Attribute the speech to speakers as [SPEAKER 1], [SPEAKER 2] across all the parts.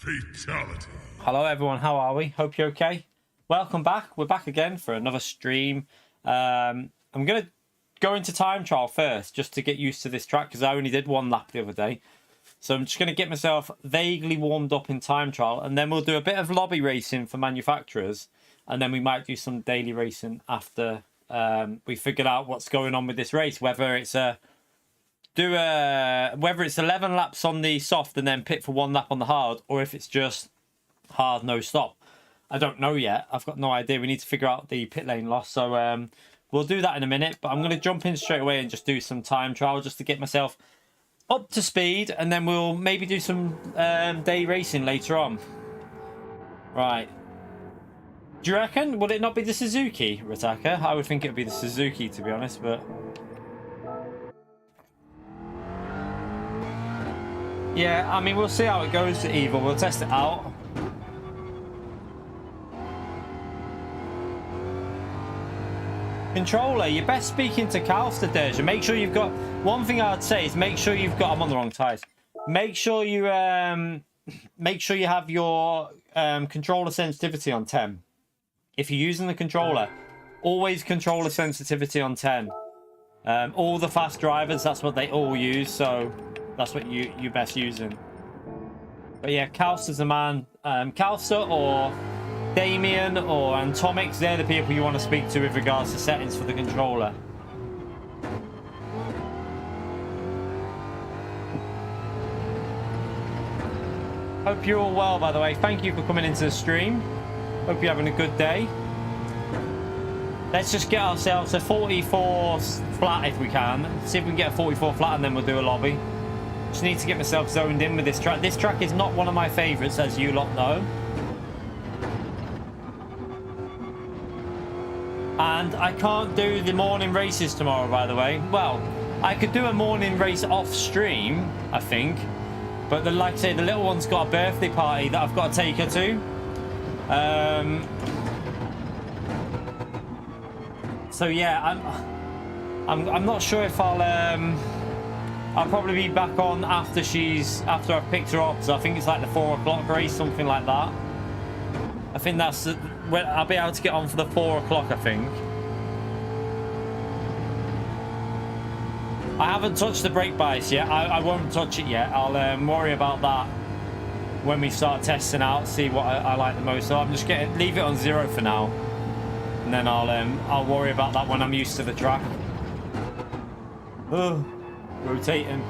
[SPEAKER 1] Fatality.
[SPEAKER 2] Hello everyone, how are we? Hope you're okay. Welcome back. We're back again for another stream. I'm going to go into time trial first, just to get used to this track, because I only did one lap the other day. So I'm just going to get myself vaguely warmed up in time trial, and then we'll do a bit of lobby racing for manufacturers, and then we might do some daily racing after we figured out what's going on with this race, whether it's whether it's 11 laps on the soft and then pit for one lap on the hard, or if it's just hard no stop. I don't know yet. I've got no idea. We need to figure out the pit lane loss. So we'll do that in a minute, but I'm going to jump in straight away and just do some time trial just to get myself up to speed, and then we'll maybe do some day racing later on. Right. Do you reckon? Would it not be the Suzuki, Ritaka? I would think it would be the Suzuki, to be honest, but... yeah, I mean, we'll see how it goes to Evil. We'll test it out. Controller, you're best speaking to Calster, Deja. Make sure you've got... one thing I'd say is make sure you've got... I'm on the wrong ties. Make sure you have your controller sensitivity on 10. If you're using the controller, always controller sensitivity on 10. All the fast drivers, that's what they all use, so that's what you're best using. But yeah, Calster's the man. Calster or Damien or Antomix, they're the people you want to speak to with regards to settings for the controller. Hope you're all well, by the way. Thank you for coming into the stream. Hope you're having a good day. Let's just get ourselves a 44 flat if we can. See if we can get a 44 flat and then we'll do a lobby. Just need to get myself zoned in with this track. This track is not one of my favourites, as you lot know. And I can't do the morning races tomorrow, by the way. Well, I could do a morning race off stream, I think. But like I say, the little one's got a birthday party that I've got to take her to. So yeah, I'm not sure if I'll probably be back on after I've picked her up. So I think it's like the 4 o'clock race, something like that. I think that's when I'll be able to get on for the 4 o'clock, I think. I haven't touched the brake bias yet. I won't touch it yet. I'll worry about that when we start testing out, see what I like the most. So I'm just leave it on 0 for now, and then I'll worry about that when I'm used to the track. Oh, rotating.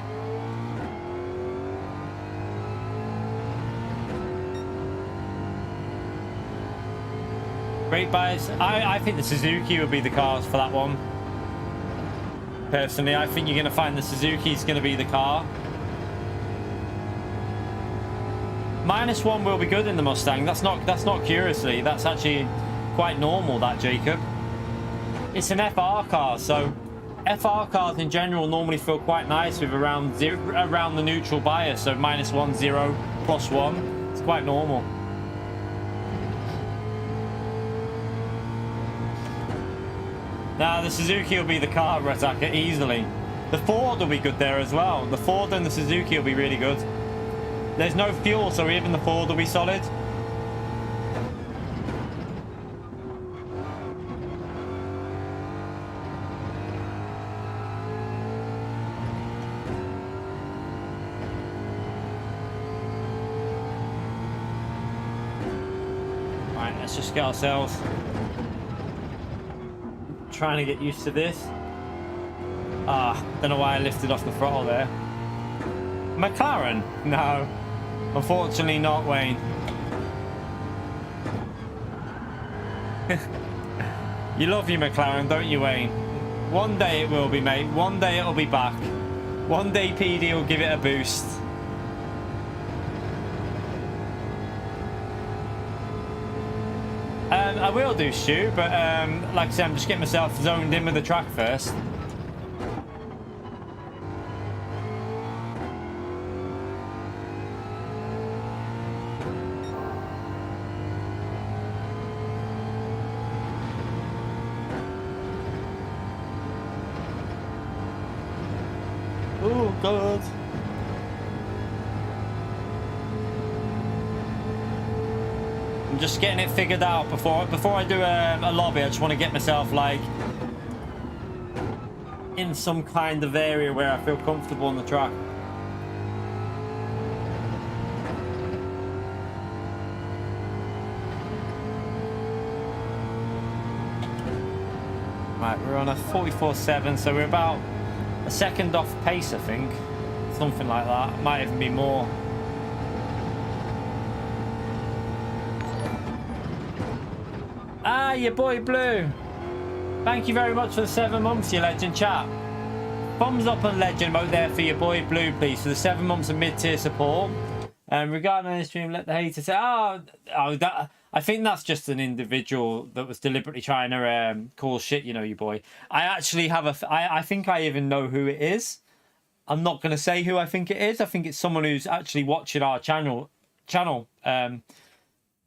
[SPEAKER 2] Brake bias. I think the Suzuki would be the cars for that one. Personally, I think you're going to find the Suzuki's going to be the car. -1 will be good in the Mustang. That's not curiously. That's actually quite normal, that, Jacob. It's an FR car, so FR cars in general normally feel quite nice with around the neutral bias. So -1, 0, +1. It's quite normal. Now the Suzuki will be the car, Retaka, easily. The Ford will be good there as well. The Ford and the Suzuki will be really good. There's no fuel, so even the Ford will be solid. Right, let's just get ourselves... trying to get used to this. Don't know why I lifted off the throttle there. McLaren? No, unfortunately not, Wayne. You love your McLaren, don't you, Wayne? One day it will be, mate. One day it'll be back. One day PD will give it a boost. I will do, Stu, but like I said, I'm just getting myself zoned in with the track first. Oh, God. I'm just getting it figured out before I do a lobby. I just want to get myself like in some kind of area where I feel comfortable on the track. Right, we're on a 44.7, so we're about a second off pace, I think. Something like that. Might even be more. Ah, your boy Blue. Thank you very much for the 7 months, you legend chat. Thumbs up on legend mode there for your boy Blue, please, for the 7 months of mid-tier support. Regarding the stream, let the haters say, that, I think that's just an individual that was deliberately trying to call shit, you know, you boy. I actually have I think I even know who it is. I'm not going to say who I think it is. I think it's someone who's actually watching our channel,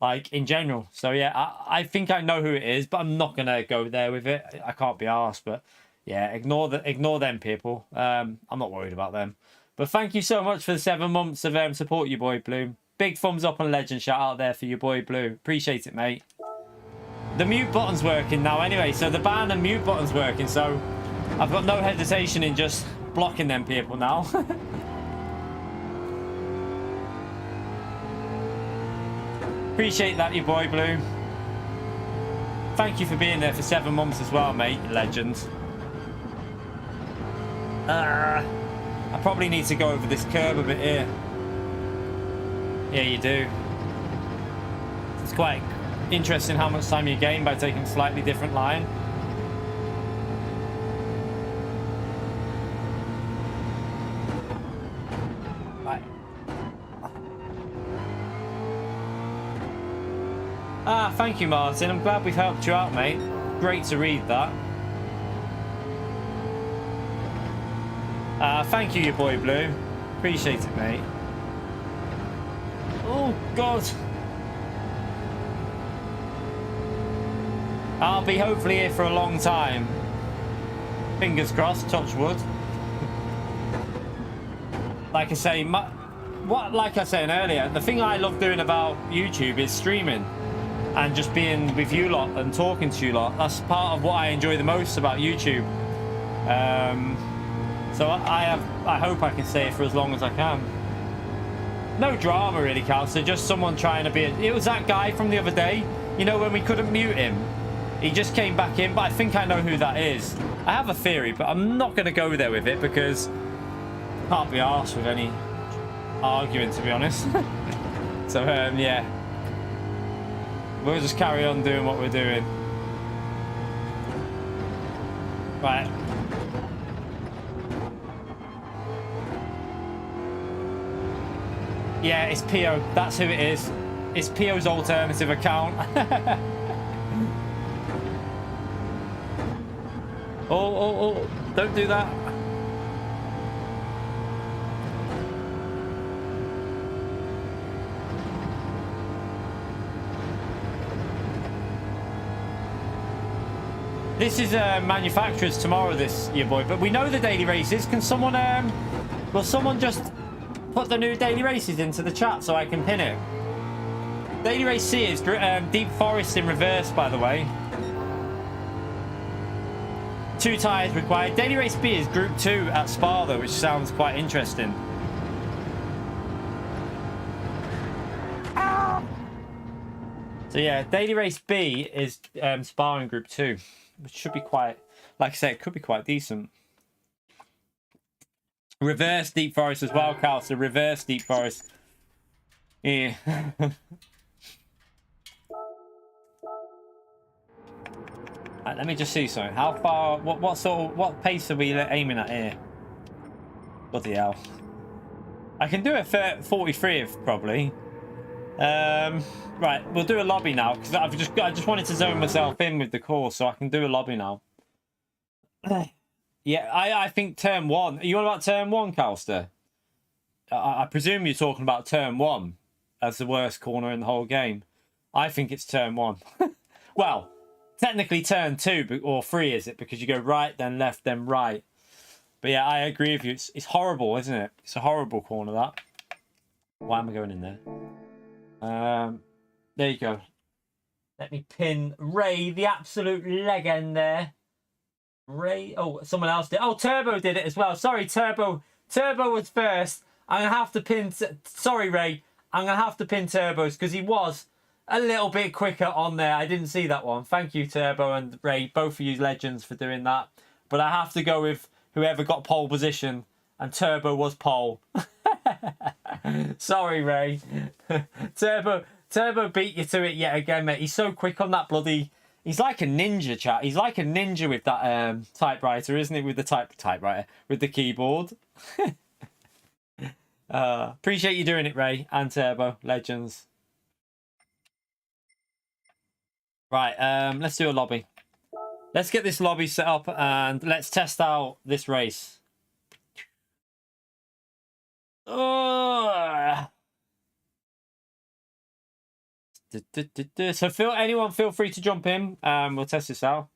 [SPEAKER 2] like in general. So yeah, I think I know who it is, but I'm not going to go there with it. I can't be arsed, but yeah, ignore them people. I'm not worried about them. But thank you so much for the 7 months of support, your boy Blue. Big thumbs up and legend shout out there for your boy Blue. Appreciate it, mate. The mute button's working now anyway, so the ban and mute button's working, so I've got no hesitation in just blocking them people now. Appreciate that, your boy Blue. Thank you for being there for 7 months as well, mate, legend. I probably need to go over this curb a bit here. Yeah, you do. It's quite interesting how much time you gain by taking a slightly different line. Right. Ah, thank you, Martin. I'm glad we've helped you out, mate. Great to read that. Thank you, your boy Blue. Appreciate it, mate. Oh, God. I'll be hopefully here for a long time. Fingers crossed, touch wood. Like I say, like I was saying earlier, the thing I love doing about YouTube is streaming and just being with you lot and talking to you lot. That's part of what I enjoy the most about YouTube. So I hope I can stay for as long as I can. No drama really, Cal. So just someone trying to be... It was that guy from the other day. You know, when we couldn't mute him. He just came back in, but I think I know who that is. I have a theory, but I'm not going to go there with it because I can't be arsed with any arguing, to be honest. So, yeah. We'll just carry on doing what we're doing. Right. Yeah, it's Pio. That's who it is. It's Pio's alternative account. Oh, don't do that. This is manufacturers tomorrow, this, your boy. But we know the daily races. Can someone, will someone just put the new daily races into the chat so I can pin it? Daily race C is Deep Forest in reverse, by the way. 2 tyres required. Daily race B is Group 2 at Spa, though, which sounds quite interesting. So yeah, daily race B is Spa in Group 2, which should be quite, like I said, it could be quite decent. Reverse Deep Forest as well, Cal. So reverse Deep Forest. Yeah. Right, let me just see something. How far? What pace are we aiming at here? Bloody hell! I can do a 43 probably. Right, we'll do a lobby now because I just wanted to zone myself in with the course, so I can do a lobby now. Yeah, I think turn 1. Are you on about turn 1, Calster? I presume you're talking about turn 1 as the worst corner in the whole game. I think it's turn 1. Well, technically turn 2 or 3, is it? Because you go right, then left, then right. But yeah, I agree with you. It's horrible, isn't it? It's a horrible corner, that. Why am I going in there? There you go. Let me pin Ray, the absolute legend there. Ray, oh, someone else did. Oh, Turbo did it as well. Sorry, Turbo. Turbo was first. I'm going to have to pin... Sorry, Ray. I'm going to have to pin Turbo's because he was a little bit quicker on there. I didn't see that one. Thank you, Turbo and Ray. Both of you legends for doing that. But I have to go with whoever got pole position. And Turbo was pole. Sorry, Ray. Turbo beat you to it yet again, mate. He's so quick on that bloody... He's like a ninja, chat. He's like a ninja with that typewriter, isn't he? With the typewriter. With the keyboard. Appreciate you doing it, Ray and Turbo. Legends. Right, let's do a lobby. Let's get this lobby set up and let's test out this race. So anyone feel free to jump in. We'll test this out.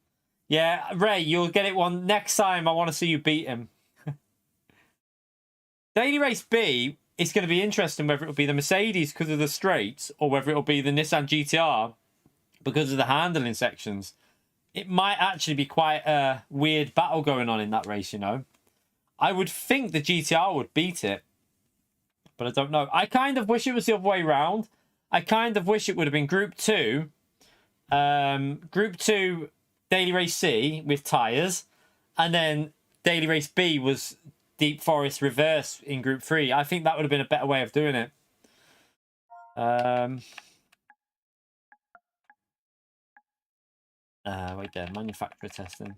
[SPEAKER 2] Yeah, Ray, you'll get it one next time. I want to see you beat him. Daily Race B, it's going to be interesting whether it'll be the Mercedes because of the straights or whether it'll be the Nissan GTR because of the handling sections. It might actually be quite a weird battle going on in that race, you know. I would think the GTR would beat it, but I don't know. I kind of wish it was the other way round. I kind of wish it would have been Group 2. Group 2 Daily Race C with tyres. And then Daily Race B was Deep Forest Reverse in Group 3. I think that would have been a better way of doing it. Wait there, manufacturer testing.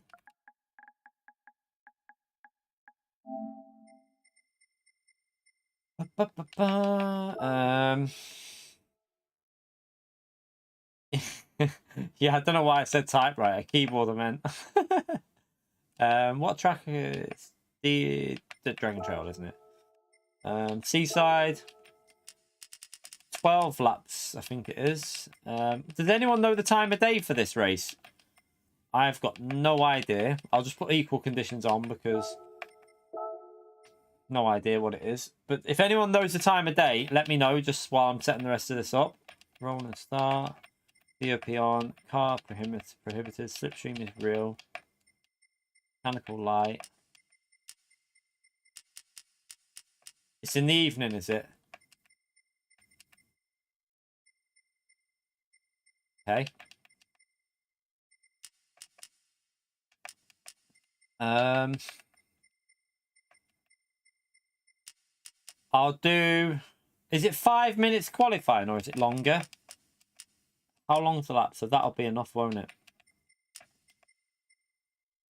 [SPEAKER 2] Yeah, I don't know why I said typewriter. Keyboard, I meant. What track is the Dragon Trail, isn't it? Seaside. 12 laps, I think it is. Does anyone know the time of day for this race? I've got no idea. I'll just put equal conditions on because no idea what it is. But if anyone knows the time of day, let me know just while I'm setting the rest of this up. Roll and start. DOP on. Car prohibited. Slipstream is real. Mechanical light. It's in the evening, is it? Okay. I'll do... Is it 5 minutes qualifying or is it longer? How long's the lap? So that'll be enough, won't it?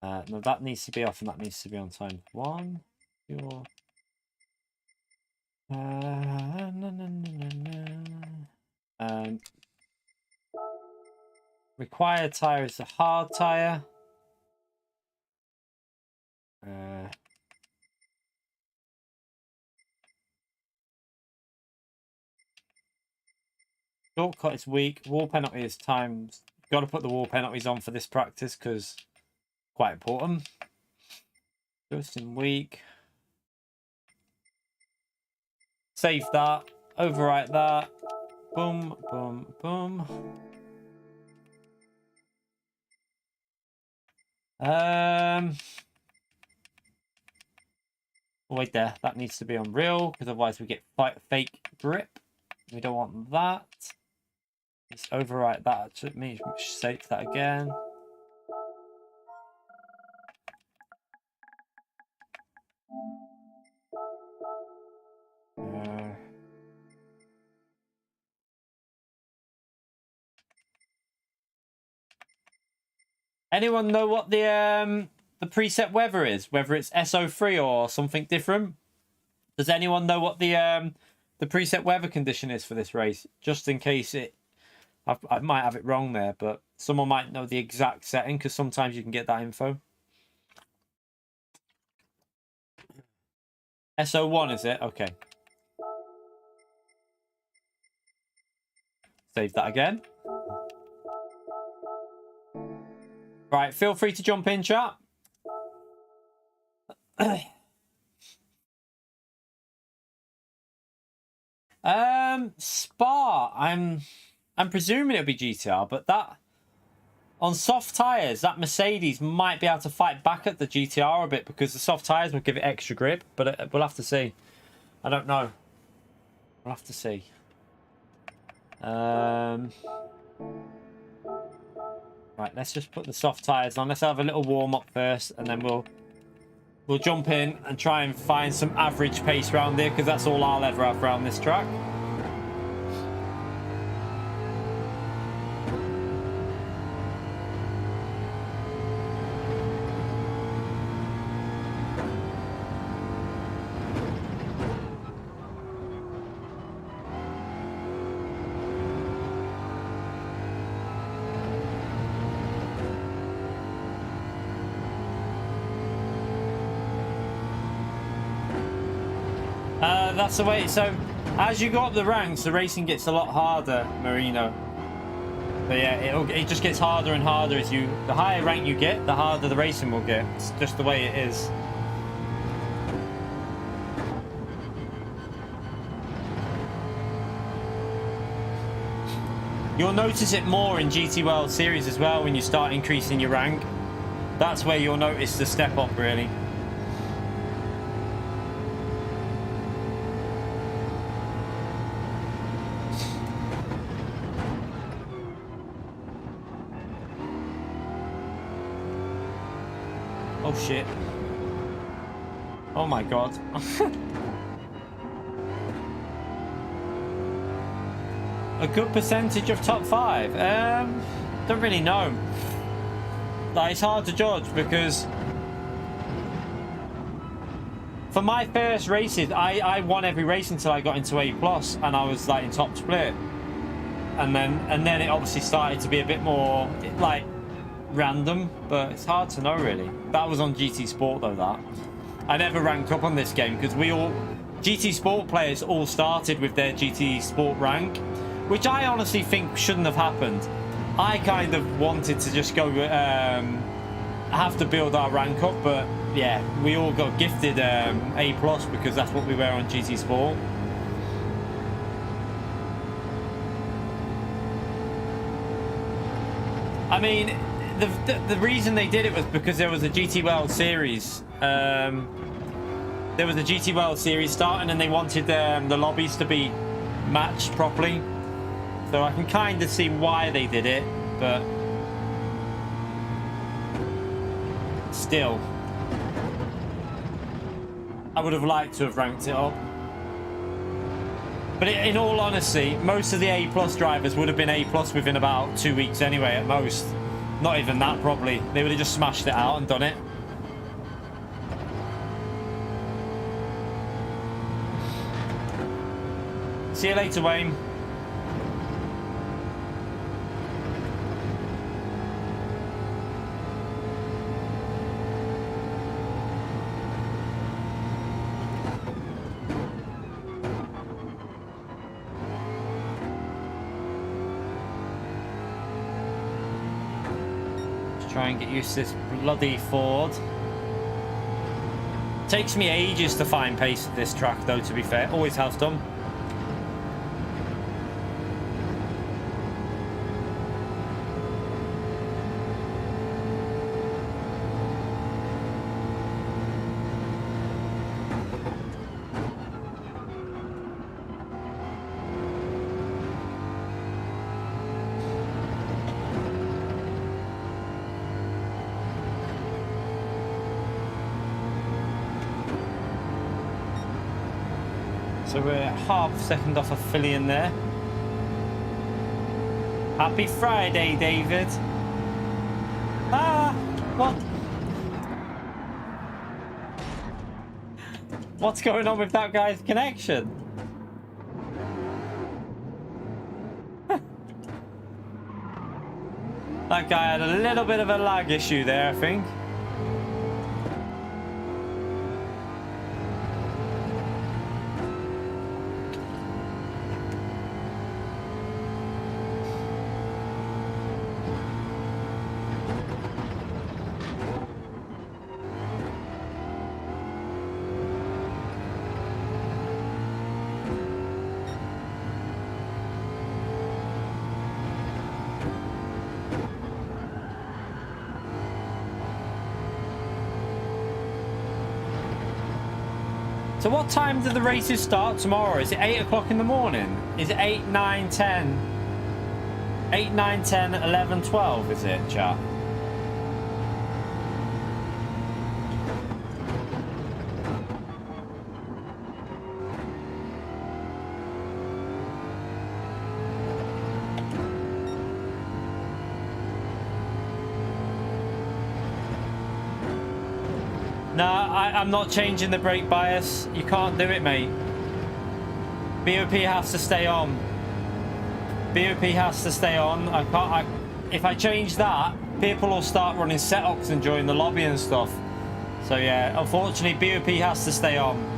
[SPEAKER 2] No, that needs to be off and that needs to be on time. 1, 2... required tyre is a hard tyre. Shortcut is weak. Wall penalty is times. Got to put the wall penalties on for this practice because quite important. Just in weak. Save that. Overwrite that. Boom, boom, boom. Wait there. That needs to be on real because otherwise we get fake grip. We don't want that. Let's overwrite that. Let me save that again. Anyone know what the preset weather is? Whether it's SO3 or something different? Does anyone know what the preset weather condition is for this race? Just in case I might have it wrong there, but someone might know the exact setting because sometimes you can get that info. SO1 is it? Okay. Save that again. Right, feel free to jump in, chat. Spa. I'm presuming it'll be GTR, but that on soft tires, that Mercedes might be able to fight back at the GTR a bit because the soft tires will give it extra grip. But we'll have to see. I don't know. We'll have to see. Right, let's just put the soft tires on. Let's have a little warm up first, and then we'll jump in and try and find some average pace around here because that's all I'll ever have around this track. That's the way. So as you go up the ranks, the racing gets a lot harder, Marino. But yeah, it just gets harder and harder as the higher rank you get, the harder the racing will get. It's just the way it is. You'll notice it more in GT World Series as well when you start increasing your rank. That's where you'll notice the step up, really. Oh shit. Oh my god. A good percentage of top 5? Don't really know. Like, it's hard to judge because for my first races, I won every race until I got into A+, and I was like in top split. And then it obviously started to be a bit more like random, but it's hard to know really. That was on GT Sport though. That I never ranked up on this game because GT Sport players all started with their GT Sport rank, which I honestly think shouldn't have happened. I kind of wanted to just go have to build our rank up, but yeah, we all got gifted A+ because that's what we were on GT Sport. I mean, the reason they did it was because there was a GT World Series. There was a GT World Series starting, and they wanted the lobbies to be matched properly. So I can kind of see why they did it, but still, I would have liked to have ranked it up. But in all honesty, most of the A+ drivers would have been A+ within about 2 weeks anyway, at most. Not even that, probably. They would have just smashed it out and done it. See you later, Wayne. Try and get used to this bloody Ford. Takes me ages to find pace at this track though, to be fair. Always has done. So we're half a second off a Fillion there. Happy Friday, David. Ah, what? What's going on with that guy's connection? That guy had a little bit of a lag issue there, I think. So what time do the races start tomorrow? Is it 8 o'clock in the morning? Is it 8, 9, 10? 8, 9, 10, 11, 12, is it, chat? Nah, I'm not changing the brake bias. You can't do it, mate. BOP has to stay on. BOP has to stay on. I can't. If I change that, people will start running setups and join the lobby and stuff. So yeah, unfortunately, BOP has to stay on.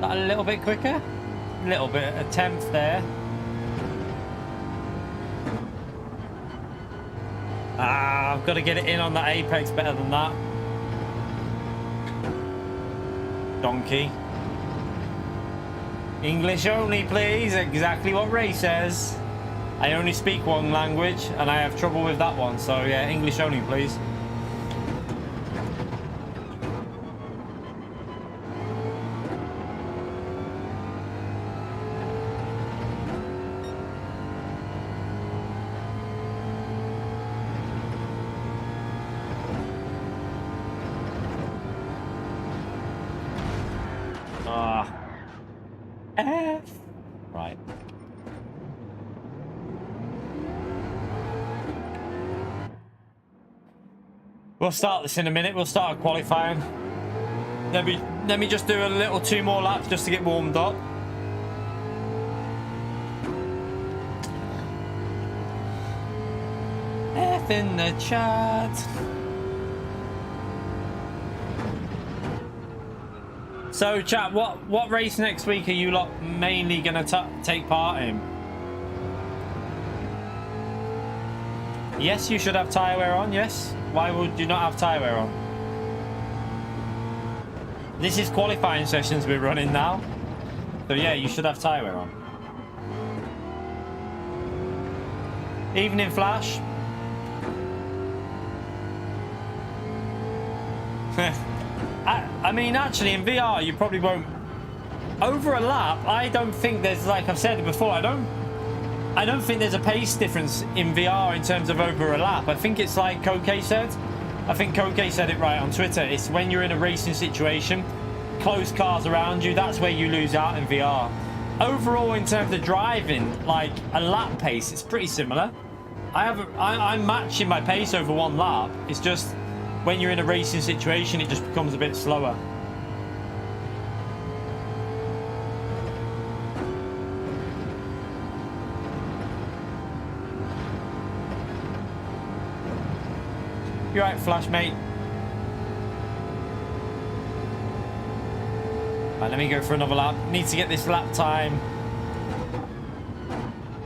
[SPEAKER 2] That a little bit quicker, a little bit, a tenth there. Ah, I've got to get it in on that apex better than that. Donkey. English only, please. Exactly what Ray says. I only speak one language and I have trouble with that one. So yeah, English only, please. Right. We'll start this in a minute. We'll start qualifying. Let me just do a little 2 more laps just to get warmed up. F in the chat. So, chat, what race next week are you lot mainly going to take part in? Yes, you should have tyre wear on, yes. Why would you not have tyre wear on? This is qualifying sessions we're running now. So, yeah, you should have tyre wear on. Evening Flash. I mean, actually, in VR, you probably won't. Over a lap, I don't think there's, like I've said before, I don't think there's a pace difference in VR in terms of over a lap. I think it's like Koke said. I think Koke said it right on Twitter. It's when you're in a racing situation, close cars around you, that's where you lose out in VR. Overall, in terms of driving, like a lap pace, it's pretty similar. I'm matching my pace over 1 lap. It's just when you're in a racing situation, it just becomes a bit slower. You're right, Flash, mate. Right, let me go for another lap. Need to get this lap time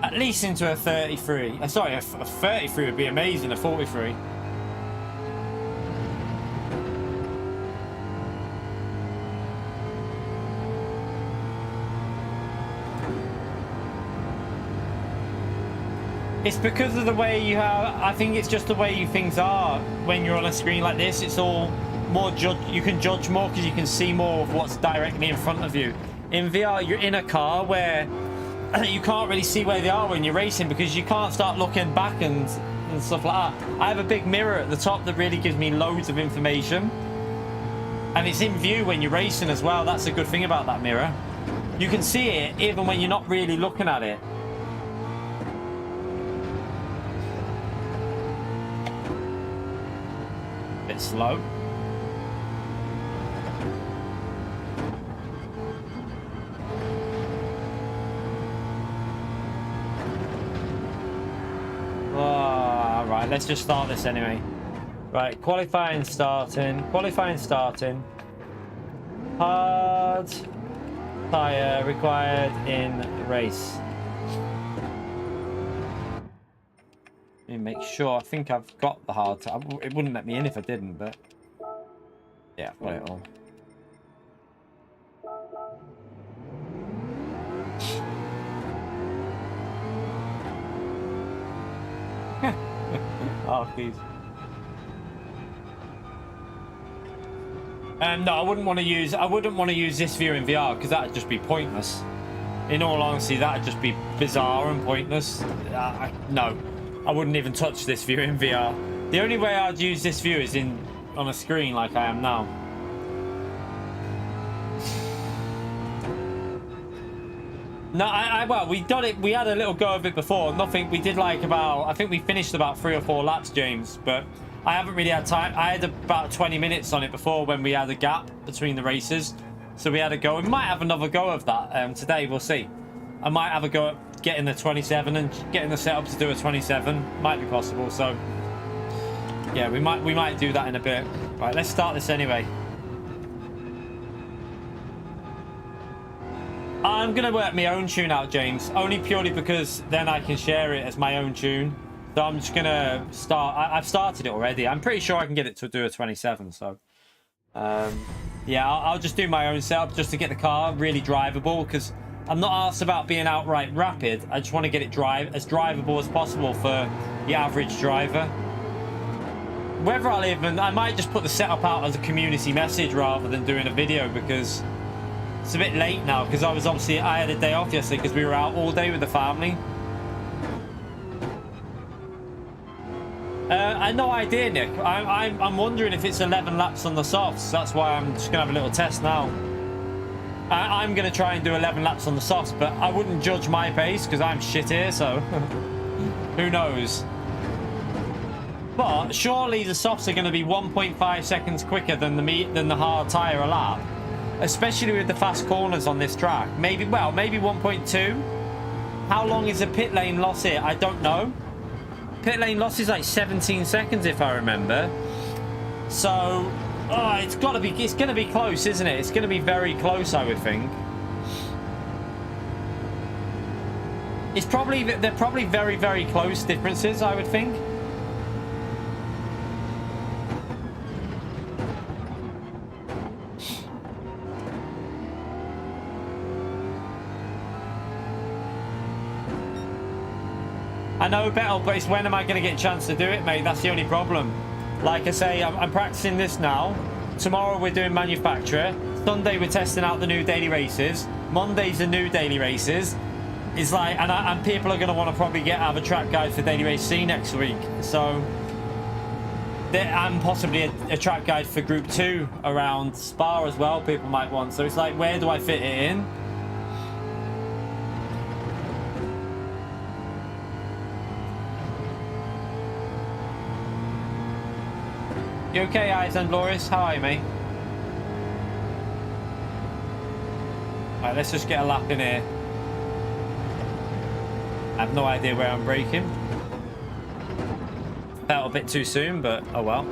[SPEAKER 2] at least into a 33. Sorry, a 33 would be amazing, a 43. It's because of the way you have. I think it's just the way things are when you're on a screen like this. It's all more you can judge more because you can see more of what's directly in front of you. In VR, you're in a car where you can't really see where they are when you're racing because you can't start looking back and stuff like that. I have a big mirror at the top that really gives me loads of information, and it's in view when you're racing as well. That's a good thing about that mirror. You can see it even when you're not really looking at it. bit slow. Oh, right, let's just start this anyway. Right, qualifying starting. Qualifying starting. Hard tire required in race. Let me make sure. I think I've got the hard tire. It wouldn't let me in if I didn't, but yeah, I've got it all. Oh, please. No, I wouldn't want to use. I wouldn't want to use this view in VR because that'd just be pointless. In all honesty, that'd just be bizarre and pointless. No, I wouldn't even touch this view in VR. The only way I'd use this view is on a screen like I am now. No, well, we done it. We had a little go of it before. Nothing. We did like about. I think we finished about 3 or 4 laps, James. But I haven't really had time. I had about 20 minutes on it before when we had a gap between the races, so we had a go. We might have another go of that today. We'll see. I might have a go at getting the 27 and getting the setup to do a 27. Might be possible. So yeah, we might do that in a bit. Right, let's start this anyway. I'm going to work my own tune out, James, only purely because then I can share it as my own tune. So I'm just going to start. I've started it already. I'm pretty sure I can get it to do a 27. So, yeah, I'll just do my own setup just to get the car really drivable because I'm not asked about being outright rapid. I just want to get it as drivable as possible for the average driver. Wherever I live, and I might just put the setup out as a community message rather than doing a video because it's a bit late now because I had a day off yesterday because we were out all day with the family. I had no idea, Nick. I'm wondering if it's 11 laps on the softs. That's why I'm just gonna have a little test now. I'm gonna try and do 11 laps on the softs, but I wouldn't judge my pace because I'm shit here. So who knows? But surely the softs are going to be 1.5 seconds quicker than the hard tire a lap. Especially with the fast corners on this track. Maybe 1.2. How long is a pit lane loss here? I don't know. Pit lane loss is like 17 seconds if I remember. So, it's going to be close, isn't it? It's going to be very close, I would think. They're probably very, very close differences, I would think. I know, Battle, but it's when am I going to get a chance to do it, mate? That's the only problem. Like I say, I'm practicing this now. Tomorrow we're doing manufacturer. Sunday we're testing out the new daily races. Monday's the new daily races. It's like, and people are going to want to probably have a track guide for Daily Race C next week. So, and possibly a track guide for Group 2 around Spa as well, people might want. So it's like, where do I fit it in? You okay, Eyes and Loris? How are you, mate? Alright, let's just get a lap in here. I have no idea where I'm braking. Felt a bit too soon, but oh well.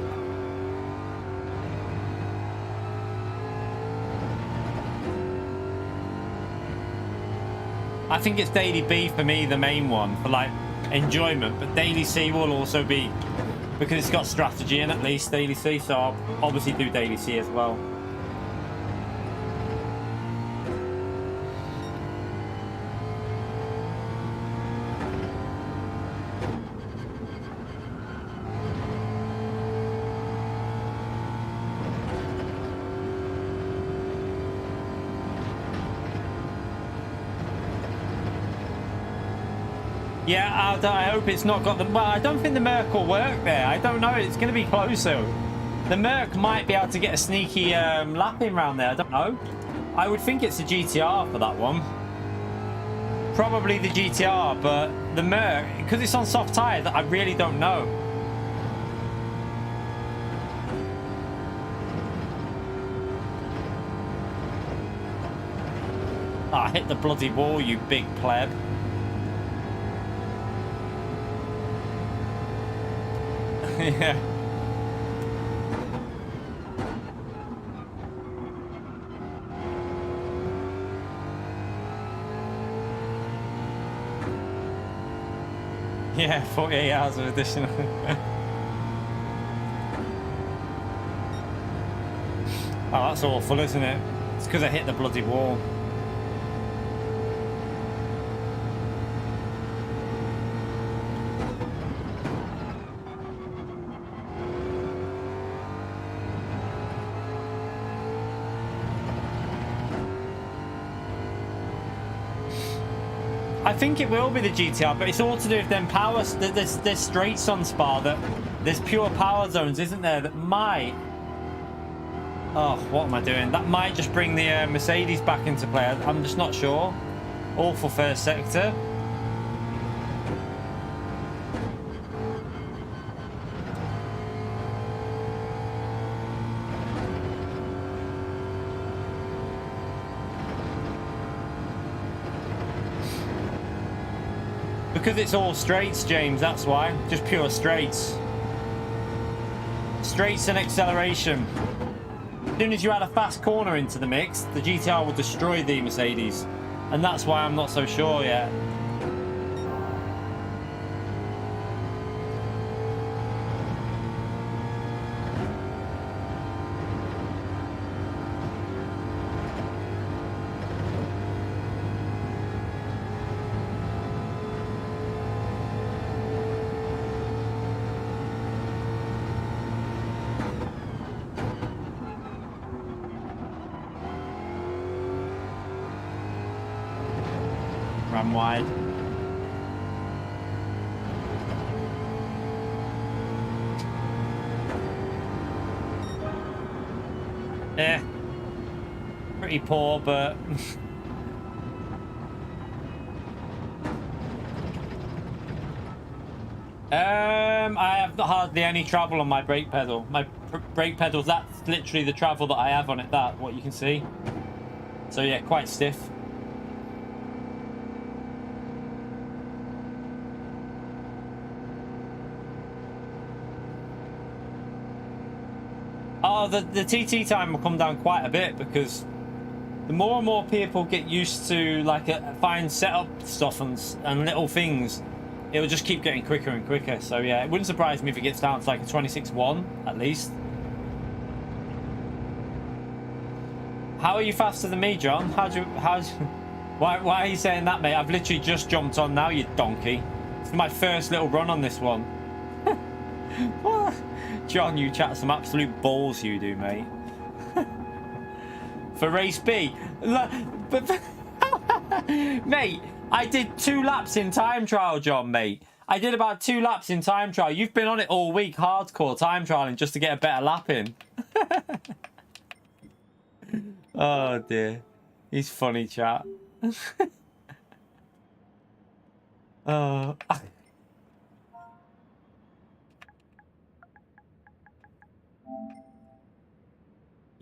[SPEAKER 2] I think it's Daily B for me, the main one, for like enjoyment, but Daily C will also be, because it's got strategy in at least, Daily C, so I'll obviously do Daily C as well. Yeah, I hope it's not got the... Well, I don't think the Merc will work there. I don't know. It's going to be closer. The Merc might be able to get a sneaky lap in round there. I don't know. I would think it's a GTR for that one. Probably the GTR, but the Merc, because it's on soft tyres, I really don't know. Ah, hit the bloody wall, you big pleb. Yeah. Yeah, 48 hours of additional. Oh, that's awful, isn't it? It's because I hit the bloody wall. I think it will be the GTR, but it's all to do with them power. There's straights on Spa that there's pure power zones, isn't there? That might. Oh, what am I doing? That might just bring the Mercedes back into play. I'm just not sure. Awful first sector. Because it's all straights, James, that's why. Just pure straights. Straights and acceleration. As soon as you add a fast corner into the mix, the GTR will destroy the Mercedes. And that's why I'm not so sure yet. Ram wide. Yeah. Pretty poor, but I have hardly any travel on my brake pedal. My brake pedals, that's literally the travel that I have on it, what you can see. So yeah, quite stiff. Oh, the TT time will come down quite a bit because the more and more people get used to like fine setup stuff and little things, it will just keep getting quicker and quicker. So yeah, it wouldn't surprise me if it gets down to like a 26.1 at least. How are you faster than me, John? Why are you saying that, mate? I've literally just jumped on now, you donkey. It's my first little run on this one. What? John, you chat some absolute balls, you do, mate. For race B. But mate, I did 2 laps in time trial, John, mate. I did about 2 laps in time trial. You've been on it all week, hardcore time trialing, just to get a better lap in. Oh, dear. He's funny, chat. Oh...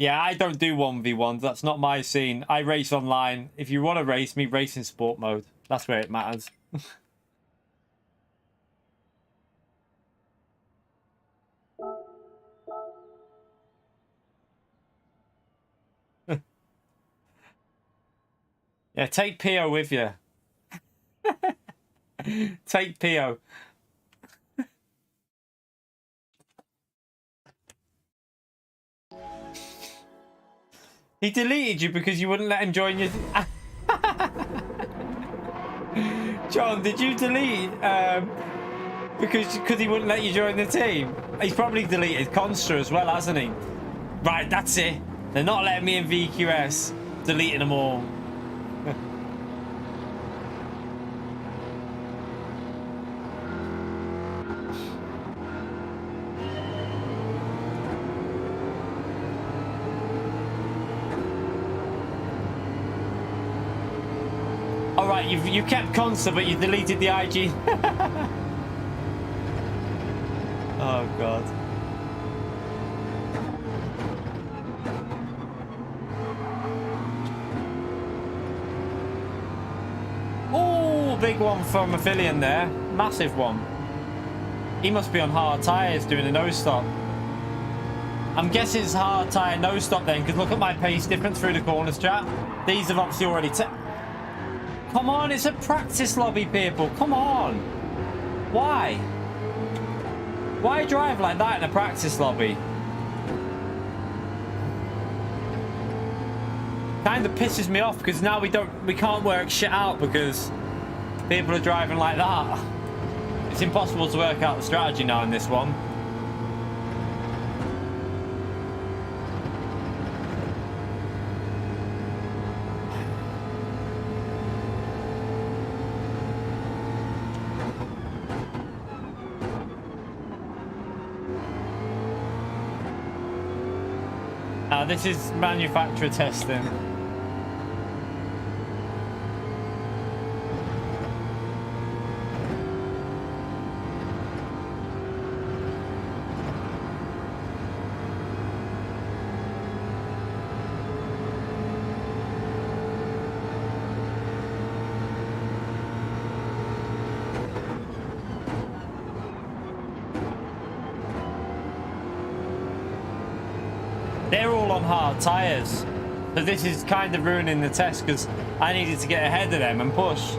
[SPEAKER 2] Yeah, I don't do 1v1s. That's not my scene. I race online. If you want to race me, race in sport mode. That's where it matters. Yeah, take Pio with you. Take Pio. He deleted you because you wouldn't let him join your... John, did you delete because he wouldn't let you join the team? He's probably deleted Constra as well, hasn't he? Right, that's it. They're not letting me in VQS. Deleting them all. Alright, you kept Consta, but you deleted the IG. Oh, God. big one from Aphelion there. Massive one. He must be on hard tyres doing a nose stop. I'm guessing it's hard tyre nose stop then, because look at my pace difference through the corners, chat. These have obviously already... Come on, it's a practice lobby, people. Come on. Why? Why drive like that in a practice lobby? Kind of pisses me off because now we can't work shit out because people are driving like that. It's impossible to work out the strategy now in this one. This is manufacturer testing. They're all on hard tyres, so this is kind of ruining the test because I needed to get ahead of them and push.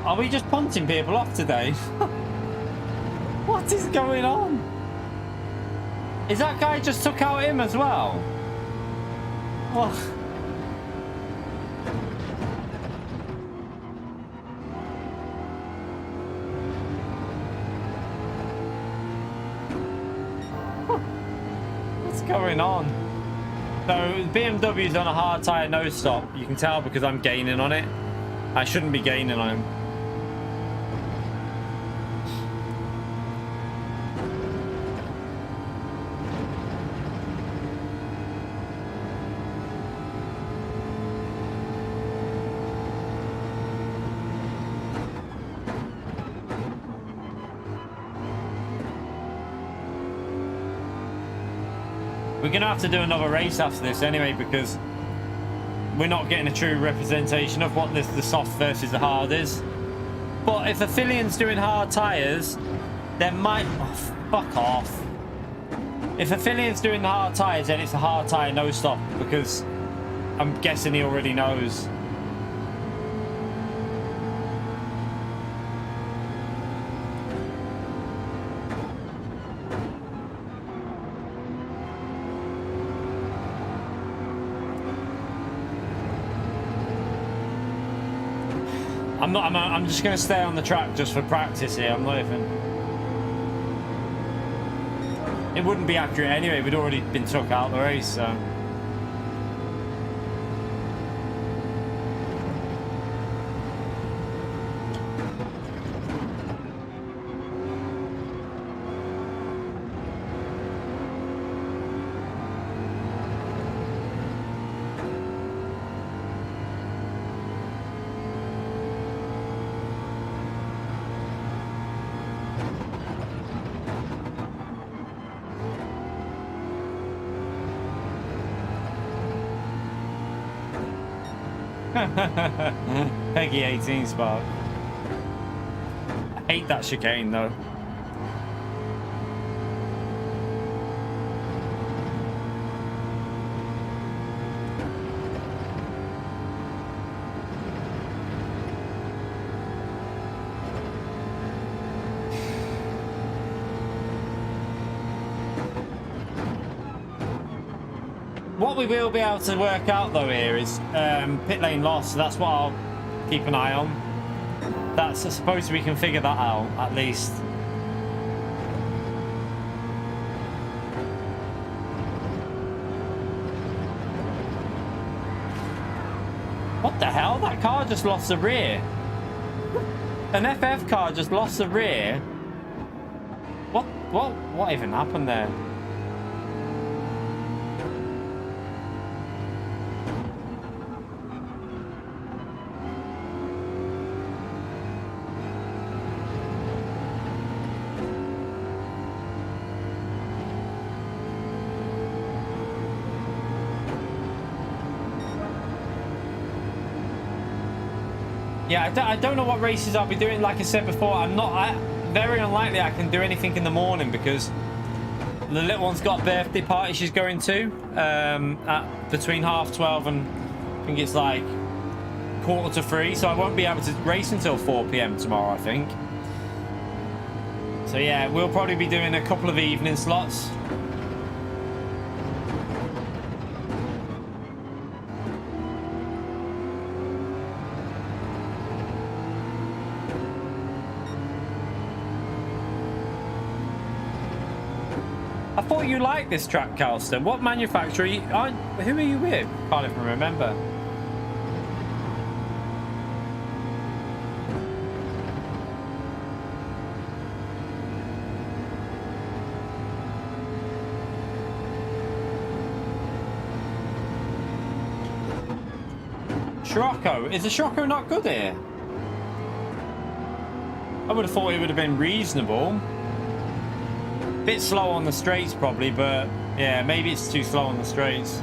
[SPEAKER 2] Are we just punting people off today? What is going on? Is that guy just took out him as well? What? What's going on? So BMW's on a hard tyre no stop. You can tell because I'm gaining on it. I shouldn't be gaining on him. We're going to have to do another race after this anyway because we're not getting a true representation of what the soft versus the hard is. But if Aphilion's doing hard tyres, then might... Oh, fuck off. If Aphilion's doing the hard tyres, then it's a hard tyre no stop because I'm guessing he already knows. I'm just going to stay on the track just for practice here. I'm not even... It wouldn't be accurate anyway. We'd already been took out the race, so... Peggy 18 spark. I hate that chicane though. What we will be able to work out though here is pit lane loss. So that's what I'll keep an eye on. That's, I suppose we can figure that out at least. What the hell? That car just lost the rear. An FF car just lost the rear. What even happened there? Yeah, I don't know what races I'll be doing. Like I said before, very unlikely I can do anything in the morning because the little one's got a birthday party she's going to at between 12:30 and I think it's like 2:45, so I won't be able to race until 4 p.m. tomorrow, I think. So yeah, we'll probably be doing a couple of evening slots. I thought you liked this track, Calston. What manufacturer who are you with? Can't even remember. Scirocco. Is the Scirocco not good here? I would have thought it would have been reasonable. Bit slow on the straights probably, but yeah, maybe it's too slow on the straights.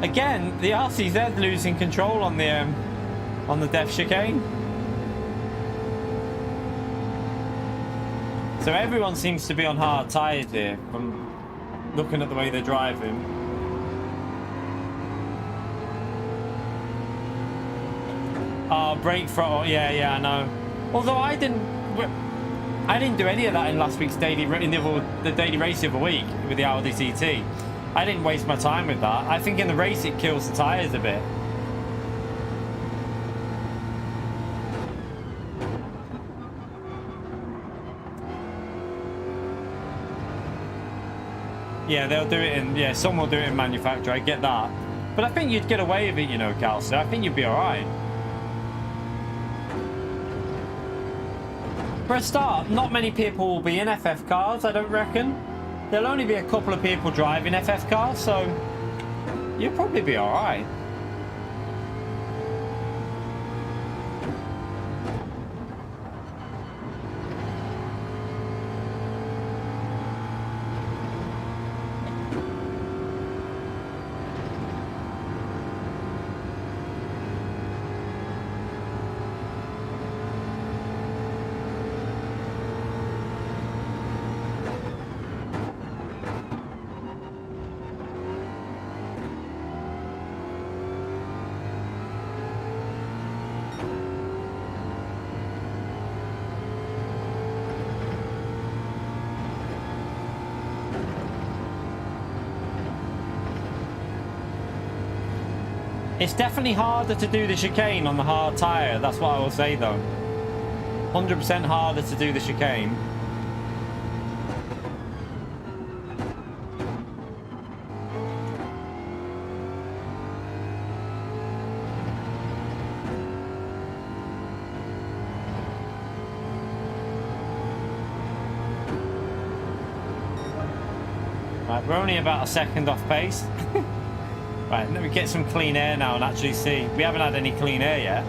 [SPEAKER 2] Again, the RCZ losing control on the depth chicane. So everyone seems to be on hard tyres here from looking at the way they're driving. Oh, brake throttle. Yeah, I know. Although I didn't do any of that in last week's the daily race the other week with the Audi TT. I didn't waste my time with that. I think in the race it kills the tyres a bit. Yeah, they'll do it in... Yeah, some will do it in manufacture. I get that. But I think you'd get away with it, you know, Calcer. I think you'd be alright. For a start, not many people will be in FF cars, I don't reckon. There'll only be a couple of people driving FF cars, so you'll probably be alright. It's definitely harder to do the chicane on the hard tyre. That's what I will say, though. 100% harder to do the chicane. Right, we're only about a second off pace. Right, let me get some clean air now and actually see. We haven't had any clean air yet.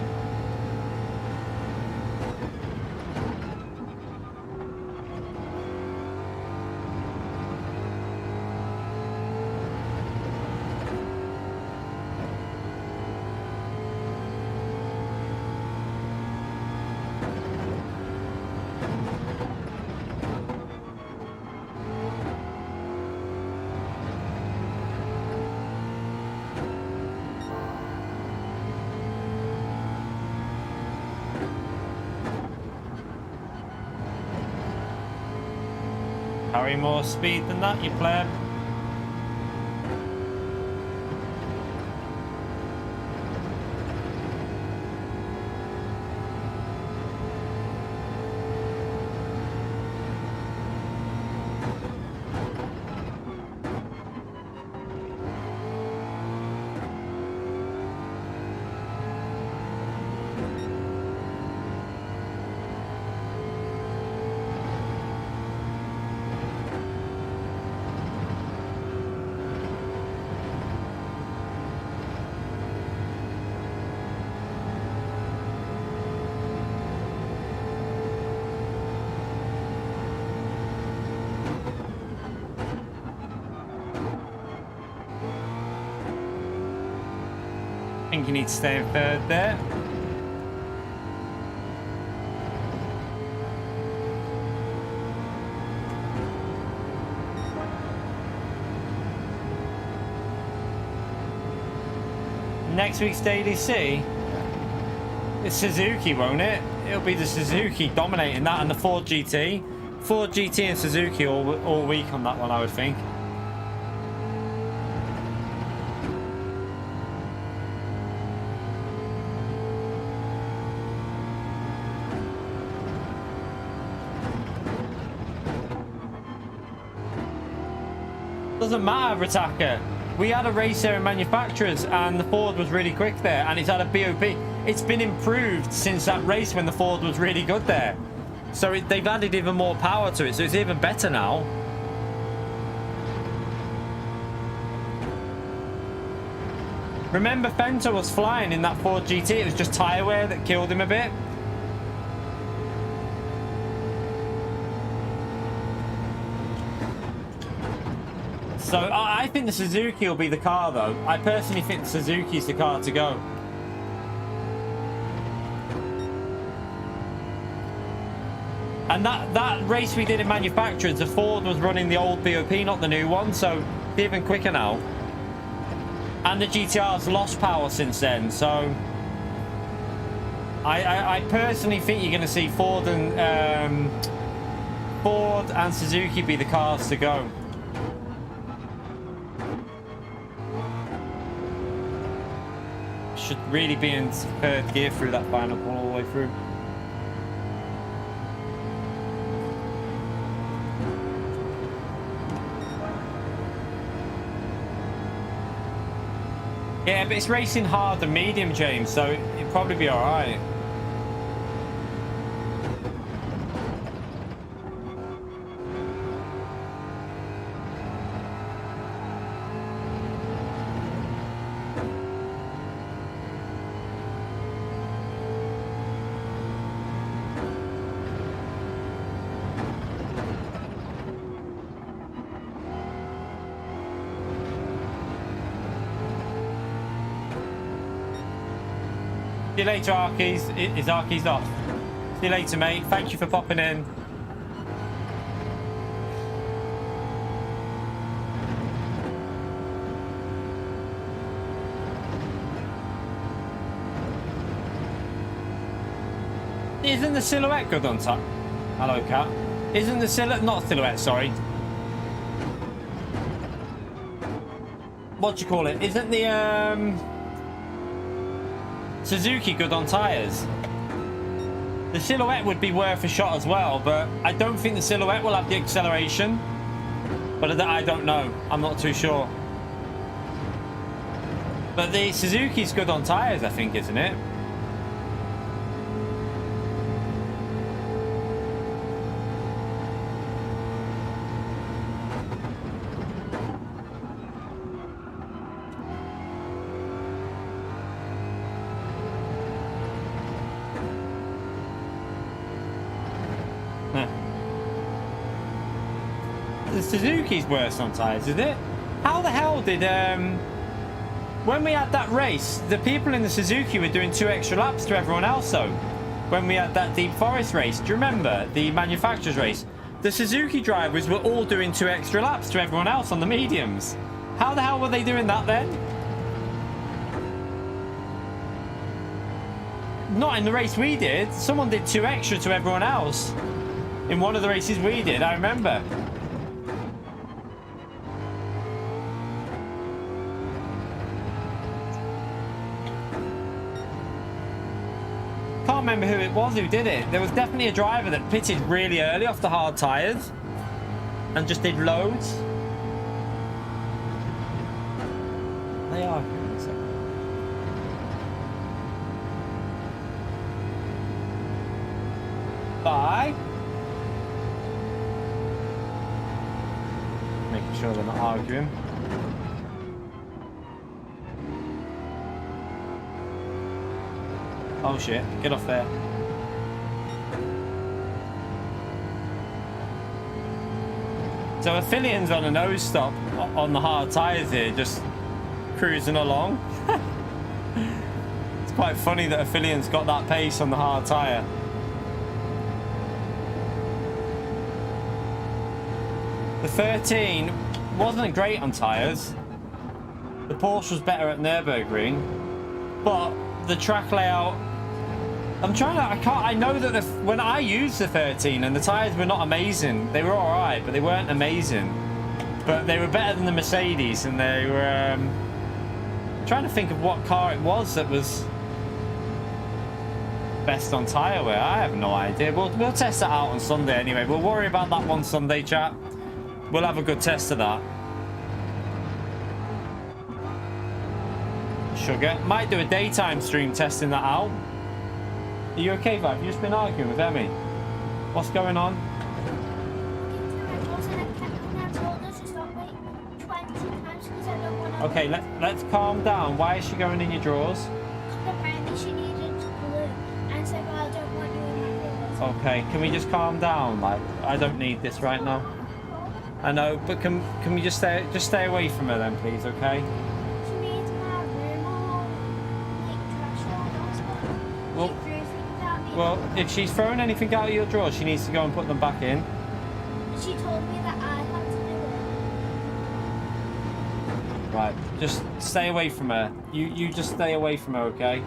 [SPEAKER 2] Carry more speed than that, you pleb. think you need to stay in third there. Next week's Daily C, it's Suzuki, won't it? It'll be the Suzuki dominating that and the Ford GT. Ford GT and Suzuki all week on that one, I would think. Doesn't matter, Ritaka. We had a race there in manufacturers and the Ford was really quick there and it's had a BOP. It's been improved since that race when the Ford was really good there. So they've added even more power to it, so it's even better now. Remember, Fento was flying in that Ford GT. It was just tyre wear that killed him a bit. So I think the Suzuki will be the car, though. I personally think the Suzuki's the car to go. And that race we did in manufacturers, the Ford was running the old BOP, not the new one, so it's even quicker now. And the GTR's lost power since then, so I personally think you're going to see Ford and Suzuki be the cars to go. Should really be in third gear through that final corner all the way through. Yeah, but it's racing hard and medium, James, so it'll probably be alright. See you later, Arkies. Is Arkies off? See you later, mate. Thank you for popping in. Isn't the silhouette good on top? Hello, Cat. Isn't the silhouette... Not silhouette, sorry. What do you call it? Isn't the, Suzuki good on tyres? The silhouette would be worth a shot as well, but I don't think the silhouette will have the acceleration. But I don't know. I'm not too sure. But the Suzuki's good on tyres, I think, isn't it? Suzuki's worse on tyres, is it? How the hell did when we had that race, the people in the Suzuki were doing 2 extra laps to everyone else though? When we had that Deep Forest race, do you remember the manufacturers race? The Suzuki drivers were all doing 2 extra laps to everyone else on the mediums. How the hell were they doing that then? Not in the race we did. Someone did 2 extra to everyone else in one of the races we did, I remember. Can't remember who it was who did it. There was definitely a driver that pitted really early off the hard tyres and just did loads. They are. Bye. Making sure they're not arguing. Oh shit, get off there. So Aphelian's on a nose stop on the hard tyres here, just cruising along. It's quite funny that Aphelion's got that pace on the hard tyre. The 13 wasn't great on tyres. The Porsche was better at Nürburgring, but the track layout. I know that when I used the 13 and the tyres were not amazing. They were all right, but they weren't amazing. But they were better than the Mercedes, and they were. Trying to think of what car it was that was best on tyre wear. I have no idea. We'll test that out on Sunday anyway. We'll worry about that one Sunday, chat. We'll have a good test of that. Sugar. Might do a daytime stream testing that out. Are you okay, Vibe? You've just been arguing with Emmy. What's going on? Okay, let's calm down. Why is she going in your drawers?
[SPEAKER 1] Apparently she needed glue and said, well, I don't want you in my drawers.
[SPEAKER 2] Okay, can we just calm down? Like, I don't need this right now. I know, but can we just stay away from her then, please? Okay.
[SPEAKER 1] She needs my room all like trash all those.
[SPEAKER 2] Well, if she's throwing anything out of your drawers, she needs to go and put them back in.
[SPEAKER 1] She told me that I had to do it.
[SPEAKER 2] Right, just stay away from her. You just stay away from her, okay?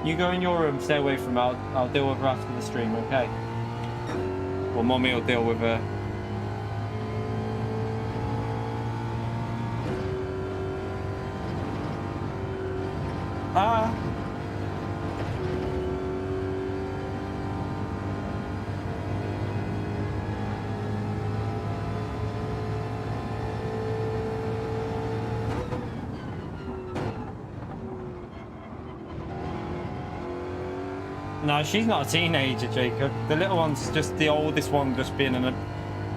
[SPEAKER 2] You go in your room, stay away from her. I'll deal with her after the stream, okay? Well, Mommy will deal with her. No, she's not a teenager, Jacob. The little one's just the oldest one, just being a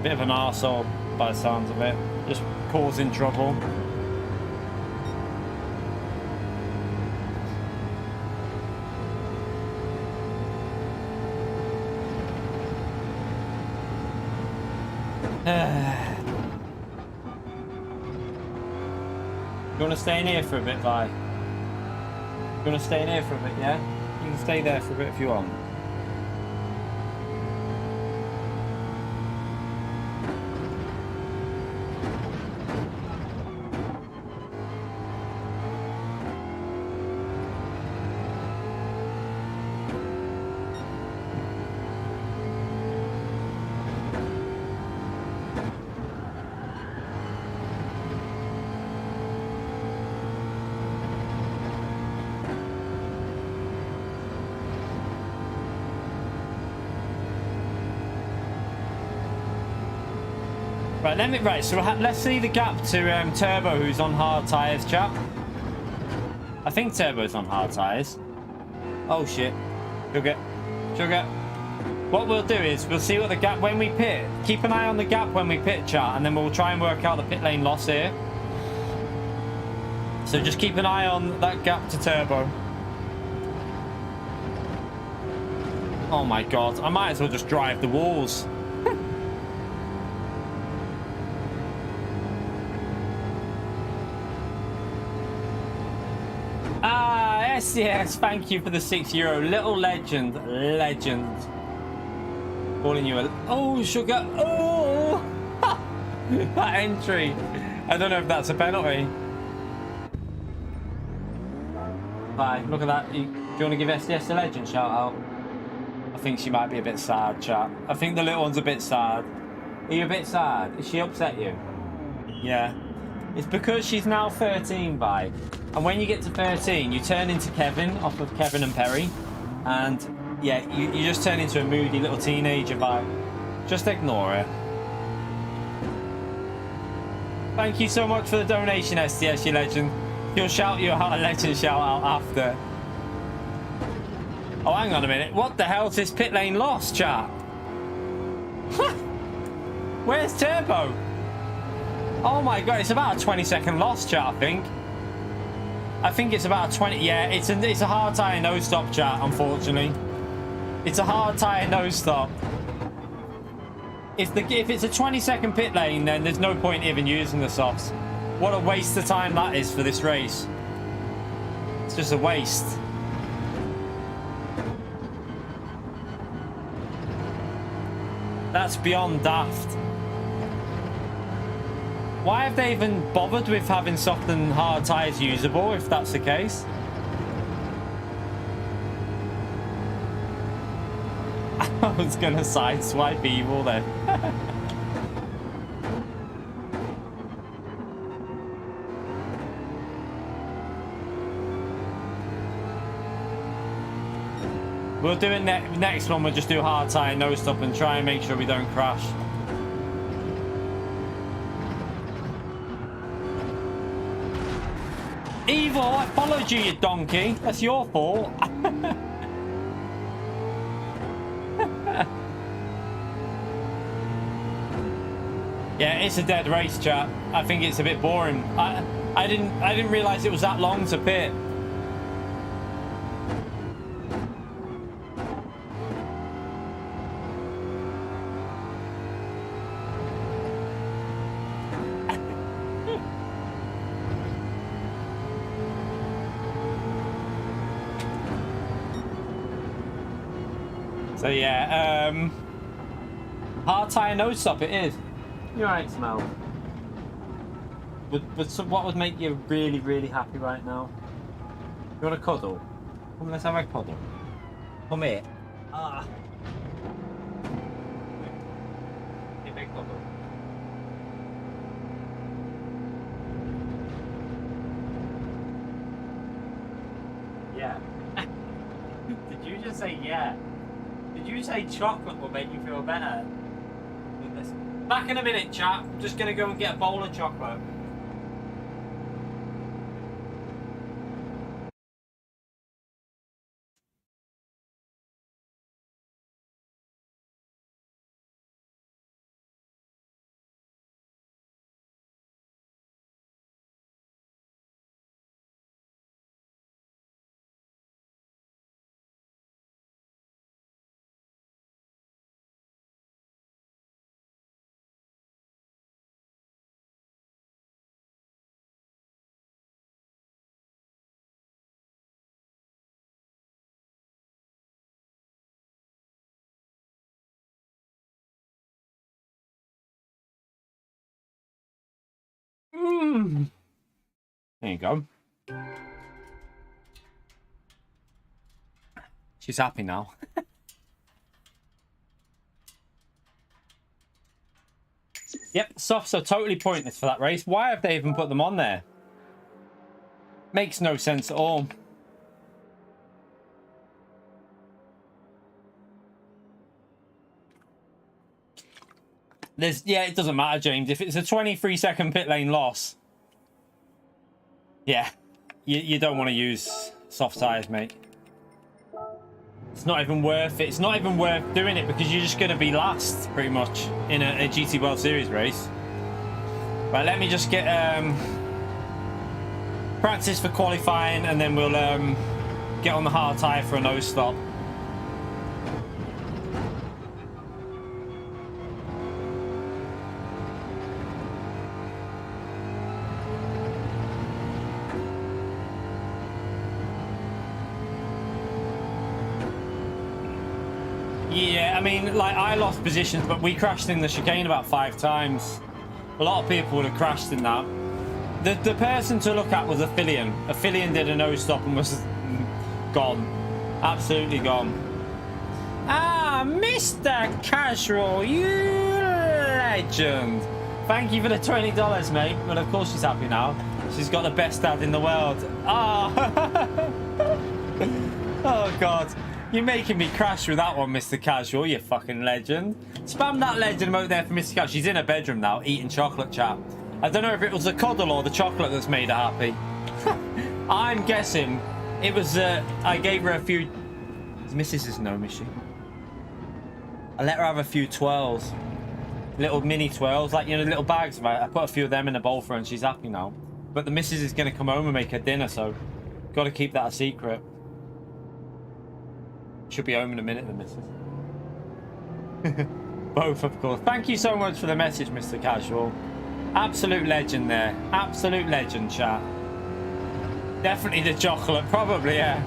[SPEAKER 2] bit of an arsehole by the sounds of it. Just causing trouble. You want to stay in here for a bit, Vi? You want to stay in here for a bit, yeah? You can stay there for a bit if you want. Right, so let's see the gap to Turbo, who's on hard tyres, chap. I think Turbo's on hard tyres. Oh shit. Sugar. What we'll do is we'll see what the gap when we pit. Keep an eye on the gap when we pit, chat, and then we'll try and work out the pit lane loss here. So just keep an eye on that gap to Turbo. Oh my god, I might as well just drive the walls. Yes, thank you for the €6. Little legend. Calling you a... Oh, Sugar. Oh! That entry. I don't know if that's a penalty. Bye. Look at that. Do you want to give SDS a legend shout out? I think she might be a bit sad, chat. I think the little one's a bit sad. Are you a bit sad? Is she upset you? Yeah. It's because she's now 13, bye. And when you get to 13, you turn into Kevin off of Kevin and Perry. And yeah, you just turn into a moody little teenager, bye. Just ignore her. Thank you so much for the donation, SDS, you legend. He'll shout you out a legend shout out after. Oh, hang on a minute. What the hell's this pit lane loss, chat? Where's Turbo? Oh my god, it's about a 20-second loss, chat, I think. I think it's about a 20... Yeah, it's a hard tyre no stop, chat, unfortunately. It's a hard tyre no stop. If it's a 20-second pit lane, then there's no point even using the softs. What a waste of time that is for this race. It's just a waste. That's beyond daft. Why have they even bothered with having soft and hard tires usable, if that's the case? I was going to sideswipe evil then. We'll do it next one. We'll just do hard tire, no stop, and try and make sure we don't crash. Evil, I followed you, you donkey. That's your fault. Yeah, it's a dead race, chat. I think it's a bit boring. I didn't realize it was that long to pit. So yeah, hard tire no stop it is. You're right, Smell. But what would make you really, really happy right now? You want a cuddle? Come, let's have a cuddle. Come here. Ah. Give me a cuddle. Yeah. Did you just say yeah? Did you say chocolate will make you feel better? Back in a minute, chat. I'm just gonna go and get a bowl of chocolate. There you go. She's happy now. Yep, softs are totally pointless for that race. Why have they even put them on there? Makes no sense at all. Yeah, it doesn't matter, James. If it's a 23-second pit lane loss, yeah, you don't want to use soft tires, mate. It's not even worth it. It's not even worth doing it because you're just going to be last, pretty much, in a GT World Series race. Right, let me just get practice for qualifying, and then we'll get on the hard tire for a no stop. Yeah, I mean, like, I lost positions, but we crashed in the chicane about 5 times. A lot of people would have crashed in that. The person to look at was Aphelion. Aphelion did a no-stop and was gone. Absolutely gone. Ah, Mr. Casual, you legend. Thank you for the $20, mate. Well, of course she's happy now. She's got the best dad in the world. Ah. Oh, God. You're making me crash with that one, Mr. Casual, you fucking legend. Spam that legend emote there for Mr. Casual. She's in her bedroom now, eating chocolate, chat. I don't know if it was the cuddle or the chocolate that's made her happy. I'm guessing it was, I gave her a few... Mrs. is gnome, is she? I let her have a few twirls. Little mini twirls, like, you know, little bags. I put a few of them in a bowl for her and she's happy now. But the missus is going to come home and make her dinner, so... Got to keep that a secret. Should be home in a minute, the missus. Both, of course. Thank you so much for the message, Mr. Casual. Absolute legend there. Absolute legend, chat. Definitely the chocolate. Probably, yeah.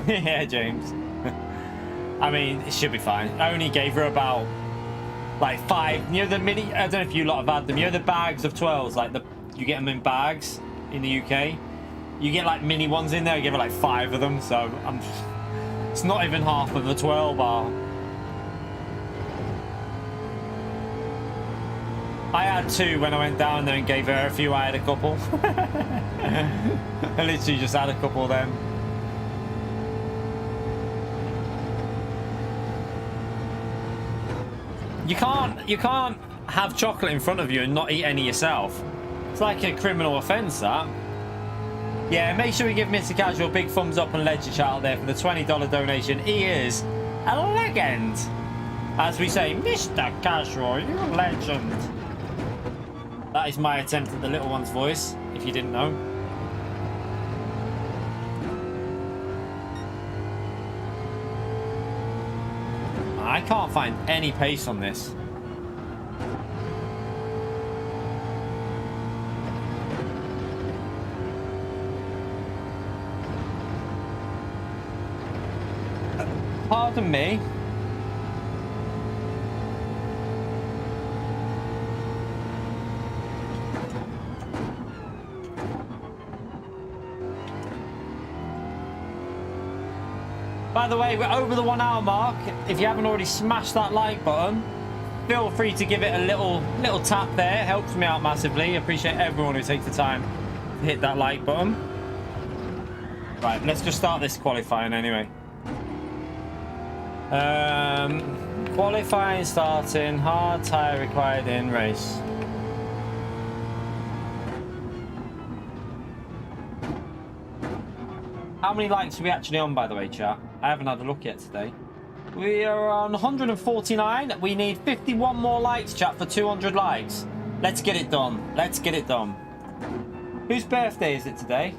[SPEAKER 2] Yeah, James. I mean, it should be fine. I only gave her about like 5. You know the mini, I don't know if you lot have had them. You know the bags of 12s, like you get them in bags in the UK. You get like mini ones in there. I give her like 5 of them, so it's not even half of a 12 bar. I had 2 when I went down there and gave her a few. I had a couple. I literally just had a couple of them. You can't have chocolate in front of you and not eat any yourself. It's like a criminal offence, that. Yeah, make sure you give Mr. Casual a big thumbs up and ledger chat out there for the $20 donation. He is a legend. As we say, Mr. Casual, you're a legend. That is my attempt at the little one's voice, if you didn't know. I can't find any pace on this. Pardon me. By the way, we're over the 1 hour mark. If you haven't already smashed that like button, feel free to give it a little tap there. It helps me out massively. I appreciate everyone who takes the time to hit that like button. Right, let's just start this qualifying anyway. Qualifying starting, hard tyre required in race. How many likes are we actually on, by the way, chat? I haven't had a look yet today. We are on 149. We need 51 more likes, chat, for 200 likes. Let's get it done. Let's get it done. Whose birthday is it today?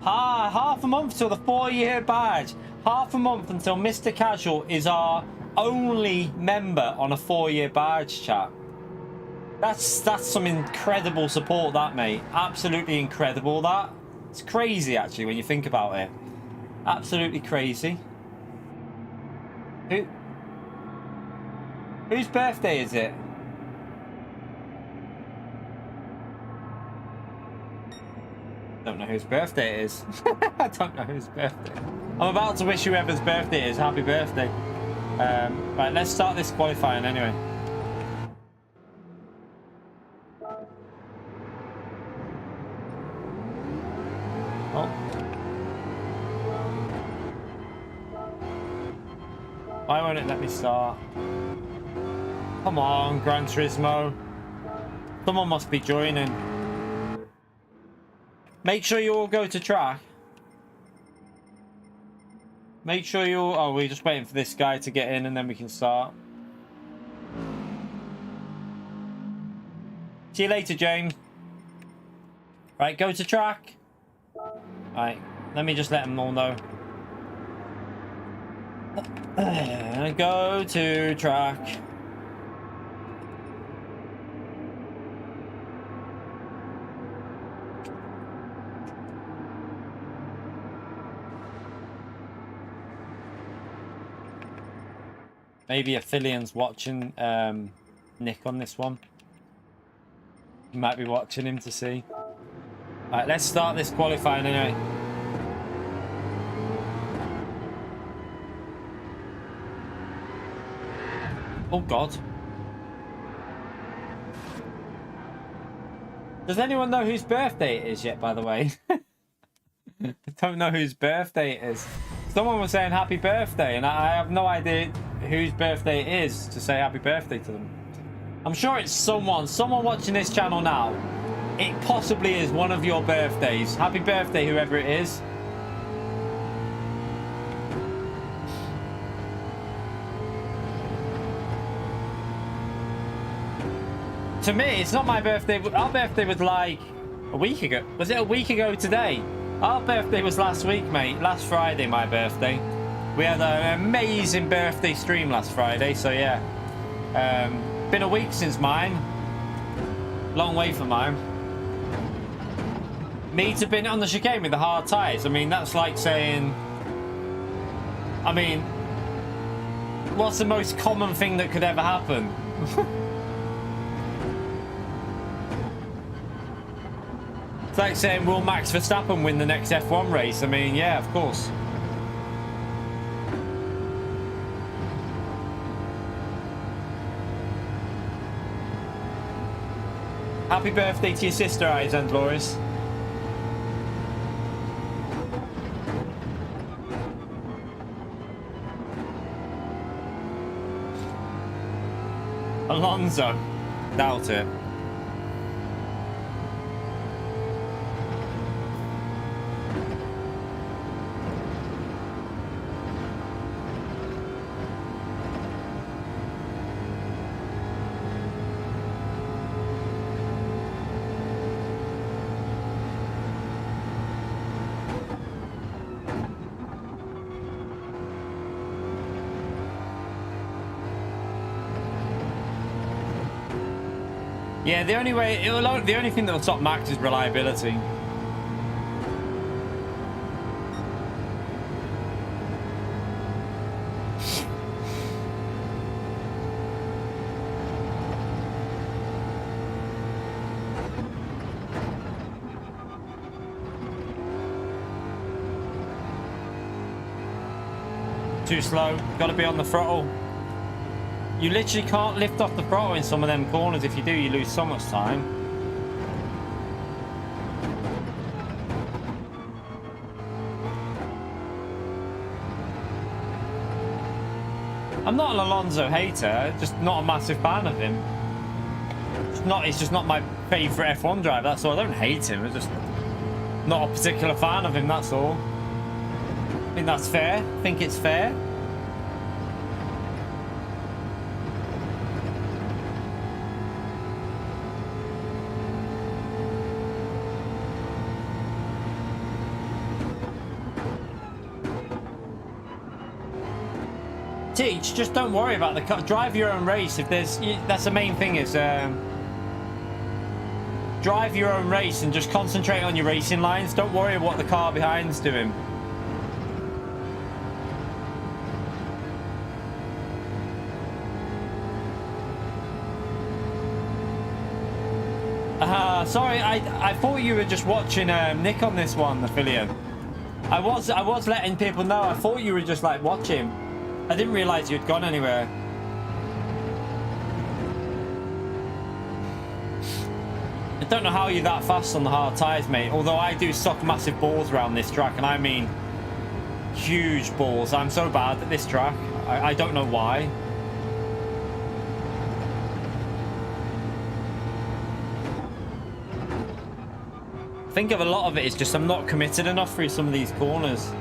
[SPEAKER 2] Half a month till the 4-year badge. Half a month until Mr. Casual is our only member on a 4-year badge, chat. That's some incredible support, that, mate. Absolutely incredible, that. It's crazy, actually, when you think about it. Absolutely crazy. Whose birthday is it? Don't know whose birthday it is. I don't know whose birthday. I'm about to wish whoever's birthday it is happy birthday. Right, let's start this qualifying anyway. Oh. Why won't it let me start? Come on, Gran Turismo. Someone must be joining. Make sure you all go to track. Make sure you all... Oh, we're just waiting for this guy to get in and then we can start. See you later, James. Right, go to track. Right, let me just let them all know. Go to track. Maybe Aphelian's watching Nick on this one. You might be watching him to see. Alright, let's start this qualifying anyway. Oh God. Does anyone know whose birthday it is yet, by the way? I don't know whose birthday it is. Someone was saying happy birthday, and I have no idea whose birthday it is to say happy birthday to them. I'm sure it's someone watching this channel now. It possibly is one of your birthdays. Happy birthday, whoever it is. To me, it's not my birthday. Our birthday was like a week ago. Was it a week ago today? Our birthday was last week, mate. Last Friday, my birthday. We had an amazing birthday stream last Friday, so yeah. Been a week since mine. Long way for mine. Me to bin it on the chicane with the hard tyres. I mean, that's like saying... I mean... What's the most common thing that could ever happen? It's like saying, will Max Verstappen win the next F1 race? I mean, yeah, of course. Happy birthday to your sister, Eyes and Loris. Alonso. Doubt it. Yeah, the only thing that'll stop Max is reliability. Too slow, gotta be on the throttle. You literally can't lift off the throttle in some of them corners. If you do, you lose so much time. I'm not an Alonso hater, just not a massive fan of him. It's just not my favourite F1 driver, that's all. I don't hate him, I'm just not a particular fan of him, that's all. I think that's fair. I think it's fair. Teach, just don't worry about the car. Drive your own race. If there's, that's the main thing is drive your own race and just concentrate on your racing lines. Don't worry what the car behind's doing. Sorry, I thought you were just watching Nick on this one, affiliate. I was letting people know. I thought you were just like watching. I didn't realise you'd gone anywhere. I don't know how you're that fast on the hard tyres, mate. Although I do suck massive balls around this track, and I mean huge balls. I'm so bad at this track. I don't know why. I think of a lot of it is just I'm not committed enough through some of these corners.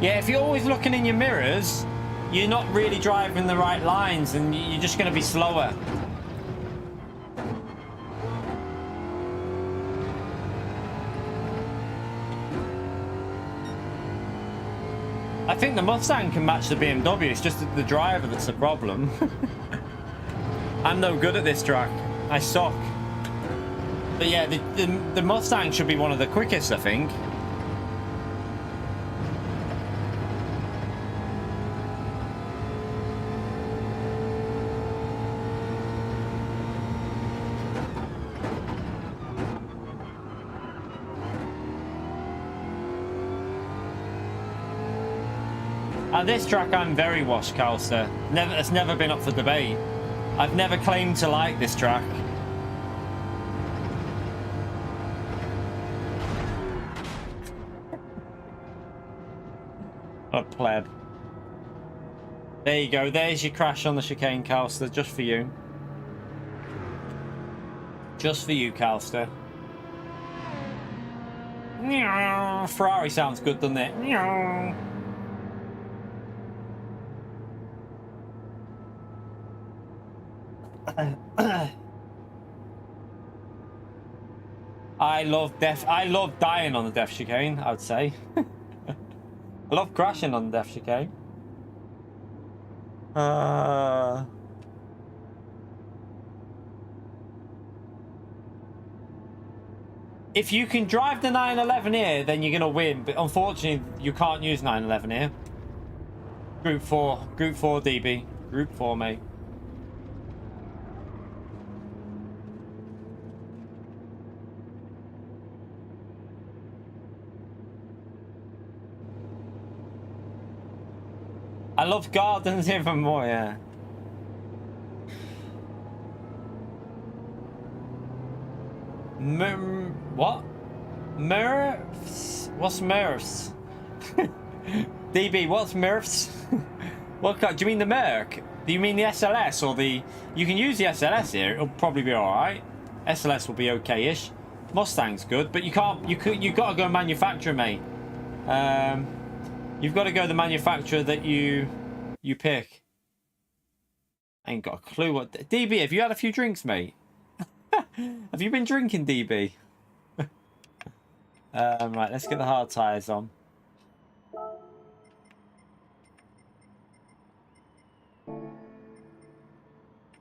[SPEAKER 2] Yeah, if you're always looking in your mirrors, you're not really driving the right lines and you're just going to be slower. I think the Mustang can match the BMW, it's just the driver that's the problem. I'm no good at this track. I suck. But yeah, the Mustang should be one of the quickest, I think. At this track, I'm very washed, Calster. It's never been up for debate. I've never claimed to like this track. A pleb. There you go. There's your crash on the chicane, Calster, just for you. Just for you, Calster. Ferrari sounds good, doesn't it? I love dying on the death chicane, I would say. I love crashing on the death chicane. If you can drive the 911 here, then you're gonna win. But unfortunately, you can't use 911 here. Group 4 DB, Group 4, mate. I love gardens even more, yeah. What? Murphs? What's Murphs? DB, what's Murphs? What do you mean the Merc? Do you mean the SLS or the... You can use the SLS here, it'll probably be alright. SLS will be okay-ish. Mustang's good, but you can't... You got to go manufacturer, mate. You've got to go the manufacturer that you pick. I ain't got a clue what... DB, have you had a few drinks, mate? Have you been drinking, DB? Right, let's get the hard tyres on.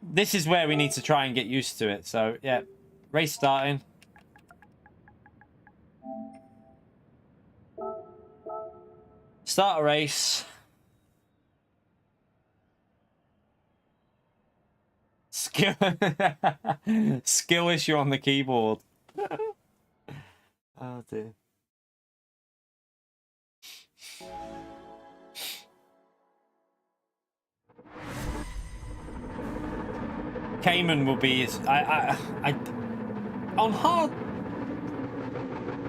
[SPEAKER 2] This is where we need to try and get used to it. So, yeah, race starting. Start a race. Skill issue on the keyboard. Oh dear. Cayman will be on hard.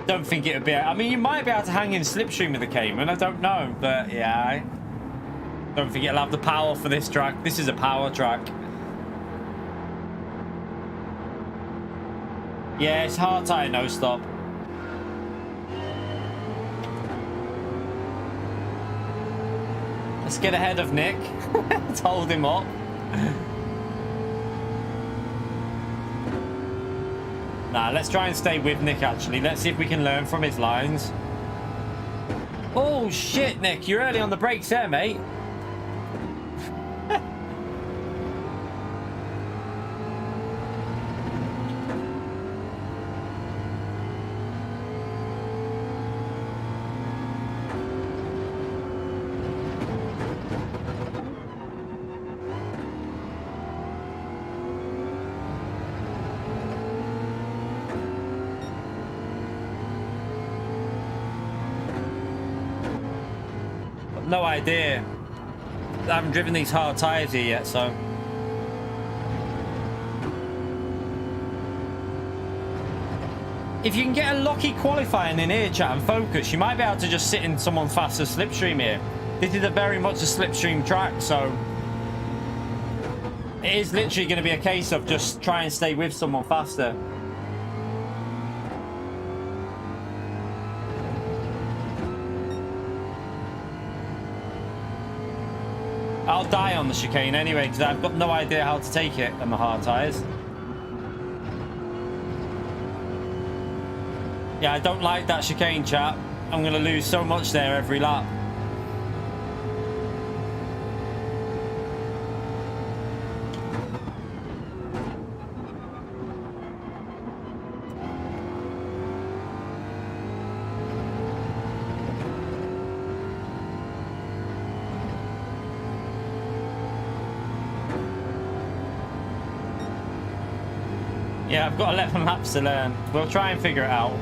[SPEAKER 2] Don't think it would be. I mean, you might be able to hang in slipstream with the Cayman. I don't know, but yeah, I don't think it'll have the power for this track. This is a power track. Yeah, it's hard tire, no stop. Let's get ahead of Nick. Let's hold him up. Nah, let's try and stay with Nick, actually. Let's see if we can learn from his lines. Oh, shit, Nick. You're early on the brakes there, mate. No idea. I haven't driven these hard tyres here yet, so... If you can get a lucky qualifying in here, chat, and focus, you might be able to just sit in someone faster slipstream here. This is very much a slipstream track, so... It is literally going to be a case of just try and stay with someone faster. I'll die on the chicane anyway, because I've got no idea how to take it on the hard tyres. Yeah, I don't like that chicane, chap. I'm going to lose so much there every lap. Yeah, I've got 11 laps to learn. We'll try and figure it out.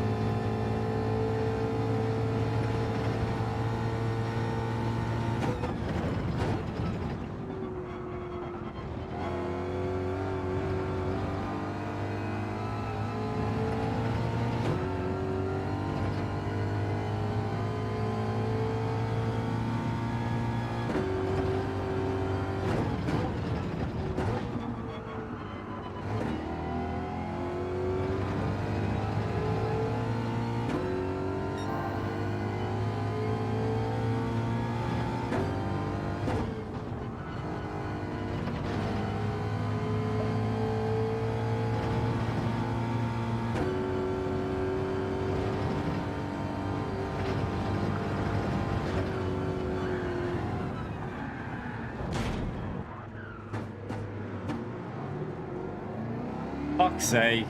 [SPEAKER 2] Fuck's sake.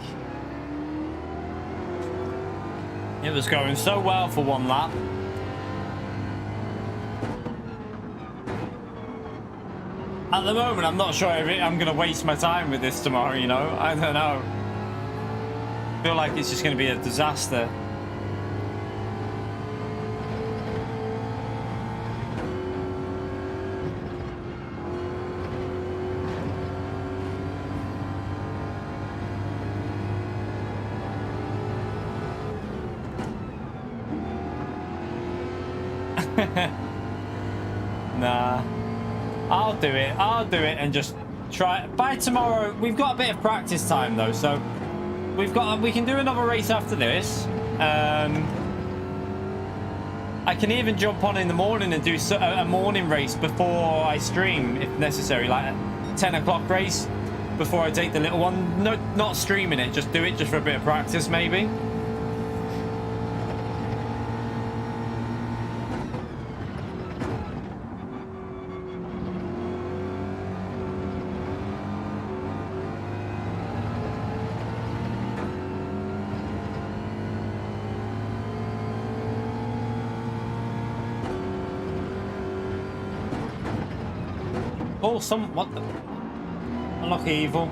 [SPEAKER 2] It was going so well for one lap. At the moment, I'm not sure if I'm going to waste my time with this tomorrow, you know? I don't know. I feel like it's just going to be a disaster. Nah. I'll do it and just try. By tomorrow, we've got a bit of practice time though, so we can do another race after this. I can even jump on in the morning and do a morning race before I stream if necessary, like a 10 o'clock race before I take the little one. No, not streaming it, just do it just for a bit of practice maybe. Oh, what the? Unlucky evil.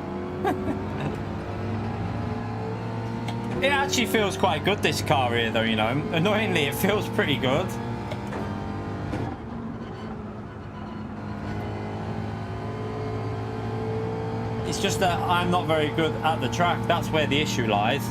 [SPEAKER 2] It actually feels quite good, this car here, though, you know. Annoyingly, it feels pretty good. It's just that I'm not very good at the track. That's where the issue lies.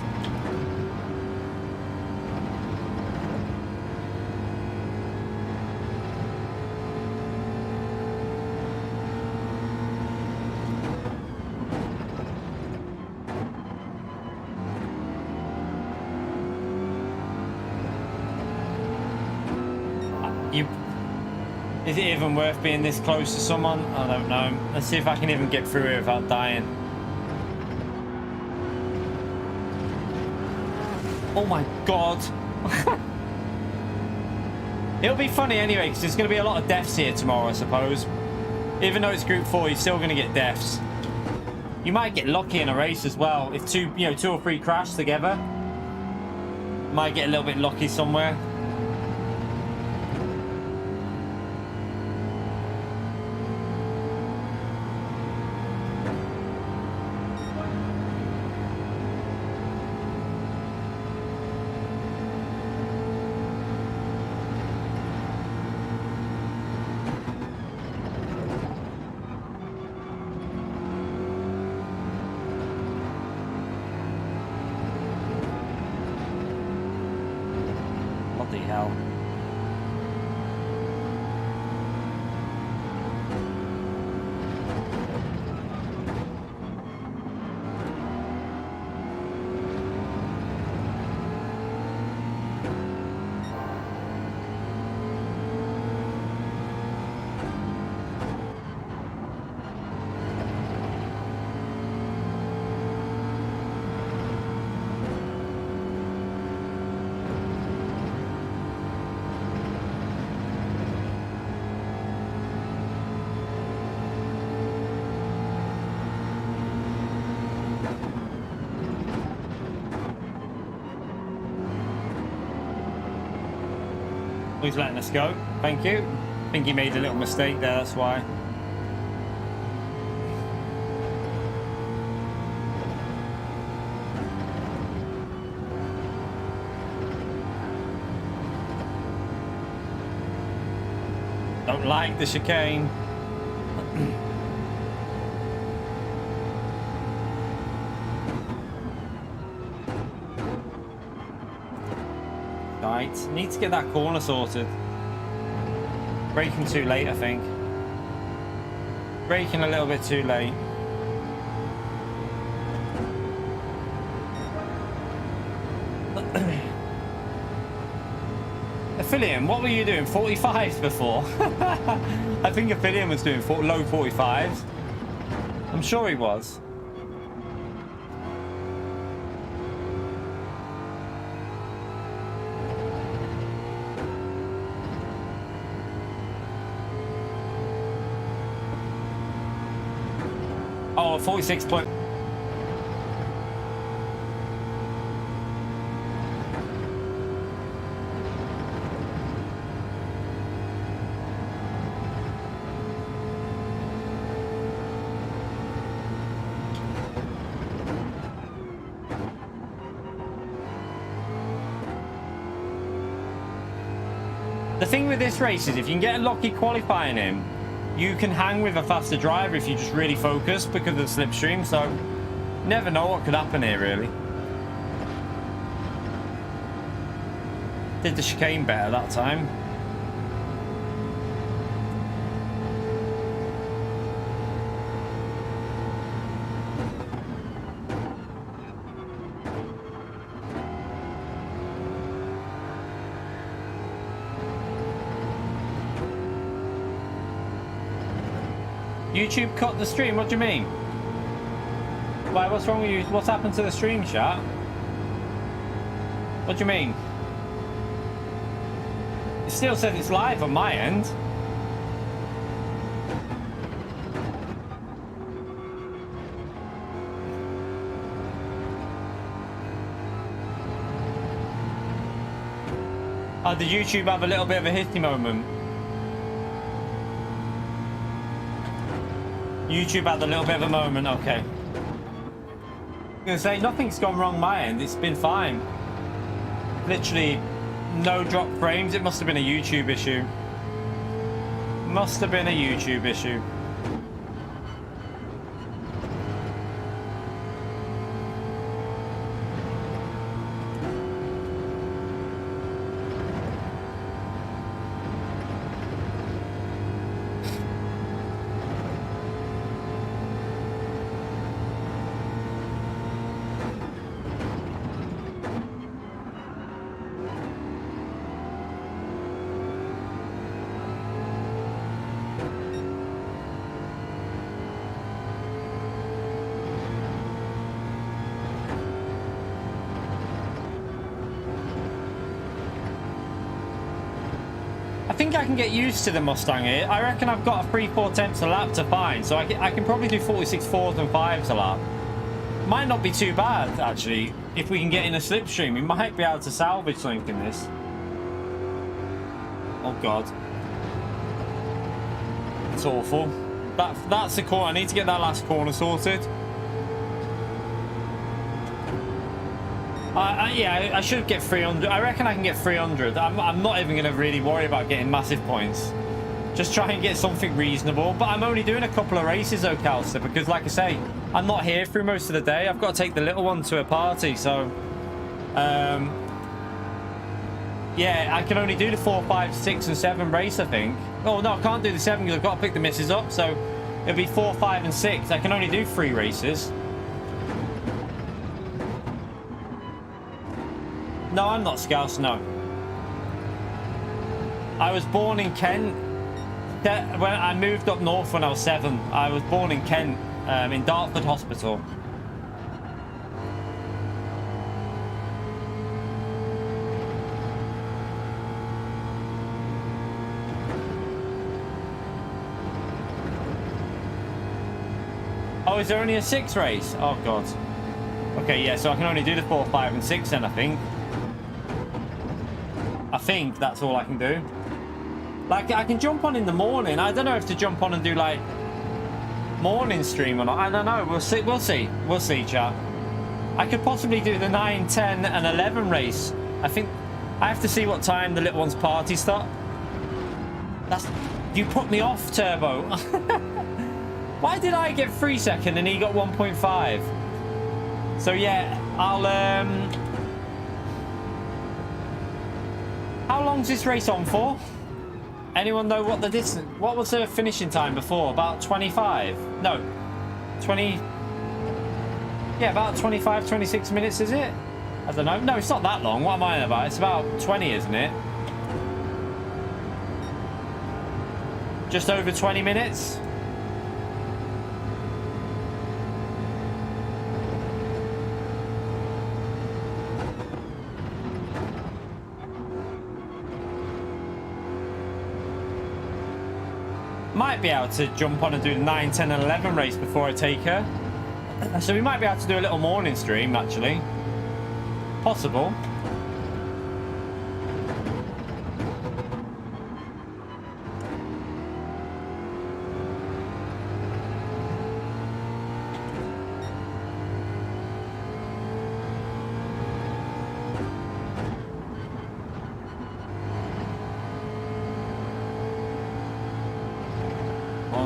[SPEAKER 2] Is it even worth being this close to someone? I don't know. Let's see if I can even get through here without dying. Oh my god. It'll be funny anyway, because there's going to be a lot of deaths here tomorrow, I suppose. Even though it's Group 4, you're still going to get deaths. You might get lucky in a race as well. If two or three crash together, might get a little bit lucky somewhere. He's letting us go. Thank you. I think he made a little mistake there, that's why. Don't like the chicane. Right, need to get that corner sorted. Braking too late, I think. Braking a little bit too late. Affiliate, what were you doing? 45s before? I think Affiliate was doing low 45s. I'm sure he was. Oh, 46 point. The thing with this race is if you can get a lucky qualifying in, you can hang with a faster driver if you just really focus because of the slipstream. So, never know what could happen here, really. Did the chicane better that time. YouTube cut the stream? What do you mean? Why, what's wrong with you? What's happened to the stream, chat? What do you mean? It still says it's live on my end. Oh, did YouTube have a little bit of a hitty moment? YouTube had a little bit of a moment, okay. I'm gonna say nothing's gone wrong my end, it's been fine. Literally no drop frames, it must have been a YouTube issue. Must have been a YouTube issue. I think I can get used to the Mustang here. I reckon I've got a 3-4 tenths a lap to find, so I can probably do 46 4s and 5s a lap. Might not be too bad, actually. If we can get in a slipstream, we might be able to salvage something in this. Oh, God. It's awful. That's the corner. I need to get that last corner sorted. Yeah, I should get 300. I reckon I can get 300. I'm not even going to really worry about getting massive points. Just try and get something reasonable. But I'm only doing a couple of races, though, Calster, because, like I say, I'm not here through most of the day. I've got to take the little one to a party, so... yeah, I can only do the 4, 5, 6, and 7 race, I think. Oh, no, I can't do the 7 because I've got to pick the missus up, so it'll be 4, 5, and 6. I can only do 3 races. No, I'm not Scouse, no. I was born in Kent. When I moved up north when I was 7. I was born in Kent, in Dartford Hospital. Oh, is there only a 6 race? Oh, God. Okay, yeah, so I can only do the 4, 5, and 6 then, I think. I think that's all I can do. Like, I can jump on in the morning. I don't know if to jump on and do, like, morning stream or not. I don't know. We'll see. We'll see. We'll see, chat. I could possibly do the 9, 10, and 11 race. I think I have to see what time the little one's party start. That's... You put me off, Turbo. Why did I get 3 second and he got 1.5? So, yeah, I'll, How long's this race on for? Anyone know what the distance... What was the finishing time before? About 25? No. 20... Yeah, about 25, 26 minutes, is it? I don't know. No, it's not that long. What am I about? It's about 20, isn't it? Just over 20 minutes? Might be able to jump on and do the 9, 10, and 11 race before I take her. So we might be able to do a little morning stream, actually. Possible.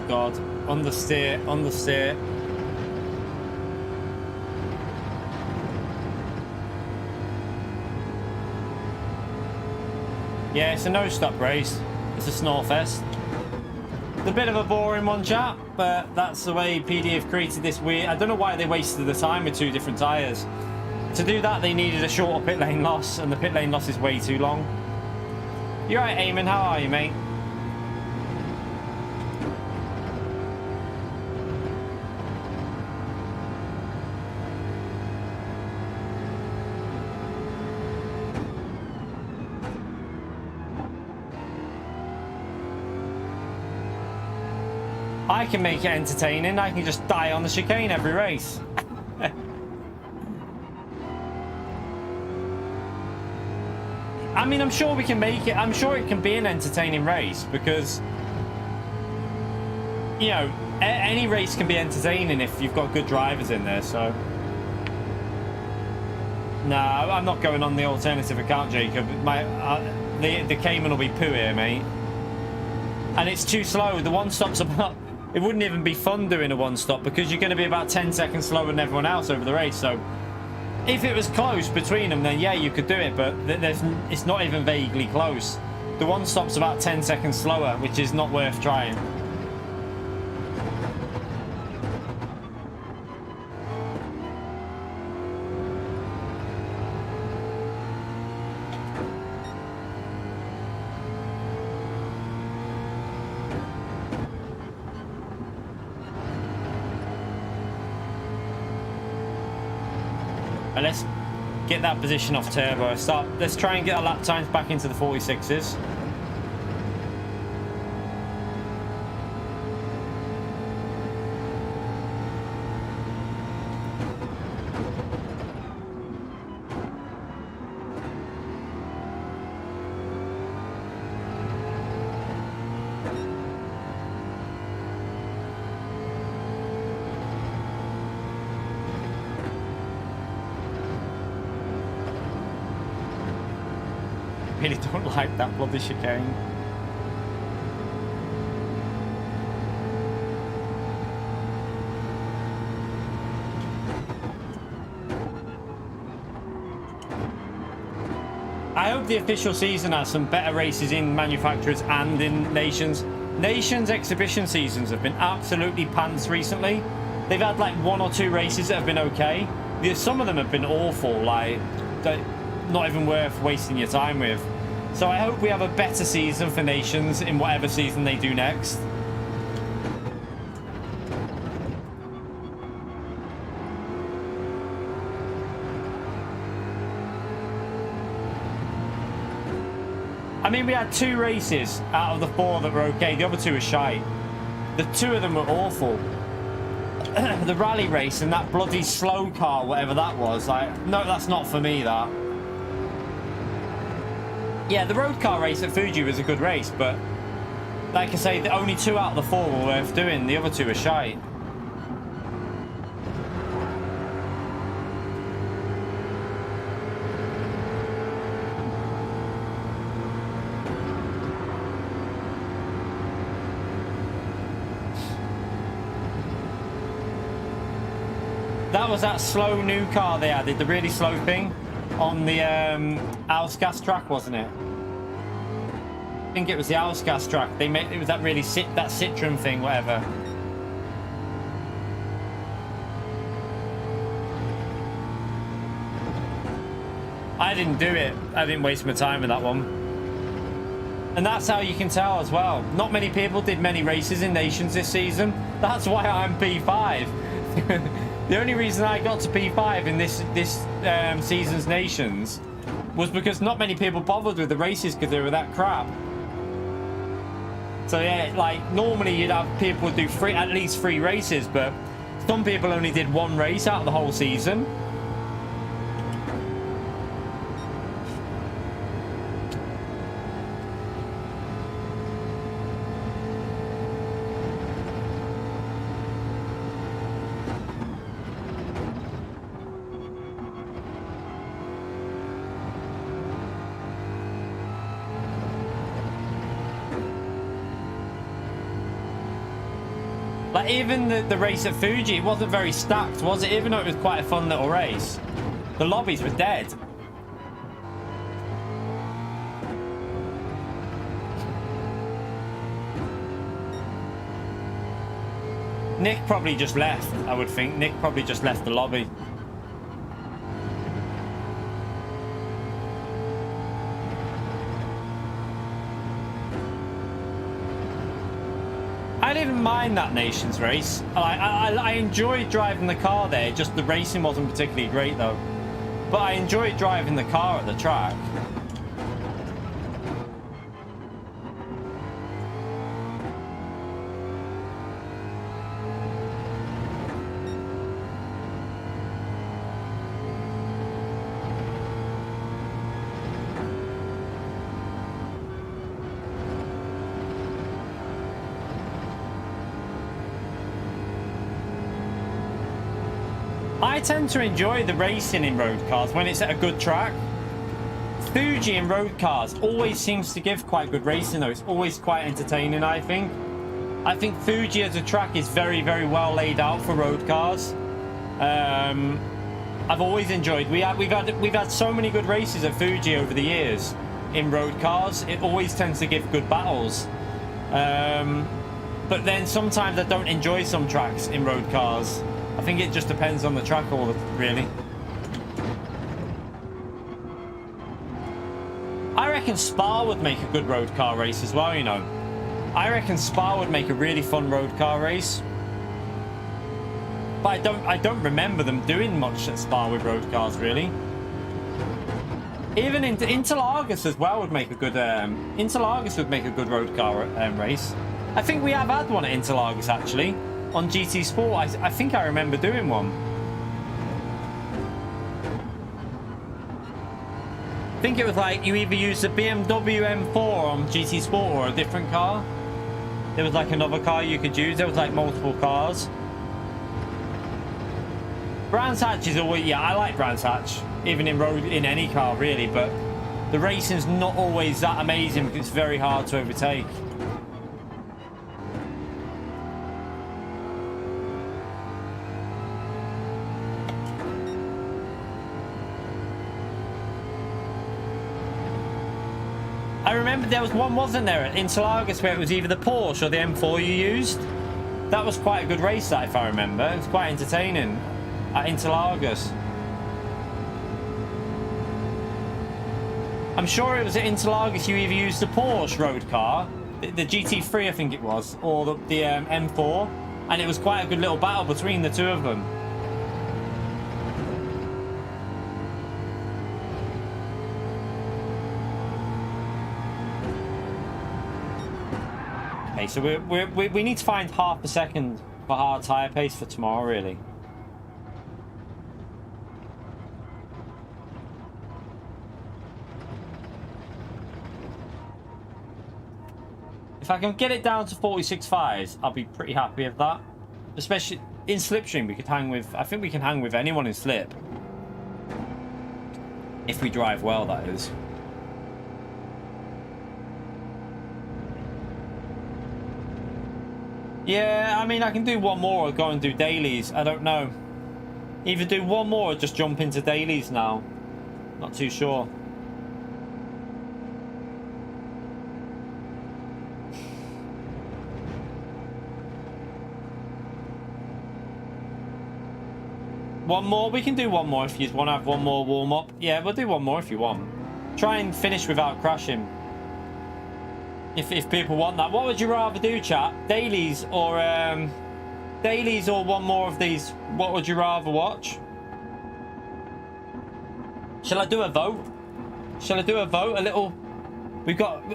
[SPEAKER 2] God. Understeer, understeer. Yeah, it's a no-stop race. It's a snore fest. It's a bit of a boring one, chat, but that's the way PD have created this weird... I don't know why they wasted the time with 2 different tyres. To do that, they needed a shorter pit lane loss, and the pit lane loss is way too long. You're right, Eamon. How are you, mate? I can make it entertaining. I can just die on the chicane every race. I mean, I'm sure we can make it. I'm sure it can be an entertaining race because, you know, any race can be entertaining if you've got good drivers in there. So, no, I'm not going on the alternative account, Jacob. The Cayman will be poo here, mate. And it's too slow. The one stop's about... It wouldn't even be fun doing a one stop because you're going to be about 10 seconds slower than everyone else over the race. So if it was close between them, then yeah, you could do it. But it's not even vaguely close. The one stop's about 10 seconds slower, which is not worth trying. Let's get that position off turbo. Let's try and get our lap times back into the 46s. Really don't like that bloody chicane. I hope the official season has some better races in manufacturers and in nations. Nations exhibition seasons have been absolutely pants recently. They've had like 1 or 2 races that have been okay. Some of them have been awful, like not even worth wasting your time with. So I hope we have a better season for nations in whatever season they do next. I mean, we had 2 races out of the 4 that were okay. The other 2 were shite. The 2 of them were awful. The rally race and that bloody slow car, whatever that was. Like, no, that's not for me, that. Yeah, the road car race at Fuji was a good race, but like I say, the only 2 out of the 4 were worth doing. The other 2 were shite. That was that slow new car they added, the really slow thing on the Ausgas track, wasn't it? I think it was the Ausgas track. They made it was that really that Citroen thing, whatever. I didn't do it. I didn't waste my time with that one. And that's how you can tell as well. Not many people did many races in Nations this season. That's why I'm P5. The only reason I got to P5 in this season's Nations was because not many people bothered with the races because they were that crap. So yeah, like normally you'd have people do at least 3 races, but some people only did 1 race out of the whole season. even the race at Fuji, it wasn't very stacked, was it? Even though it was quite a fun little race. The lobbies were dead. Nick probably just left, I would think. Nick probably just left the lobby. I didn't mind that Nations race. I enjoyed driving the car there, just the racing wasn't particularly great though. But I enjoyed driving the car at the track. I tend to enjoy the racing in road cars when it's at a good track. Fuji in road cars always seems to give quite good racing though. It's always quite entertaining, I think. I think Fuji as a track is very, very well laid out for road cars. I've always enjoyed. We've had so many good races at Fuji over the years in road cars. It always tends to give good battles. But then sometimes I don't enjoy some tracks in road cars. I think it just depends on the track, really. I reckon Spa would make a good road car race as well, you know. I reckon Spa would make a really fun road car race. But I don't remember them doing much at Spa with road cars, really. Even Interlagos as well would make a good Interlagos would make a good road car race. I think we have had one at Interlagos actually. On GT Sport, I think I remember doing one. I think it was like you either used the BMW M4 on GT Sport or a different car. There was like another car you could use. There was like multiple cars. Brands Hatch is always, yeah, I like Brands Hatch, even in any car really, but the racing's not always that amazing because it's very hard to overtake. I remember there was one, wasn't there, at Interlagos where it was either the Porsche or the M4 you used. That was quite a good race, that, if I remember. It was quite entertaining at Interlagos. I'm sure it was at Interlagos you either used the Porsche road car, the GT3 I think it was, or the M4, and it was quite a good little battle between the two of them. Okay, so we need to find half a second for hard tyre pace for tomorrow, really. If I can get it down to 46.5s, I'll be pretty happy with that. Especially in slipstream, we could hang with. I think we can hang with anyone in slip. If we drive well, that is. Yeah, I mean, I can do one more or go and do dailies. I don't know. Either do one more or just jump into dailies now. Not too sure. One more? We can do one more if you want to have one more warm-up. Yeah, we'll do one more if you want. Try and finish without crashing. If people want that. What would you rather do, chat? Dailies or one more of these? What would you rather watch? Shall I do a vote? Shall I do a vote? A little...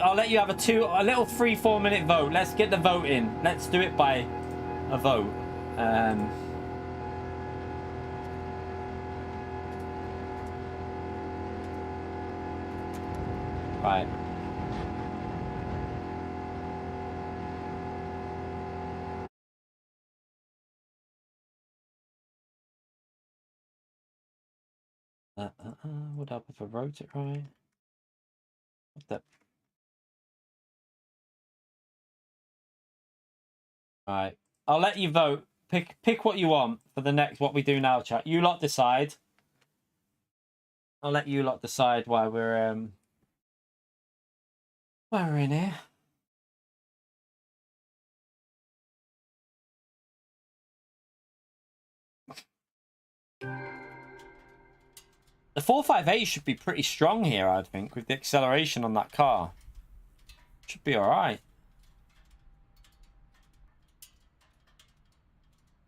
[SPEAKER 2] I'll let you have a little 3-4 minute vote. Let's get the vote in. Let's do it by a vote. Right. Would help if I wrote it right. What the... Right. I'll let you vote. Pick what you want for the next what we do now, chat. You lot decide. I'll let you lot decide why we're in here. The 458 should be pretty strong here, I think, with the acceleration on that car. Should be all right.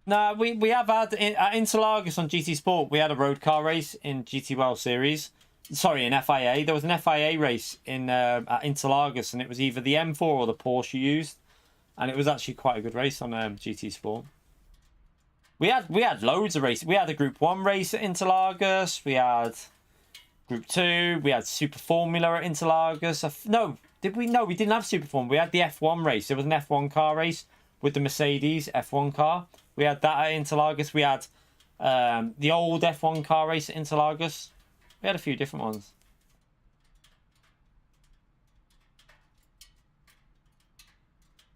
[SPEAKER 2] No, we have had at Interlagos on GT Sport. We had a road car race in GT World Series. Sorry, in FIA. There was an FIA race in at Interlagos, and it was either the M4 or the Porsche you used, and it was actually quite a good race on GT Sport. We had loads of races. We had a Group 1 race at Interlagos. We had Group 2. We had Super Formula at Interlagos. No, did we? No, we didn't have Super Formula. We had the F1 race. There was an F1 car race with the Mercedes F1 car. We had that at Interlagos. We had the old F1 car race at Interlagos. We had a few different ones.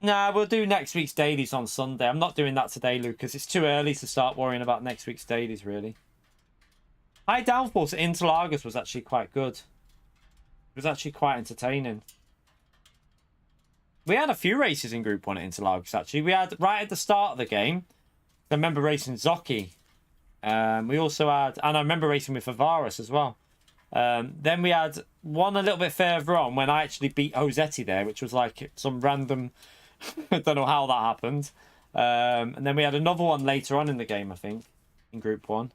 [SPEAKER 2] Nah, we'll do next week's dailies on Sunday. I'm not doing that today, Lucas. It's too early to start worrying about next week's dailies, really. High downforce at Interlagos was actually quite good. It was actually quite entertaining. We had a few races in Group 1 at Interlagos, actually. We had, right at the start of the game, I remember racing Zocchi. We also had, and I remember racing with Favaris as well. Then we had one a little bit further on when I actually beat Josetti there, which was like some random, I don't know how that happened. And then we had another one later on in the game, I think, in Group 1.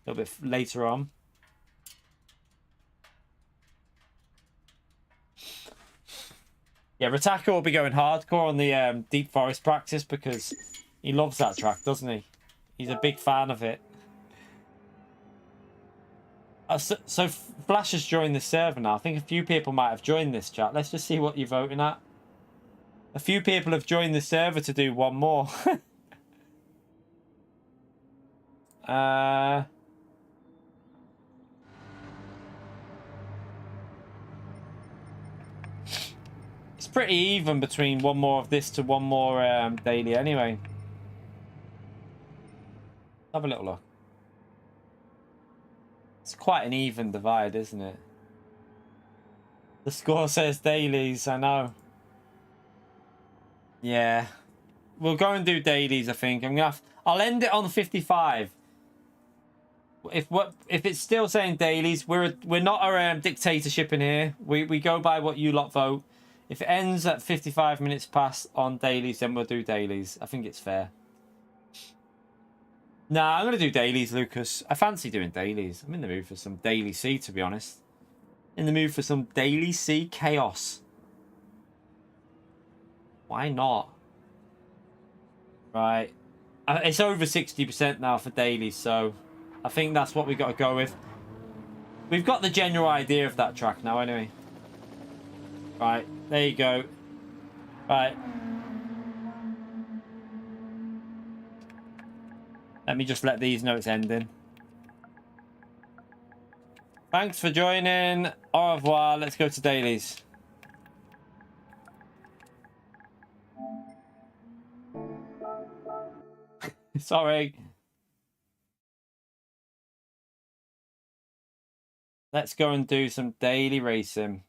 [SPEAKER 2] A little bit later on. Yeah, Rataka will be going hardcore on the Deep Forest practice because he loves that track, doesn't he? He's a big fan of it. So Flash has joined the server now. I think a few people might have joined this chat. Let's just see what you're voting at. A few people have joined the server to do one more. It's pretty even between one more of this to one more daily anyway. Have a little look. It's quite an even divide, isn't it? The score says dailies, I know. Yeah. We'll go and do dailies, I think. I'll end it on 55. If it's still saying dailies, we're not a dictatorship in here. We go by what you lot vote. If it ends at 55 minutes past on dailies, then we'll do dailies. I think it's fair. Nah, I'm going to do dailies, Lucas. I fancy doing dailies. I'm in the mood for some Daily C, to be honest. In the mood for some Daily C chaos. Why not? Right. It's over 60% now for dailies, so I think that's what we got to go with. We've got the general idea of that track now, anyway. Right, there you go. Right. Let me just let these notes end in. Thanks for joining. Au revoir. Let's go to dailies. Sorry. Let's go and do some daily racing.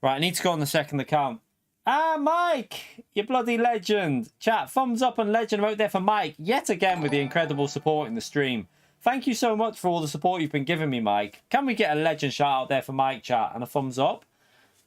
[SPEAKER 2] Right, I need to go on the second account. Ah, Mike! You bloody legend. Chat, thumbs up and legend right there for Mike. Yet again with the incredible support in the stream. Thank you so much for all the support you've been giving me, Mike. Can we get a legend shout out there for Mike, chat, and a thumbs up?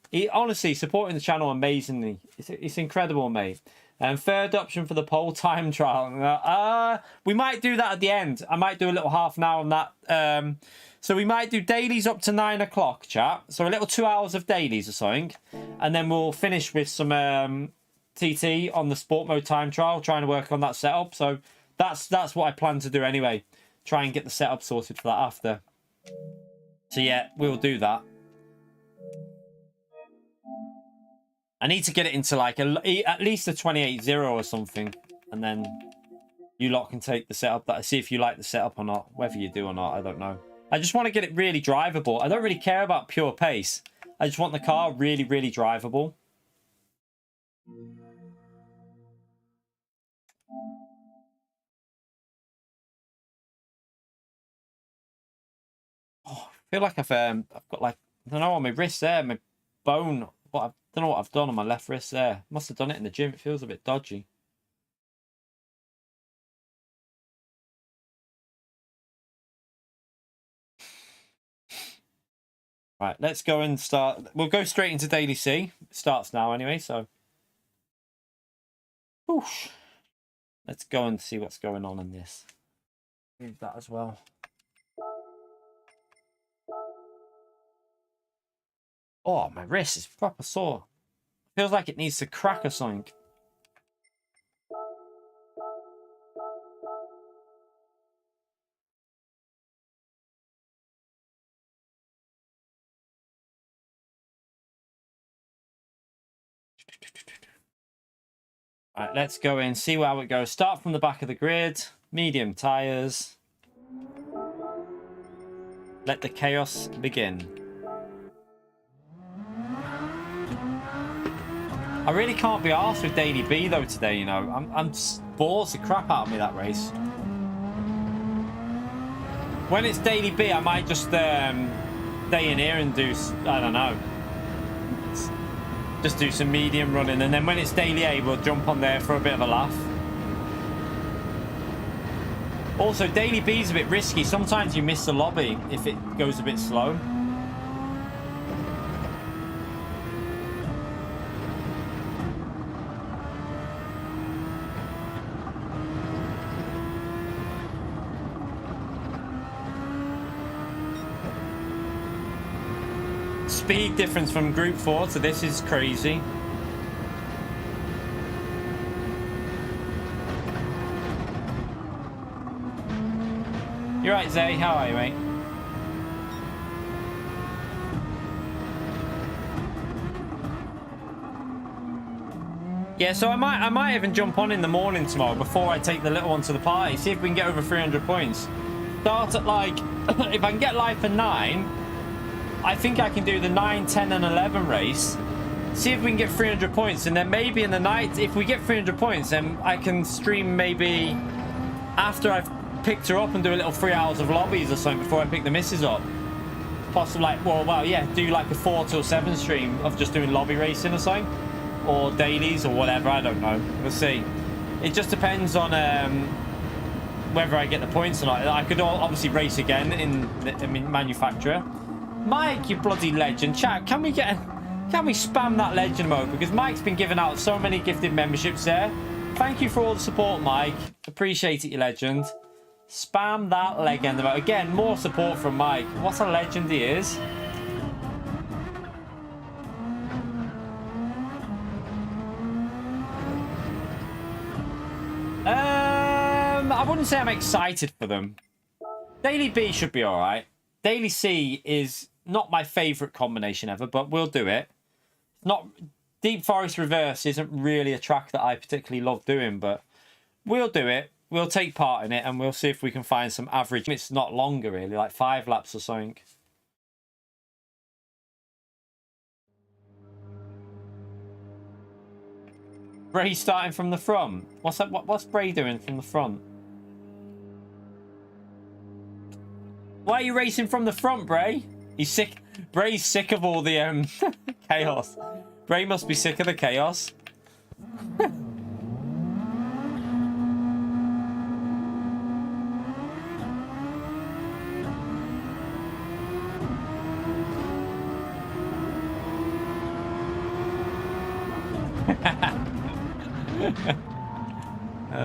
[SPEAKER 2] He honestly supporting the channel amazingly. It's incredible, mate. And third option for the poll time trial. We might do that at the end. I might do a little half an hour on that. So we might do dailies up to 9 o'clock, chat. So a little 2 hours of dailies or something. And then we'll finish with some TT on the sport mode time trial, trying to work on that setup. So that's what I plan to do anyway. Try and get the setup sorted for that after. So yeah, we'll do that. I need to get it into like at least a 28.0 or something. And then you lot can take the setup. See if you like the setup or not. Whether you do or not, I don't know. I just want to get it really drivable. I don't really care about pure pace. I just want the car really, really drivable. Oh, I feel like I've got like, I don't know, on my wrist there, my bone. What I don't know what I've done on my left wrist there. Must have done it in the gym. It feels a bit dodgy. Right, let's go and start. We'll go straight into Daily C. It starts now anyway, so. Whoosh. Let's go and see what's going on in this. Move that as well. Oh, my wrist is proper sore. Feels like it needs to crack or something. All right, let's go in, see how it goes. Start from the back of the grid. Medium tires. Let the chaos begin. I really can't be arsed with Daily B though today, you know. I'm balls the crap out of me that race. When it's Daily B, I might just stay in here and do, I don't know, just do some medium running, and then when it's Daily A, we'll jump on there for a bit of a laugh. Also, Daily B is a bit risky. Sometimes you miss the lobby if it goes a bit slow. Speed difference from Group 4 to this is crazy. You're right, Zay. How are you, mate? Yeah, so I might even jump on in the morning tomorrow before I take the little one to the party. See if we can get over 300 points. Start at like, if I can get live for 9. I think I can do the 9, 10, and 11 race. See if we can get 300 points. And then maybe in the night, if we get 300 points, then I can stream maybe after I've picked her up and do a little 3 hours of lobbies or something before I pick the missus up. Possibly like, well, yeah, do like a 4 till 7 stream of just doing lobby racing or something. Or dailies or whatever, I don't know. We'll see. It just depends on whether I get the points or not. I could obviously race again in the manufacturer. Mike, you bloody legend. Chat, can we spam that legend mode? Because Mike's been giving out so many gifted memberships there. Thank you for all the support, Mike. Appreciate it, you legend. Spam that legend mode. Again, more support from Mike. What a legend he is. I wouldn't say I'm excited for them. Daily B should be alright. Daily C is not my favourite combination ever, but we'll do it. Not Deep Forest Reverse isn't really a track that I particularly love doing, but we'll do it. We'll take part in it, and we'll see if we can find some average. It's not longer, really, like 5 laps or something. Bray starting from the front. What's that? What's Bray doing from the front? Why are you racing from the front, Bray? He's sick. Bray's sick of all the chaos. Bray must be sick of the chaos.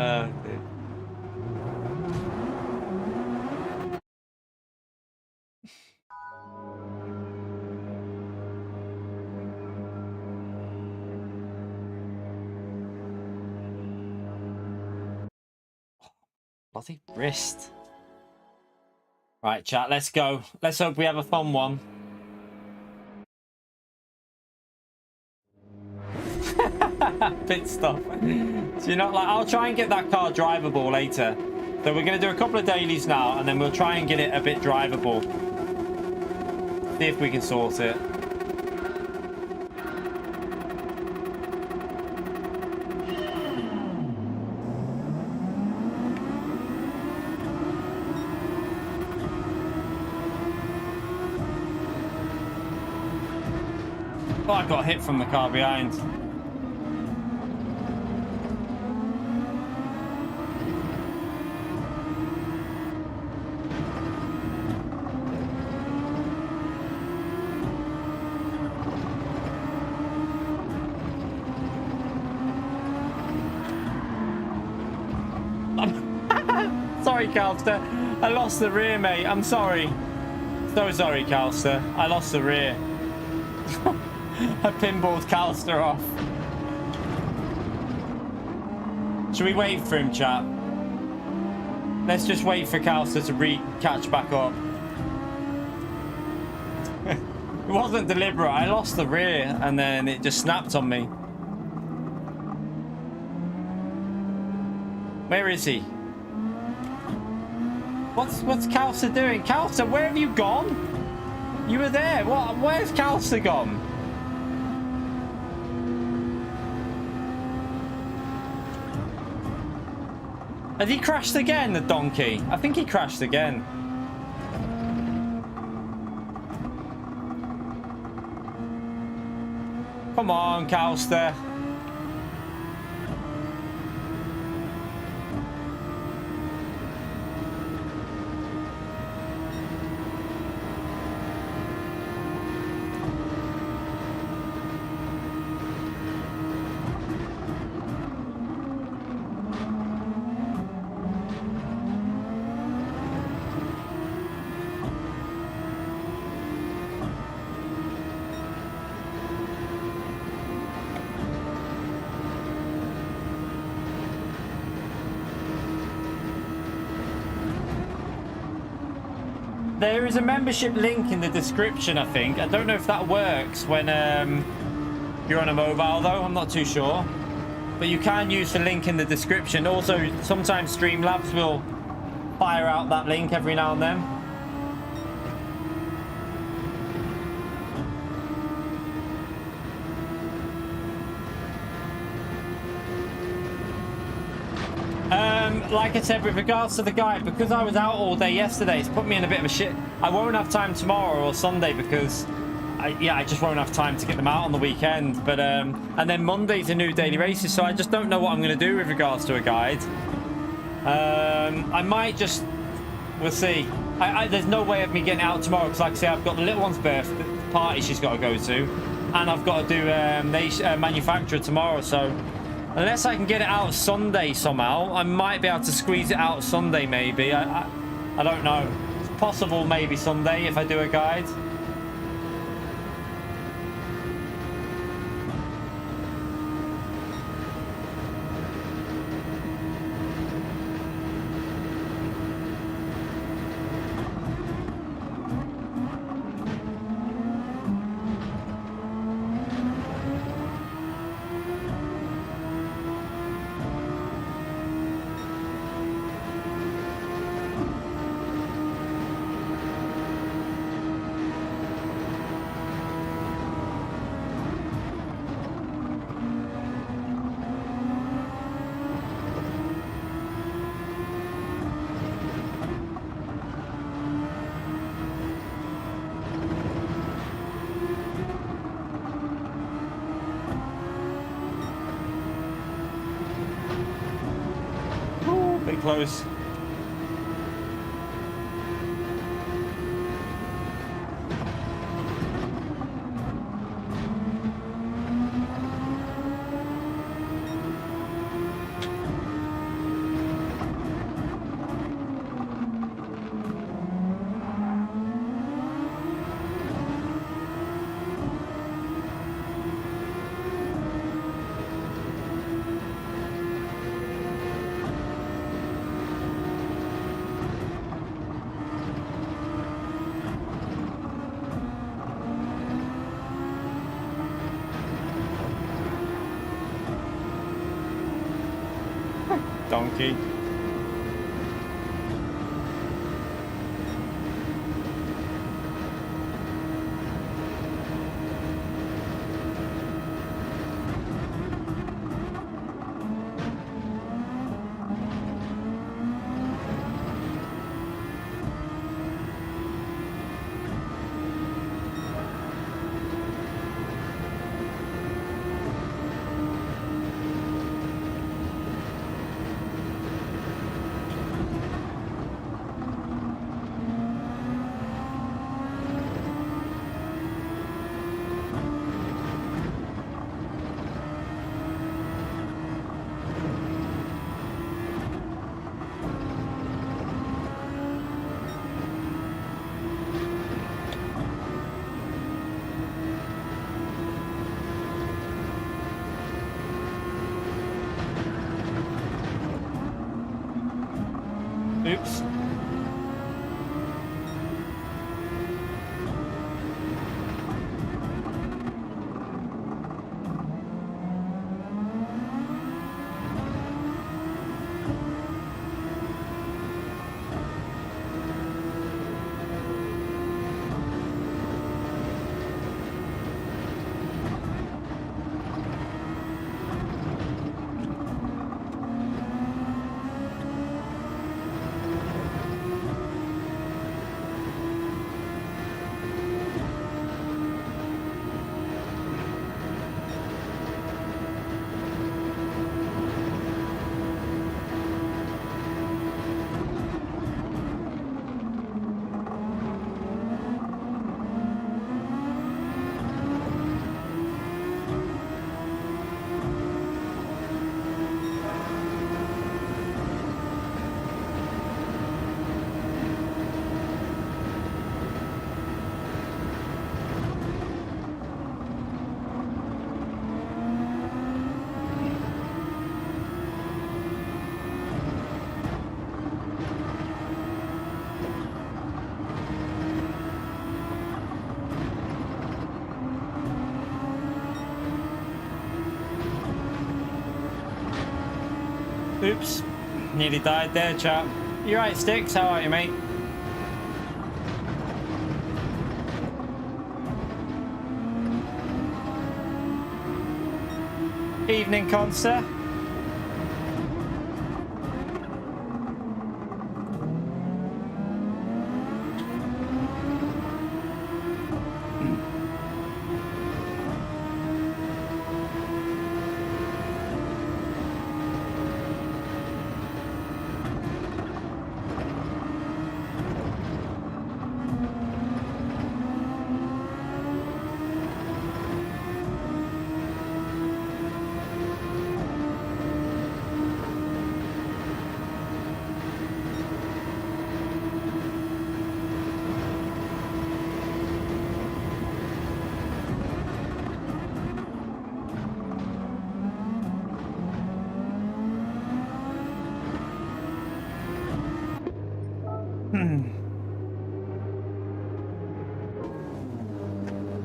[SPEAKER 2] Dude. Bloody wrist. Right, chat, let's go. Let's hope we have a fun one. Pit stop. So you're not like, I'll try and get that car drivable later. So we're going to do a couple of dailies now, and then we'll try and get it a bit drivable. See if we can sort it. Oh, I got hit from the car behind. Sorry, Calster. I lost the rear, mate. I'm sorry. So sorry, Calster. I lost the rear. I pinballed Calster off. Should we wait for him, chap? Let's just wait for Calster to catch back up. It wasn't deliberate. I lost the rear and then it just snapped on me. Where is he? What's Calster doing? Calster, where have you gone? You were there. Where's Calster gone? Has he crashed again, the donkey? I think he crashed again. Come on, Calster. There is a membership link in the description, I think. I don't know if that works when you're on a mobile, though. I'm not too sure. But you can use the link in the description. Also, sometimes Streamlabs will fire out that link every now and then. Like I said, with regards to the guide, because I was out all day yesterday, it's put me in a bit of a shit. I won't have time tomorrow or Sunday because I just won't have time to get them out on the weekend. But and then Monday's a new daily races, so I just don't know what I'm going to do with regards to a guide. I might just, we'll see. There's no way of me getting out tomorrow because, like I say, I've got the little one's birthday party she's got to go to, and I've got to do manufacturer tomorrow. So unless I can get it out Sunday somehow, I might be able to squeeze it out Sunday maybe. I don't know. It's possible maybe Sunday if I do a guide. Close. Donkey. Oops. Nearly died there, chap. You right, Strix? How are you, mate? Evening, Conster.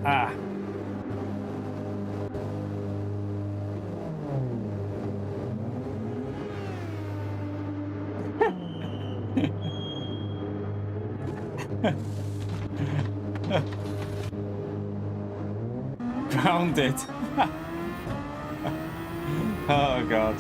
[SPEAKER 2] Ah. Grounded. Oh god.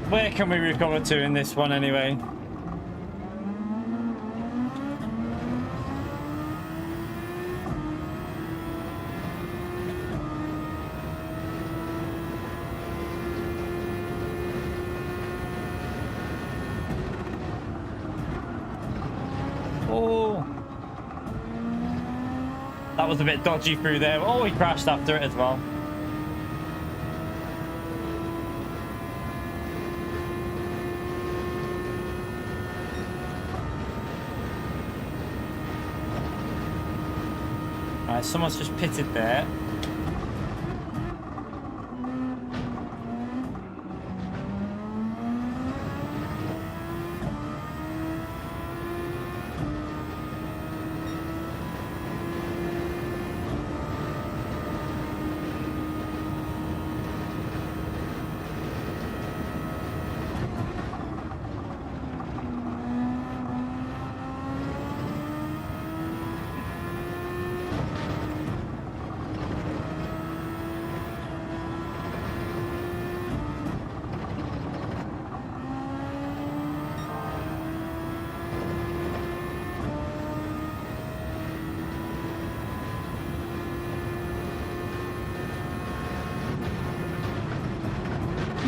[SPEAKER 2] Where can we recover to in this one anyway? Oh, that was a bit dodgy through there. Oh, we crashed after it as well. Someone's just pitted there.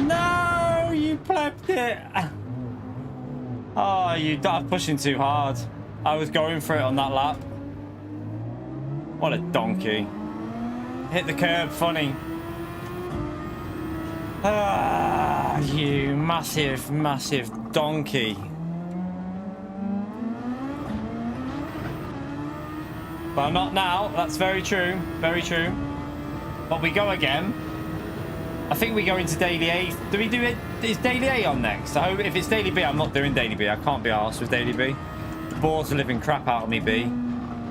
[SPEAKER 2] No, you plebbed it. Oh, you are pushing too hard. I was going for it on that lap. What a donkey. Hit the curb, funny. Ah, you massive, massive donkey. But not now. That's very true. Very true. But we go again. I think we go into Daily A. Do we do it? Is Daily A on next? I hope if it's Daily B, I'm not doing Daily B. I can't be arsed with Daily B. The boards are living crap out of me, B.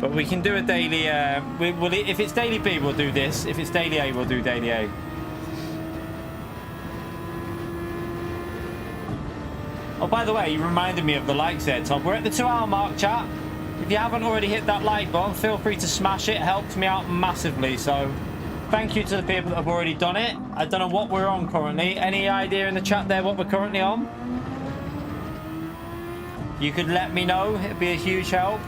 [SPEAKER 2] But we can do a Daily... if it's Daily B, we'll do this. If it's Daily A, we'll do Daily A. Oh, by the way, you reminded me of the likes there, Tom. We're at the 2-hour mark, chat. If you haven't already hit that like button, feel free to smash it. It helps me out massively, so... Thank you to the people that have already done it. I don't know what we're on currently. Any idea in the chat there what we're currently on? You could let me know. It'd be a huge help.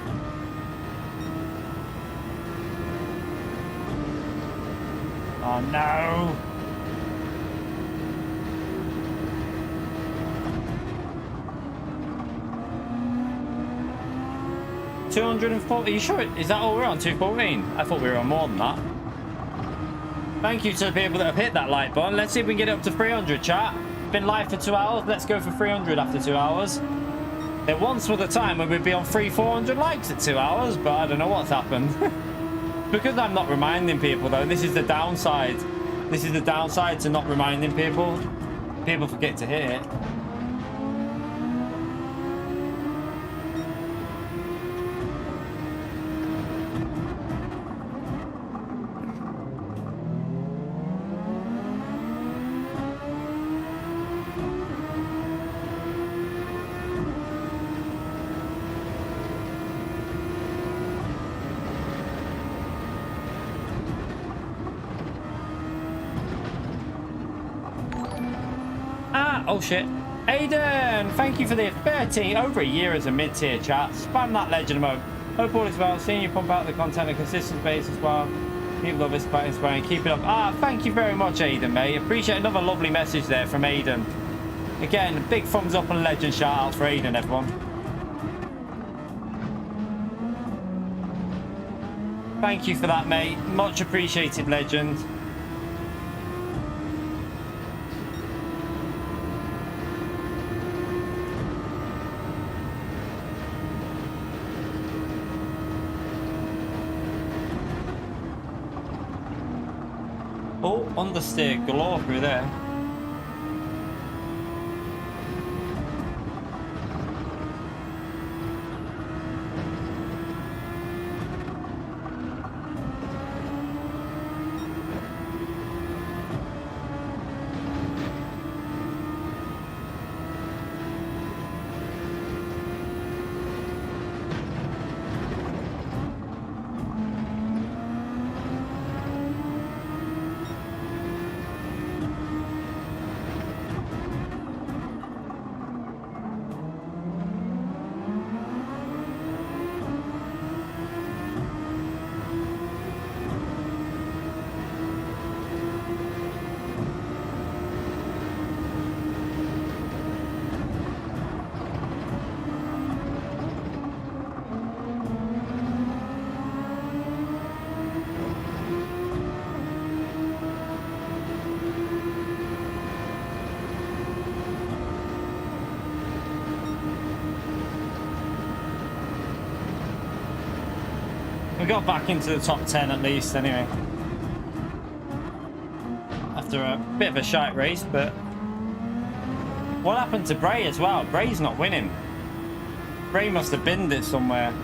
[SPEAKER 2] Oh no. 240. Are you sure? Is that all we're on? 214? I thought we were on more than that. Thank you to the people that have hit that like button. Let's see if we can get it up to 300, chat. Been live for 2 hours. Let's go for 300 after 2 hours. There once was a time when we'd be on 400 likes at 2 hours, but I don't know what's happened. Because I'm not reminding people, though. This is the downside. This is the downside to not reminding people. People forget to hit it. Oh shit. Aiden, thank you for the 13 over a year as a mid-tier chat. Spam that legend mode. Hope all is well. Seeing you pump out the content on a consistent basis as well. People love it, inspiring. Keep it up. Thank you very much, Aiden, mate. Appreciate another lovely message there from Aiden. Again, big thumbs up and legend shout out for Aiden, everyone. Thank you for that, mate. Much appreciated, legend. Oh, understeer galore through there. We got back into the top 10 at least, anyway. After a bit of a shite race, but... What happened to Bray as well? Bray's not winning. Bray must have binned it somewhere.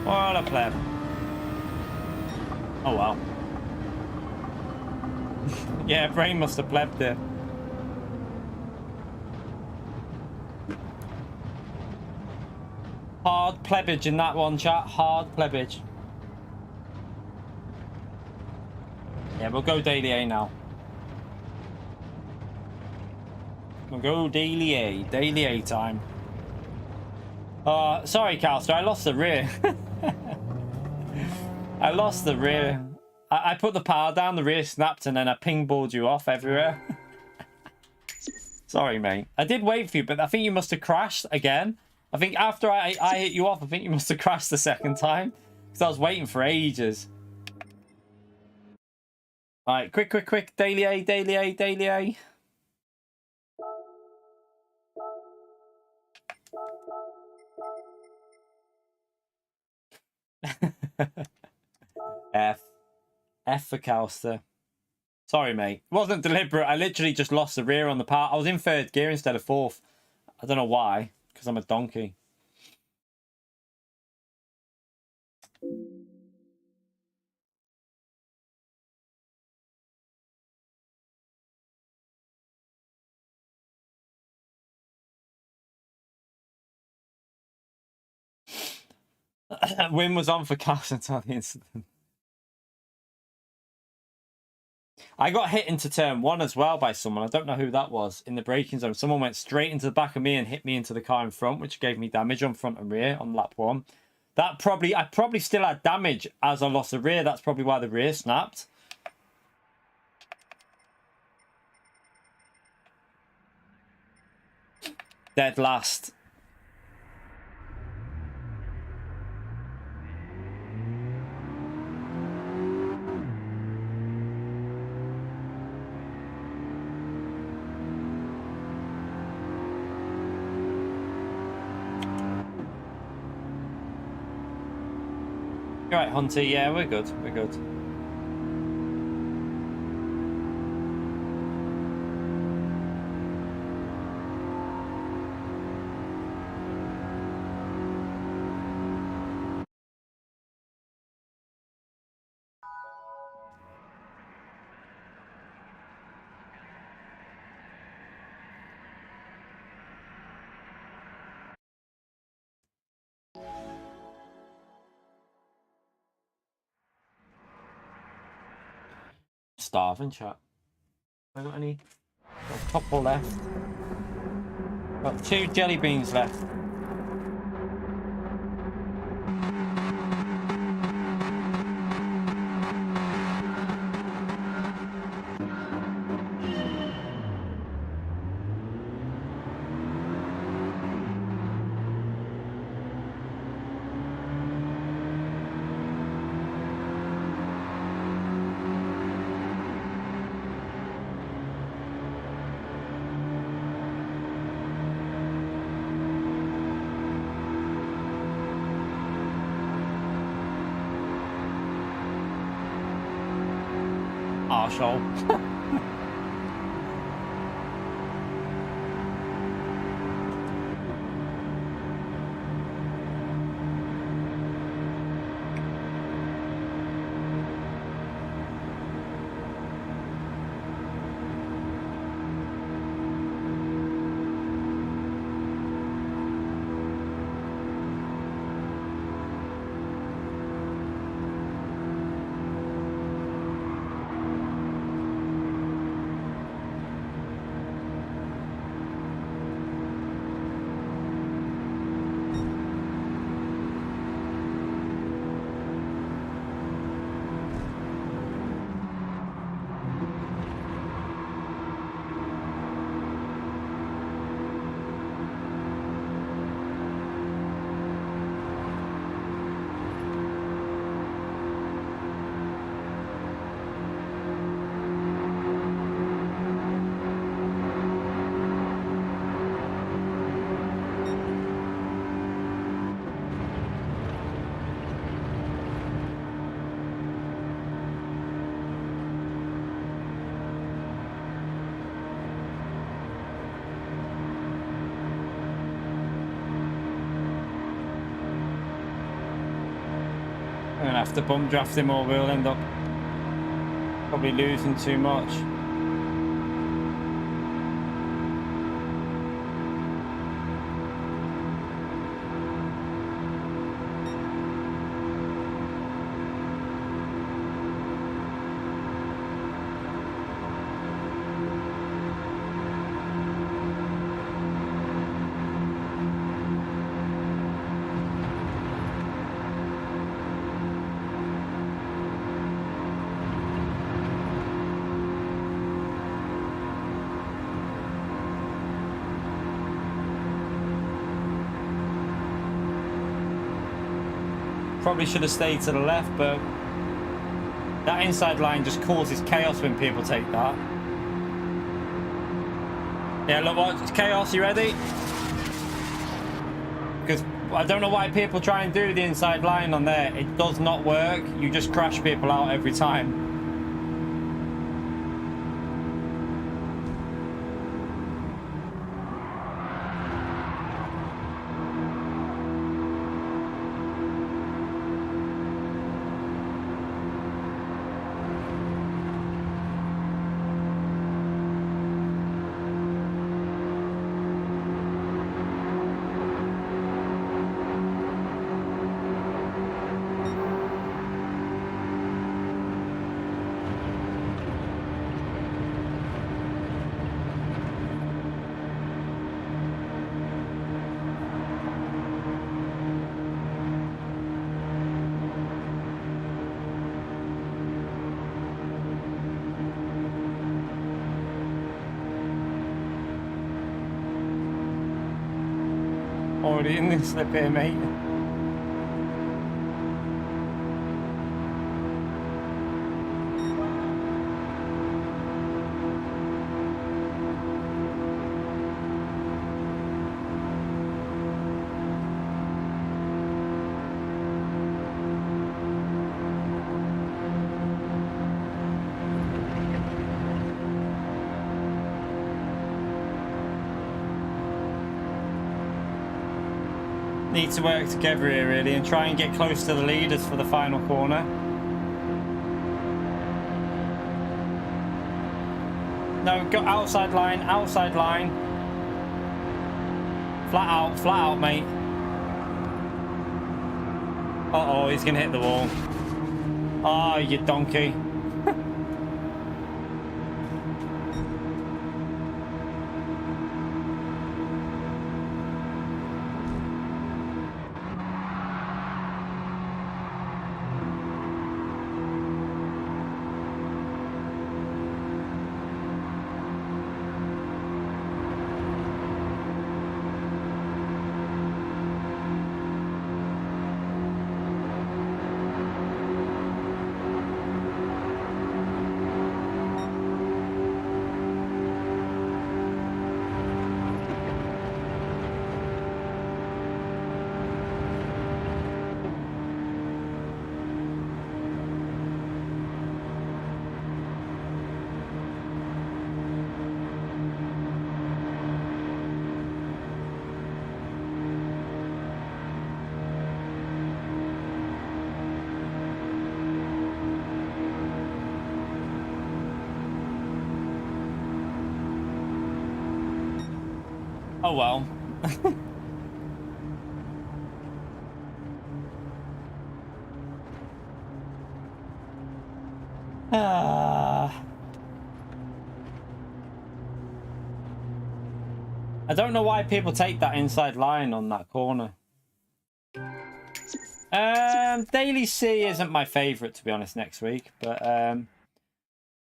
[SPEAKER 2] What a pleb. Oh wow. Yeah, Brain must have plebbed there. Hard plebbage in that one, chat. Hard plebbage. Yeah, we'll go Daily A now. We'll go Daily A. Daily A time. Sorry, Calster. I lost the rear. I lost the rear. I put the power down, the rear snapped, and then I ping-balled you off everywhere. Sorry, mate. I did wait for you, but I think you must have crashed again. I think after I hit you off, I think you must have crashed the second time. Because I was waiting for ages. Alright, quick. Daily A, Daily A, Daily A. F. F for Calster. Sorry, mate. It wasn't deliberate. I literally just lost the rear on the part. I was in third gear instead of fourth. I don't know why. Because I'm a donkey. Win was on for Calster until the incident. I got hit into turn 1 as well by someone. I don't know who that was in the braking zone. Someone went straight into the back of me and hit me into the car in front, which gave me damage on front and rear on lap 1. I probably still had damage as I lost the rear. That's probably why the rear snapped. Dead last. All right, Hunter. Yeah, we're good. We're good. Starving, chat. I got any? Got a couple left. Got 2 jelly beans left. Arsehole. Have to bump draft him or we'll end up probably losing too much. probably should have stayed to the left, but that inside line just causes chaos when people take that. Yeah, look, what? It's chaos. You ready? Because I don't know why people try and do the inside line on there. It does not work. You just crash people out every time. Already in this slip here, mate. Need to work together here really and try and get close to the leaders for the final corner. No, go outside line, outside line. Flat out, mate. Uh-oh, he's gonna hit the wall. Oh, you donkey. Oh well. I don't know why people take that inside line on that corner. Daily C isn't my favorite, to be honest, next week, but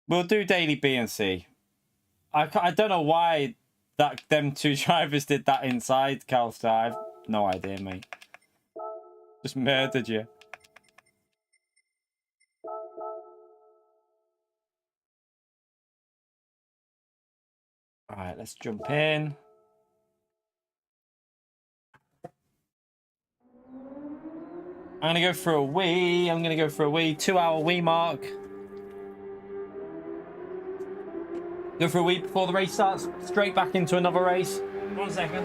[SPEAKER 2] we'll do Daily B and C. I don't know why them two drivers did that inside, Calstar. I have no idea, mate. Just murdered you. All right, let's jump in. I'm going to go for a wee. I'm going to go for a wee. 2-hour wee mark. Go for a wee before the race starts. Straight back into another race. 1 second.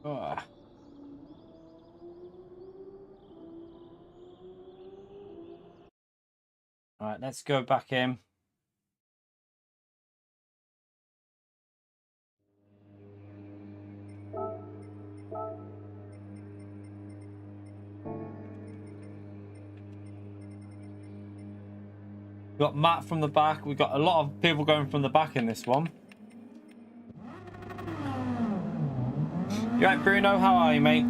[SPEAKER 2] Ugh. All right, let's go back in. We got Matt from the back. We got a lot of people going from the back in this one. You right, Bruno? How are you, mate?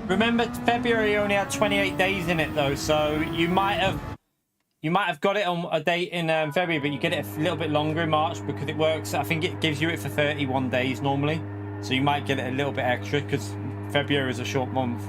[SPEAKER 2] Remember, February only had 28 days in it, though, so you might have got it on a date in February, but you get it a little bit longer in March because it works. I think it gives you it for 31 days normally, so you might get it a little bit extra because February is a short month.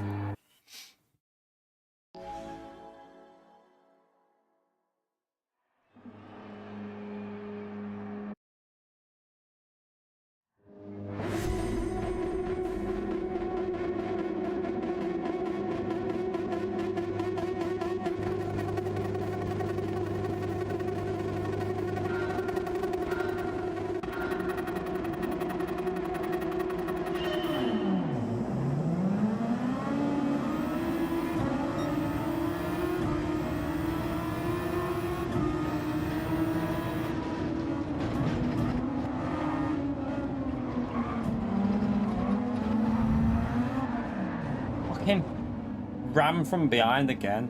[SPEAKER 2] Ram from behind again.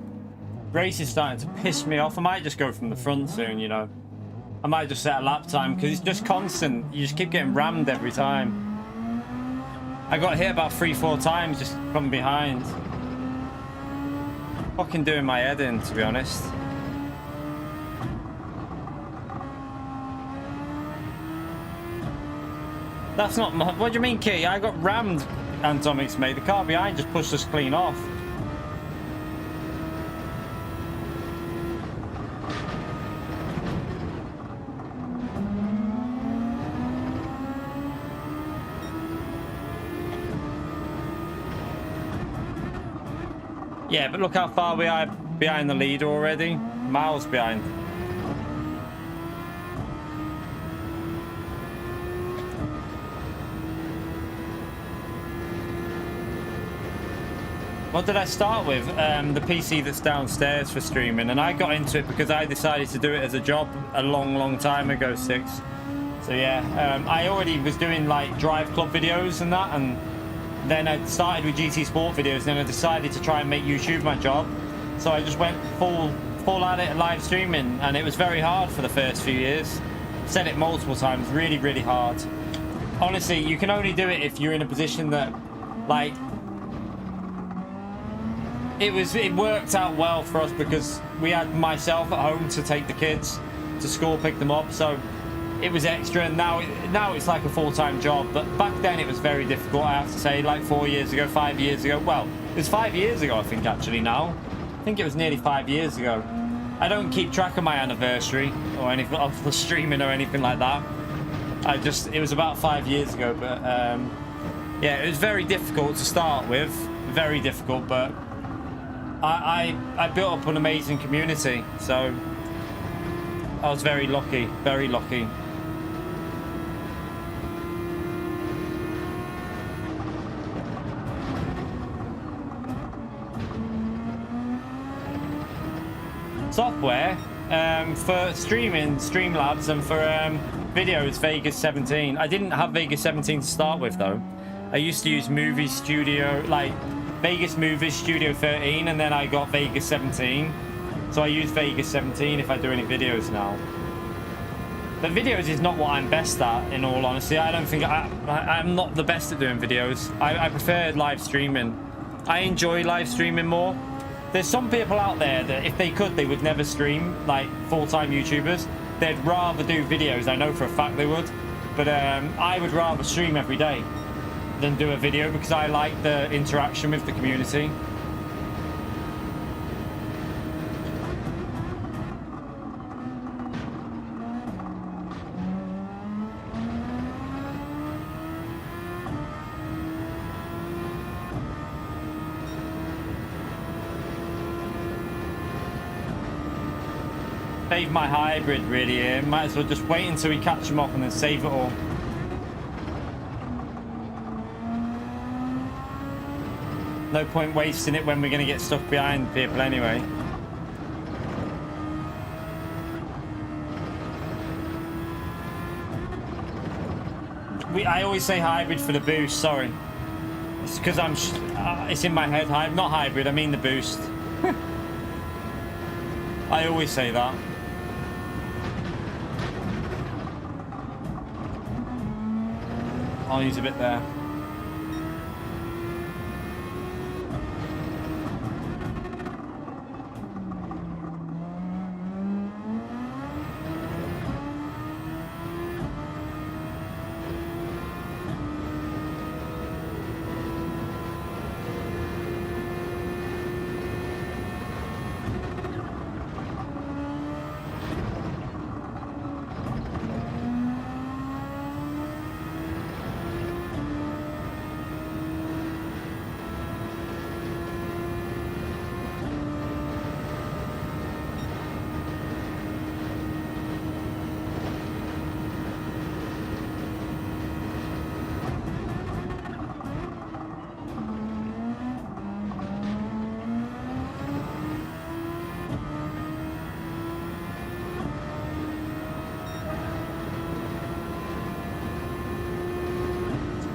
[SPEAKER 2] Race is starting to piss me off. I might just go from the front soon, you know. I might just set a lap time because it's just constant. You just keep getting rammed every time. I got hit about 3-4 times just from behind. Fucking doing my head in, to be honest. That's not my... What do you mean, Key? I got rammed, Antomix, mate. The car behind just pushed us clean off. Yeah, but look how far we are behind the leader already. Miles behind. What did I start with? The PC that's downstairs for streaming, and I got into it because I decided to do it as a job a long time ago, Six. So yeah, I already was doing like drive club videos and that, and then I started with GT Sport videos, and then I decided to try and make YouTube my job. So I just went full at it, live streaming, and it was very hard for the first few years. Said it multiple times, really hard. Honestly, you can only do it if you're in a position that, like, it worked out well for us because we had myself at home to take the kids to school, pick them up, so it was extra, and now it's like a full-time job. But back then it was very difficult, I have to say. Like 4 years ago, 5 years ago. Well, it was 5 years ago, I think, actually. Now I think it was nearly 5 years ago. I don't keep track of my anniversary or anything of the streaming or anything like that. It was about 5 years ago. But yeah, it was very difficult to start with, very difficult, but I built up an amazing community, so I was very lucky, very lucky. Software for streaming, Streamlabs, and for videos, Vegas 17. I didn't have Vegas 17 to start with, though. I used to use Movie Studio, like Vegas Movie Studio 13, and then I got Vegas 17. So I use Vegas 17 if I do any videos now. But videos is not what I'm best at, in all honesty. I don't think I'm not the best at doing videos. I prefer live streaming. I enjoy live streaming more. There's some people out there that if they could, they would never stream, like full-time YouTubers. They'd rather do videos. I know for a fact they would. But I would rather stream every day than do a video because I like the interaction with the community. Save my hybrid really here. Might as well just wait until we catch them up and then save it all. No point wasting it when we're going to get stuck behind people anyway. I always say hybrid for the boost, sorry. It's because it's in my head. Not hybrid, I mean the boost. I always say that. I'll use a bit there.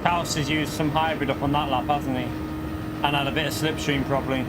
[SPEAKER 2] House has used some hybrid up on that lap, hasn't he? And had a bit of slipstream probably.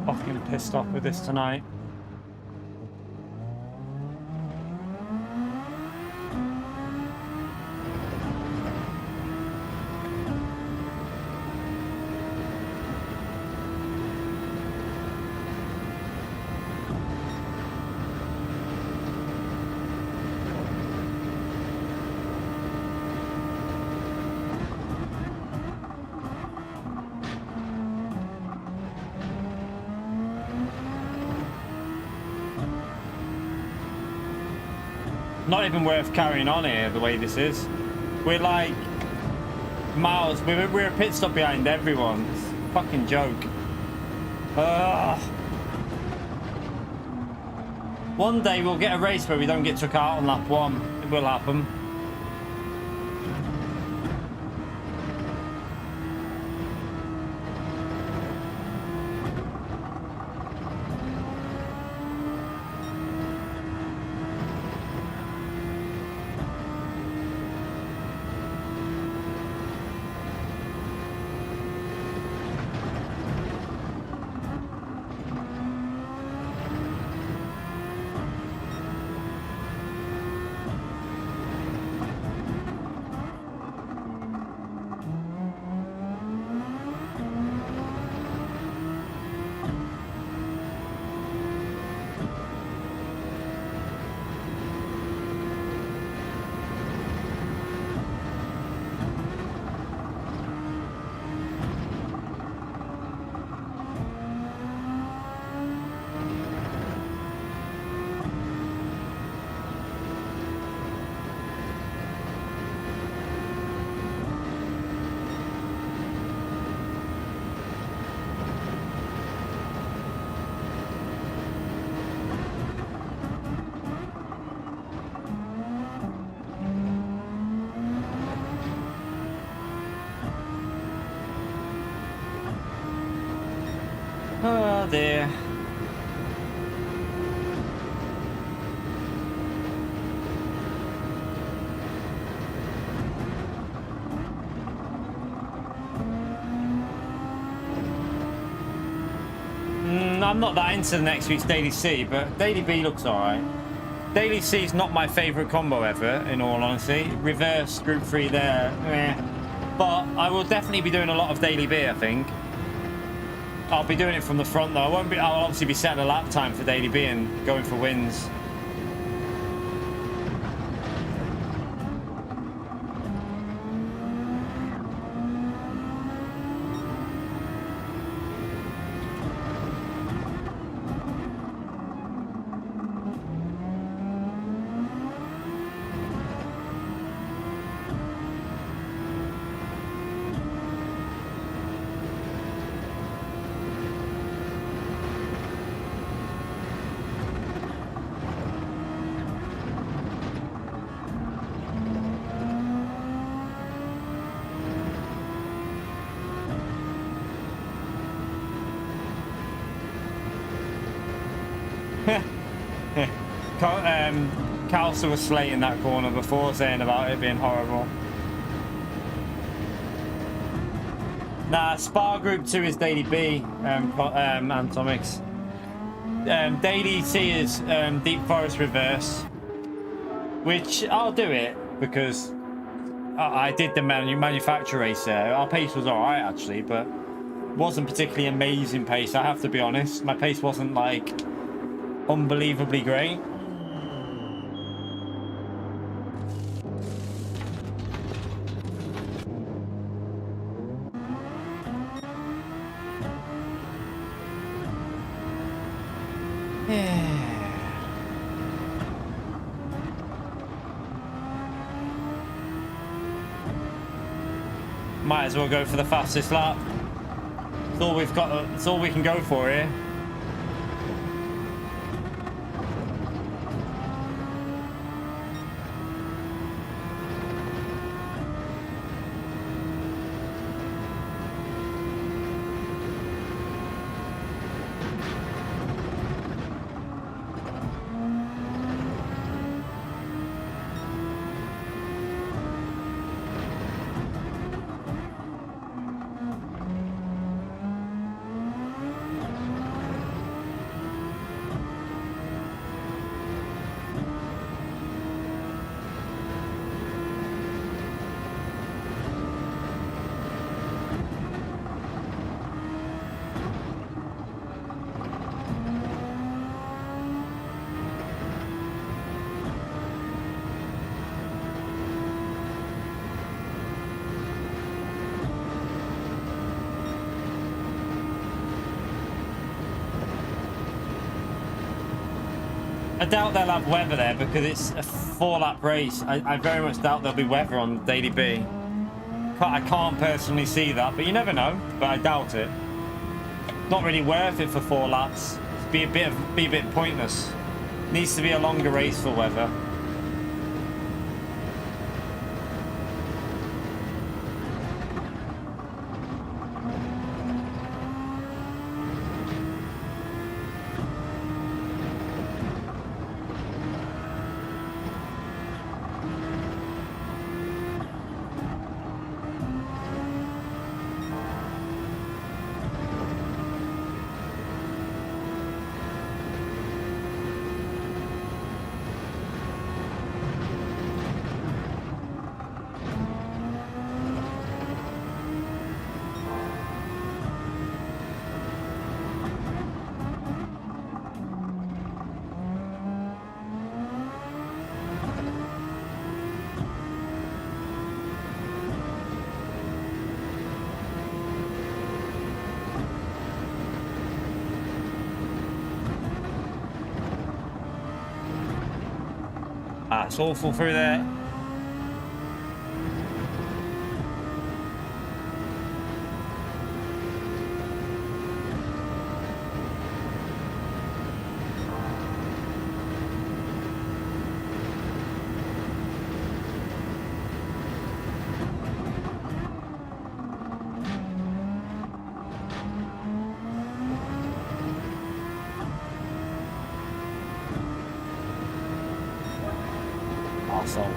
[SPEAKER 2] Fucking pissed off with this tonight. Not even worth carrying on here the way this is. We're like miles. We're a pit stop behind everyone. It's a fucking joke. One day we'll get a race where we don't get took out on lap 1. It will happen. Oh dear. I'm not that into the next week's Daily C, but Daily B looks alright. Daily C is not my favourite combo ever, in all honesty. Reverse Group 3 there, But I will definitely be doing a lot of Daily B, I think. I'll be doing it from the front though. I'll obviously be setting a lap time for Daily B and going for wins. Calcer was slating that corner before, saying about it being horrible. Nah, Spa Group 2 is Daily B, Antomics. Daily C is Deep Forest Reverse, which I'll do it because I did the manufacturer race there. Our pace was alright actually, but wasn't particularly amazing pace, I have to be honest. My pace wasn't like unbelievably great. Might as well go for the fastest lap. It's all we've got. It's all we can go for here. I doubt they'll have weather there because it's a 4-lap race. I very much doubt there'll be weather on Daily B. I can't personally see that, but you never know. But I doubt it. Not really worth it for 4 laps. Be a bit pointless. Needs to be a longer race for weather. It's awful through there. Awesome.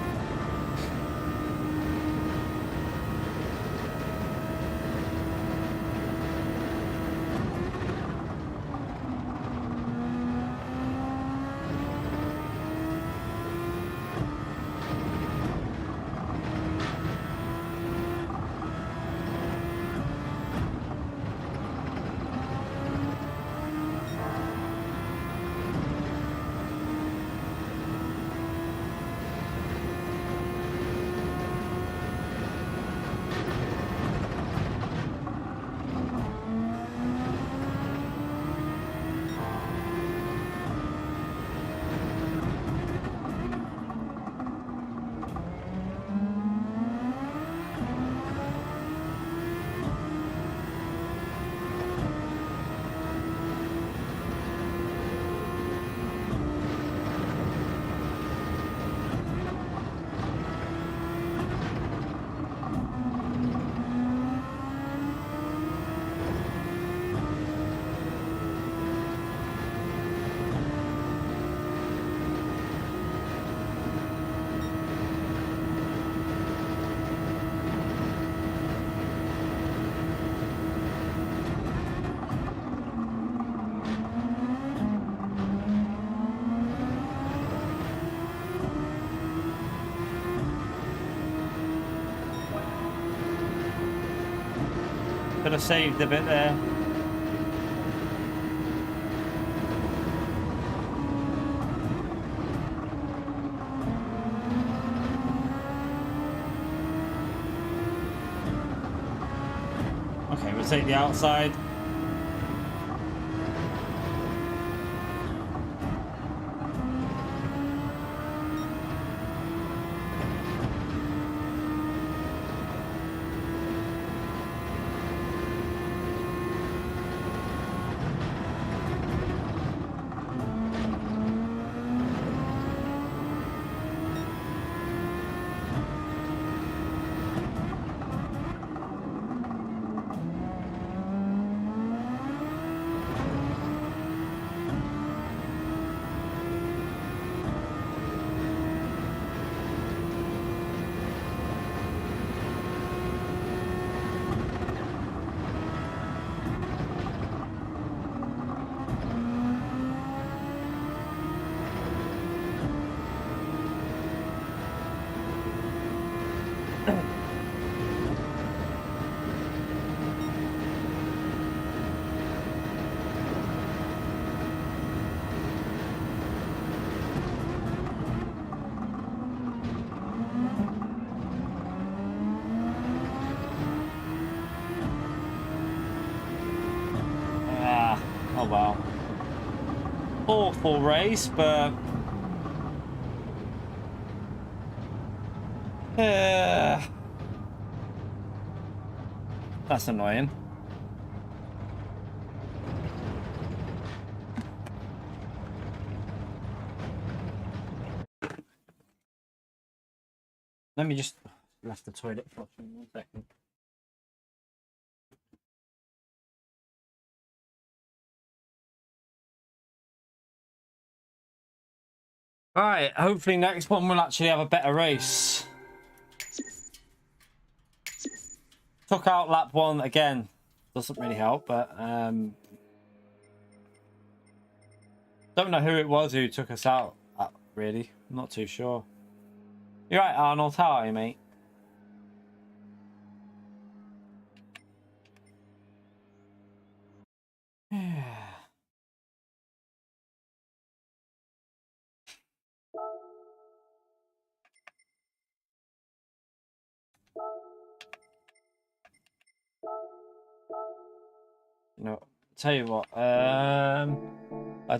[SPEAKER 2] Should have saved a bit there. Okay, we'll take the outside. Oh well. Awful race, but that's annoying. Let me just left the toilet for 1 second. All right, hopefully next one we'll actually have a better race. Took out lap 1 again. Doesn't really help, but don't know who it was who took us out, really. I'm not too sure. You're right, Arnold. How are you, mate? No, tell you what, I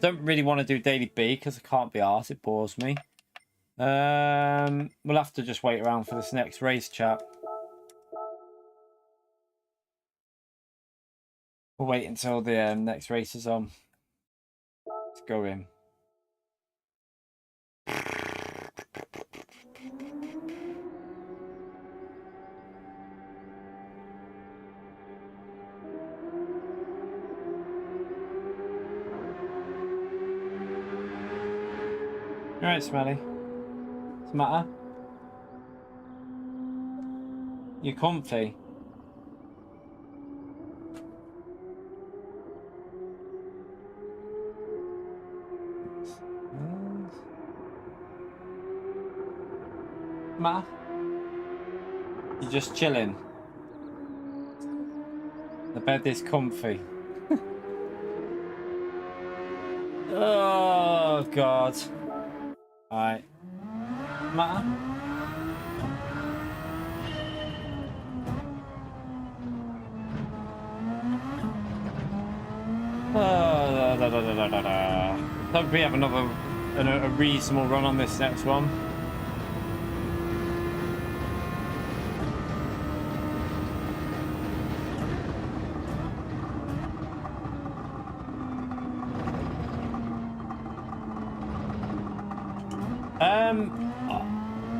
[SPEAKER 2] don't really want to do daily B because I can't be arsed, it bores me. We'll have to just wait around for this next race, chat. We'll wait until the next race is on. Let's go in. Alright, Smelly. What's the matter? You're comfy. Matter? You're just chilling. The bed is comfy. Oh God. Alright. Matter? Hope we have another a reasonable run on this next one.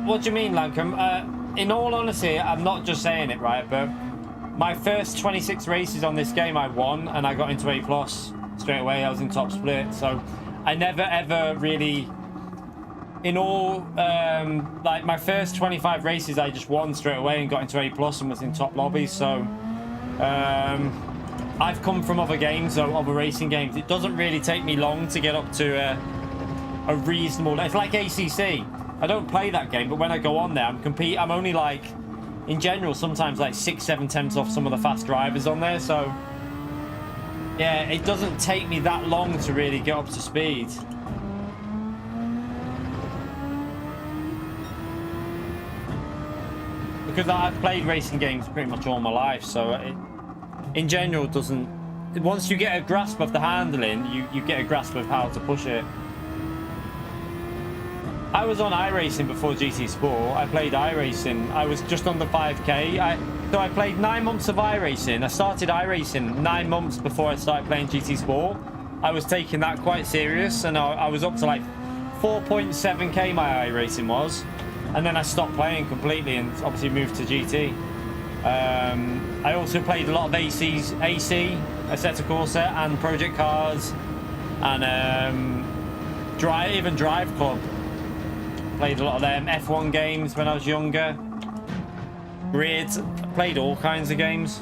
[SPEAKER 2] What do you mean, Lancome? In all honesty, I'm not just saying it, right? But my first 26 races on this game, I won, and I got into A+ straight away. I was in top split, so I never ever really, in all, like my first 25 races, I just won straight away and got into A+ and was in top lobbies. So I've come from other games, so other racing games. It doesn't really take me long to get up to a reasonable. It's like ACC. I don't play that game, but when I go on there, I'm only like in general, sometimes like 6-7 tenths off some of the fast drivers on there. So yeah, it doesn't take me that long to really get up to speed. Because I've played racing games pretty much all my life, so it, in general, doesn't... Once you get a grasp of the handling, you get a grasp of how to push it. I was on iRacing before GT Sport. I played iRacing. I was just under 5k. So I played 9 months of iRacing. I started iRacing 9 months before I started playing GT Sport. I was taking that quite serious, and I was up to like 4.7k my iRacing was. And then I stopped playing completely and obviously moved to GT. I also played a lot of AC, Assetto Corsair, and Project Cars, and even Drive Club. Played a lot of them. F1 games when I was younger. Grids. Played all kinds of games.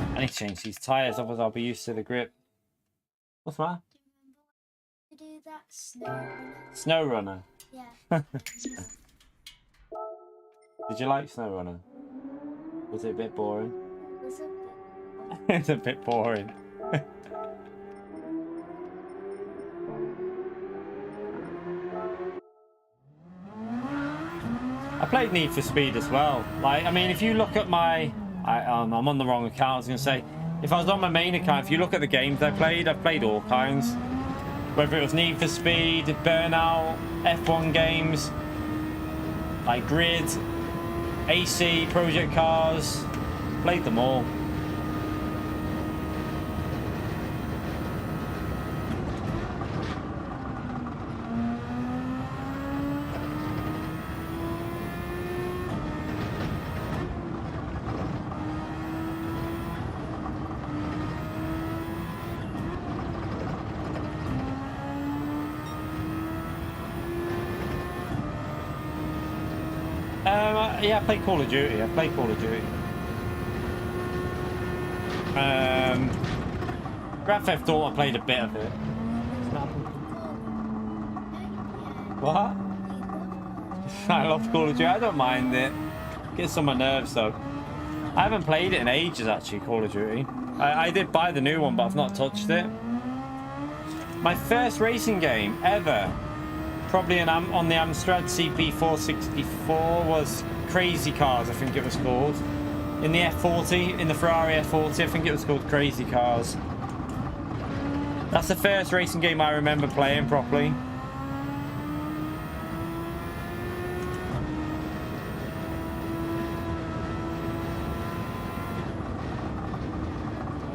[SPEAKER 2] I need to change these tyres, otherwise I'll be used to the grip. What's the matter?
[SPEAKER 1] To do that snow.
[SPEAKER 2] Snow Runner?
[SPEAKER 1] Yeah.
[SPEAKER 2] Did you like Snow Runner? Was it a bit boring?
[SPEAKER 1] Was it?
[SPEAKER 2] It's a bit boring. I played Need for Speed as well. Like, I mean, if you look at my... I'm on the wrong account, I was going to say. If I was on my main account, if you look at the games I've played all kinds. Whether it was Need for Speed, Burnout, F1 games, like Grid, AC, Project Cars. Played them all. Yeah, I play Call of Duty. Grand Theft Auto, I played a bit of it. What? I love Call of Duty. I don't mind it. Gets on my nerves though. I haven't played it in ages actually, Call of Duty. I did buy the new one, but I've not touched it. My first racing game ever, probably on the Amstrad CP464, was Crazy Cars, I think it was called. In the F40, in the Ferrari F40, I think it was called Crazy Cars. That's the first racing game I remember playing properly.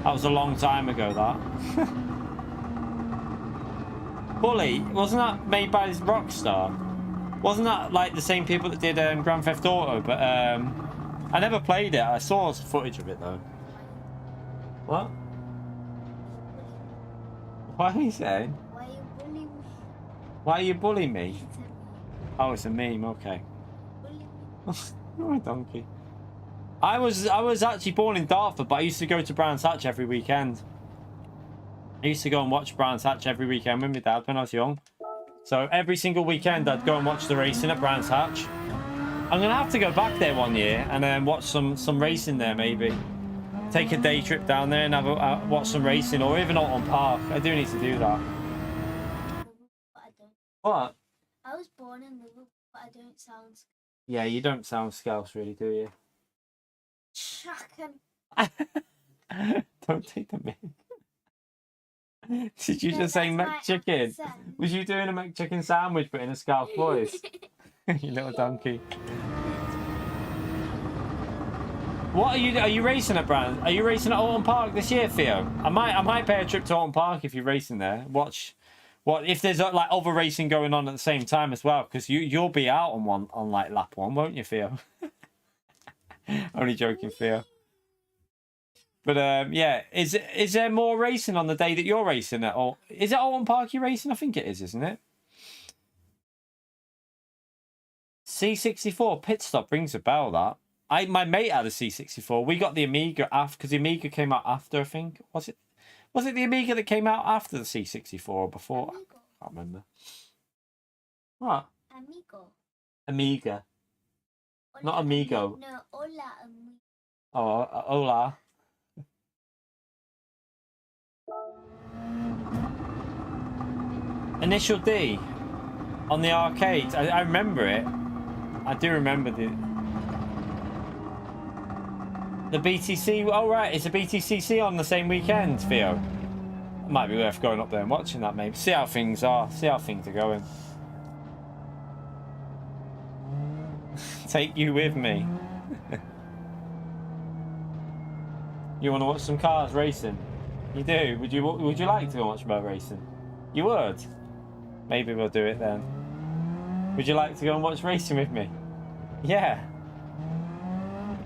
[SPEAKER 2] That was a long time ago, that. Bully, wasn't that made by Rockstar? Wasn't that like the same people that did Grand Theft Auto? But I never played it. I saw footage of it though. What? What are you saying?
[SPEAKER 1] Why are you bullying me?
[SPEAKER 2] Why are you bullying me?
[SPEAKER 1] It's a meme.
[SPEAKER 2] Oh, it's a meme. Okay.
[SPEAKER 1] Bully me.
[SPEAKER 2] You're a donkey. I was actually born in Dartford, but I used to go to Brands Hatch every weekend. I used to go and watch Brands Hatch every weekend with my dad when I was young. So every single weekend I'd go and watch the racing at Brands Hatch. I'm going to have to go back there one year and then watch some racing there maybe. Take a day trip down there and have watch some racing, or even Alton Park. I do need to do that.
[SPEAKER 1] But I don't.
[SPEAKER 2] What?
[SPEAKER 1] I was born in Liverpool, but I don't sound
[SPEAKER 2] Yeah, you don't sound Scouse really, do you?
[SPEAKER 1] shocking.
[SPEAKER 2] Don't take the mic. Did you just say McChicken? Was you doing a McChicken sandwich but in a Scouse voice? You little donkey. What are you racing at Brand? Are you racing at Alton Park this year, Theo? I might pay a trip to Alton Park if you're racing there. Watch what if there's like other racing going on at the same time as well, because you'll be out on like lap 1, won't you, Theo? Only joking, Theo. But yeah, is there more racing on the day that you're racing at all? Is it Alton Park you're racing? I think it is, isn't it? C64 pit stop rings a bell. That my mate had a C64. We got the Amiga after, because the Amiga came out after. I think was it the Amiga that came out after the C64 or before?
[SPEAKER 1] Amigo.
[SPEAKER 2] I can't remember. What?
[SPEAKER 1] Amigo.
[SPEAKER 2] Amiga, not Amigo.
[SPEAKER 1] No, hola, amigo.
[SPEAKER 2] Oh, hola. Initial D on the arcade. I remember it. I do remember the BTC. Oh right, it's a BTCC on the same weekend, Theo. It might be worth going up there and watching that, maybe. See how things are. See how things are going. Take you with me. You want to watch some cars racing? You do? Would you like to go watch about racing? You would? Maybe we'll do it then. Would you like to go and watch racing with me? Yeah.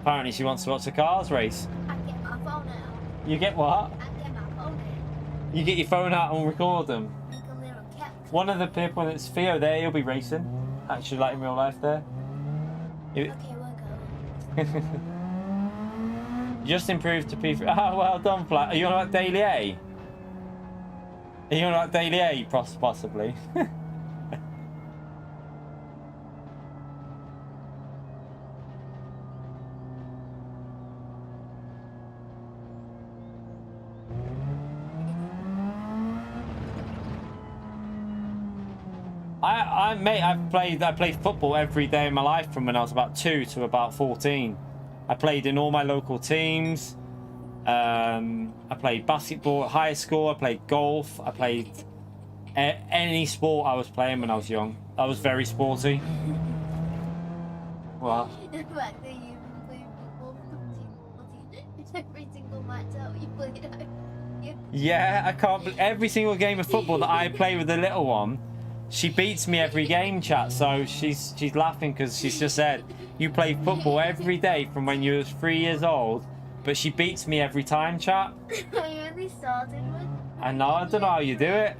[SPEAKER 2] Apparently she wants to watch the cars race.
[SPEAKER 1] I get my phone out.
[SPEAKER 2] You get what?
[SPEAKER 1] I get my phone out.
[SPEAKER 2] You get your phone out and record them.
[SPEAKER 1] Make a little cap.
[SPEAKER 2] One of the people that's Theo there, he'll be racing. Actually, like in real life there.
[SPEAKER 1] Okay, we'll go.
[SPEAKER 2] Just improved to P3. Oh, well done, Flat. Are you on about Daily A? Are you on about Daily A, possibly? Mate, I played football every day of my life from when I was about 2 to about 14. I played in all my local teams. I played basketball at high school. I played golf. I played any sport I was playing when I was young. I was very sporty. Well,
[SPEAKER 1] The fact that you play football every single match out you play it out.
[SPEAKER 2] yeah, I can't. Every single game of football that I play with the little one, she beats me every game, chat. So she's laughing because she's just said you play football every day from when you was 3 years old, but she beats me every time, chat.
[SPEAKER 1] I really started with.
[SPEAKER 2] I know. I don't know how you do it.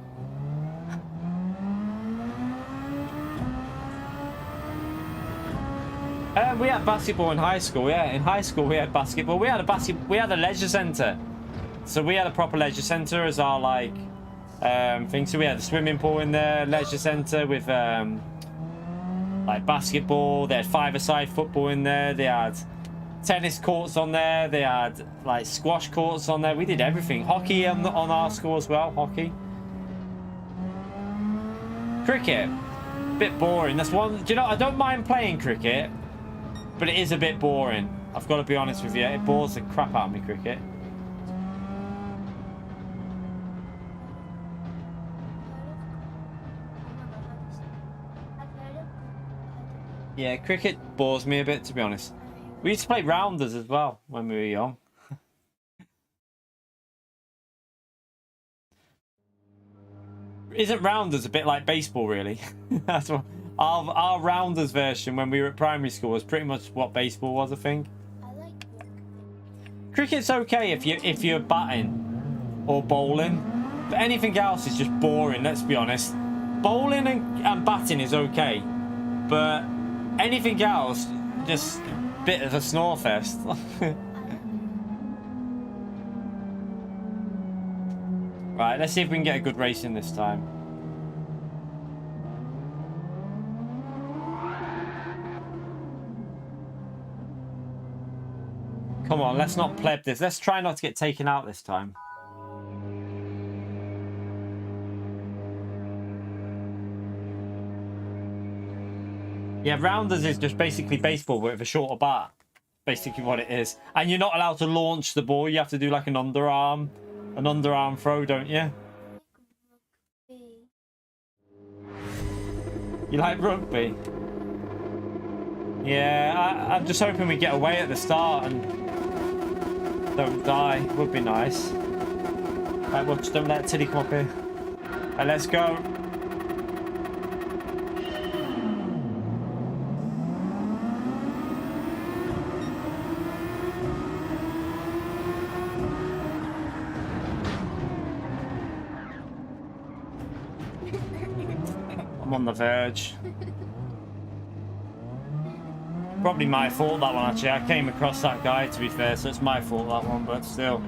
[SPEAKER 2] We had basketball in high school. Yeah, in high school we had basketball. We had a leisure centre. So we had a proper leisure centre as our thing. So we had a swimming pool in there, leisure centre with like basketball. They had five-a-side football in there. They had tennis courts on there. They had like squash courts on there. We did everything. Hockey on our school as well. Hockey. Cricket, bit boring. That's one. Do you know? I don't mind playing cricket, but it is a bit boring. I've got to be honest with you. It bores the crap out of me, cricket. Yeah, cricket bores me a bit, to be honest. We used to play rounders as well when we were young. Isn't rounders a bit like baseball, really? That's what our rounders version when we were at primary school was pretty much what baseball was, I think.
[SPEAKER 1] I like
[SPEAKER 2] Cricket's okay if you're batting or bowling, but anything else is just boring. Let's be honest. Bowling and batting is okay, but anything else, just a bit of a snore fest. Right, let's see if we can get a good race in this time. Come on, let's not pleb this. Let's try not to get taken out this time. Yeah, rounders is just basically baseball with a shorter bat. Basically what it is. And you're not allowed to launch the ball. You have to do like an underarm throw, don't you? You like rugby? Yeah, I'm just hoping we get away at the start and don't die. Would be nice. Right, well, just don't let Tilly come up here. Right, let's go. I'm on the verge. Probably my fault, that one, actually. I came across that guy, to be fair, so it's my fault, that one, but still.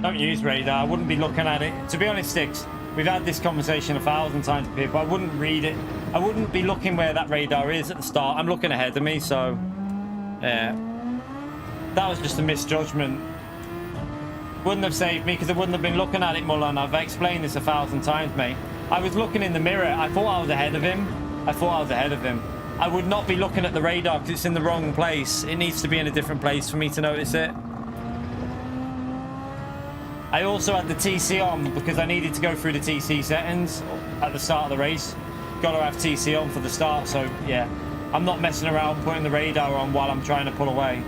[SPEAKER 2] Don't use radar. I wouldn't be looking at it. To be honest, Strix, we've had this conversation 1,000 times with people. I wouldn't read it. I wouldn't be looking where that radar is at the start. I'm looking ahead of me, so yeah. That was just a misjudgment. Wouldn't have saved me because I wouldn't have been looking at it, Mullen. I've explained this 1,000 times, mate. I was looking in the mirror. I thought I was ahead of him. I would not be looking at the radar because it's in the wrong place. It needs to be in a different place for me to notice it. I also had the TC on because I needed to go through the TC settings at the start of the race. Got to have TC on for the start, so yeah. I'm not messing around putting the radar on while I'm trying to pull away.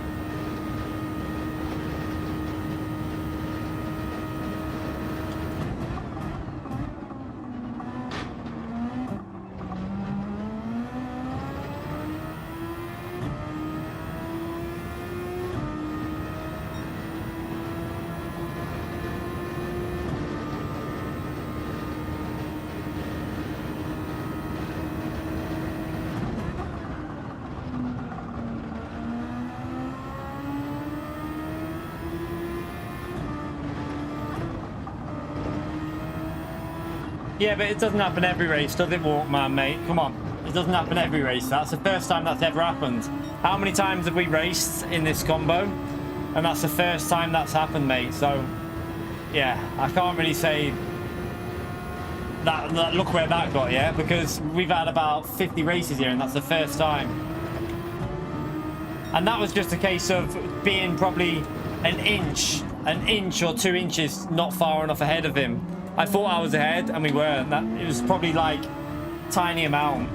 [SPEAKER 2] Yeah, but it doesn't happen every race, does it, Walkman, mate? Come on. It doesn't happen every race. That's the first time that's ever happened. How many times have we raced in this combo? And that's the first time that's happened, mate. So, yeah, I can't really say that look where that got, yeah? Because we've had about 50 races here, and that's the first time. And that was just a case of being probably an inch or 2 inches not far enough ahead of him. I thought I was ahead, and we weren't. It was probably like tiny amount.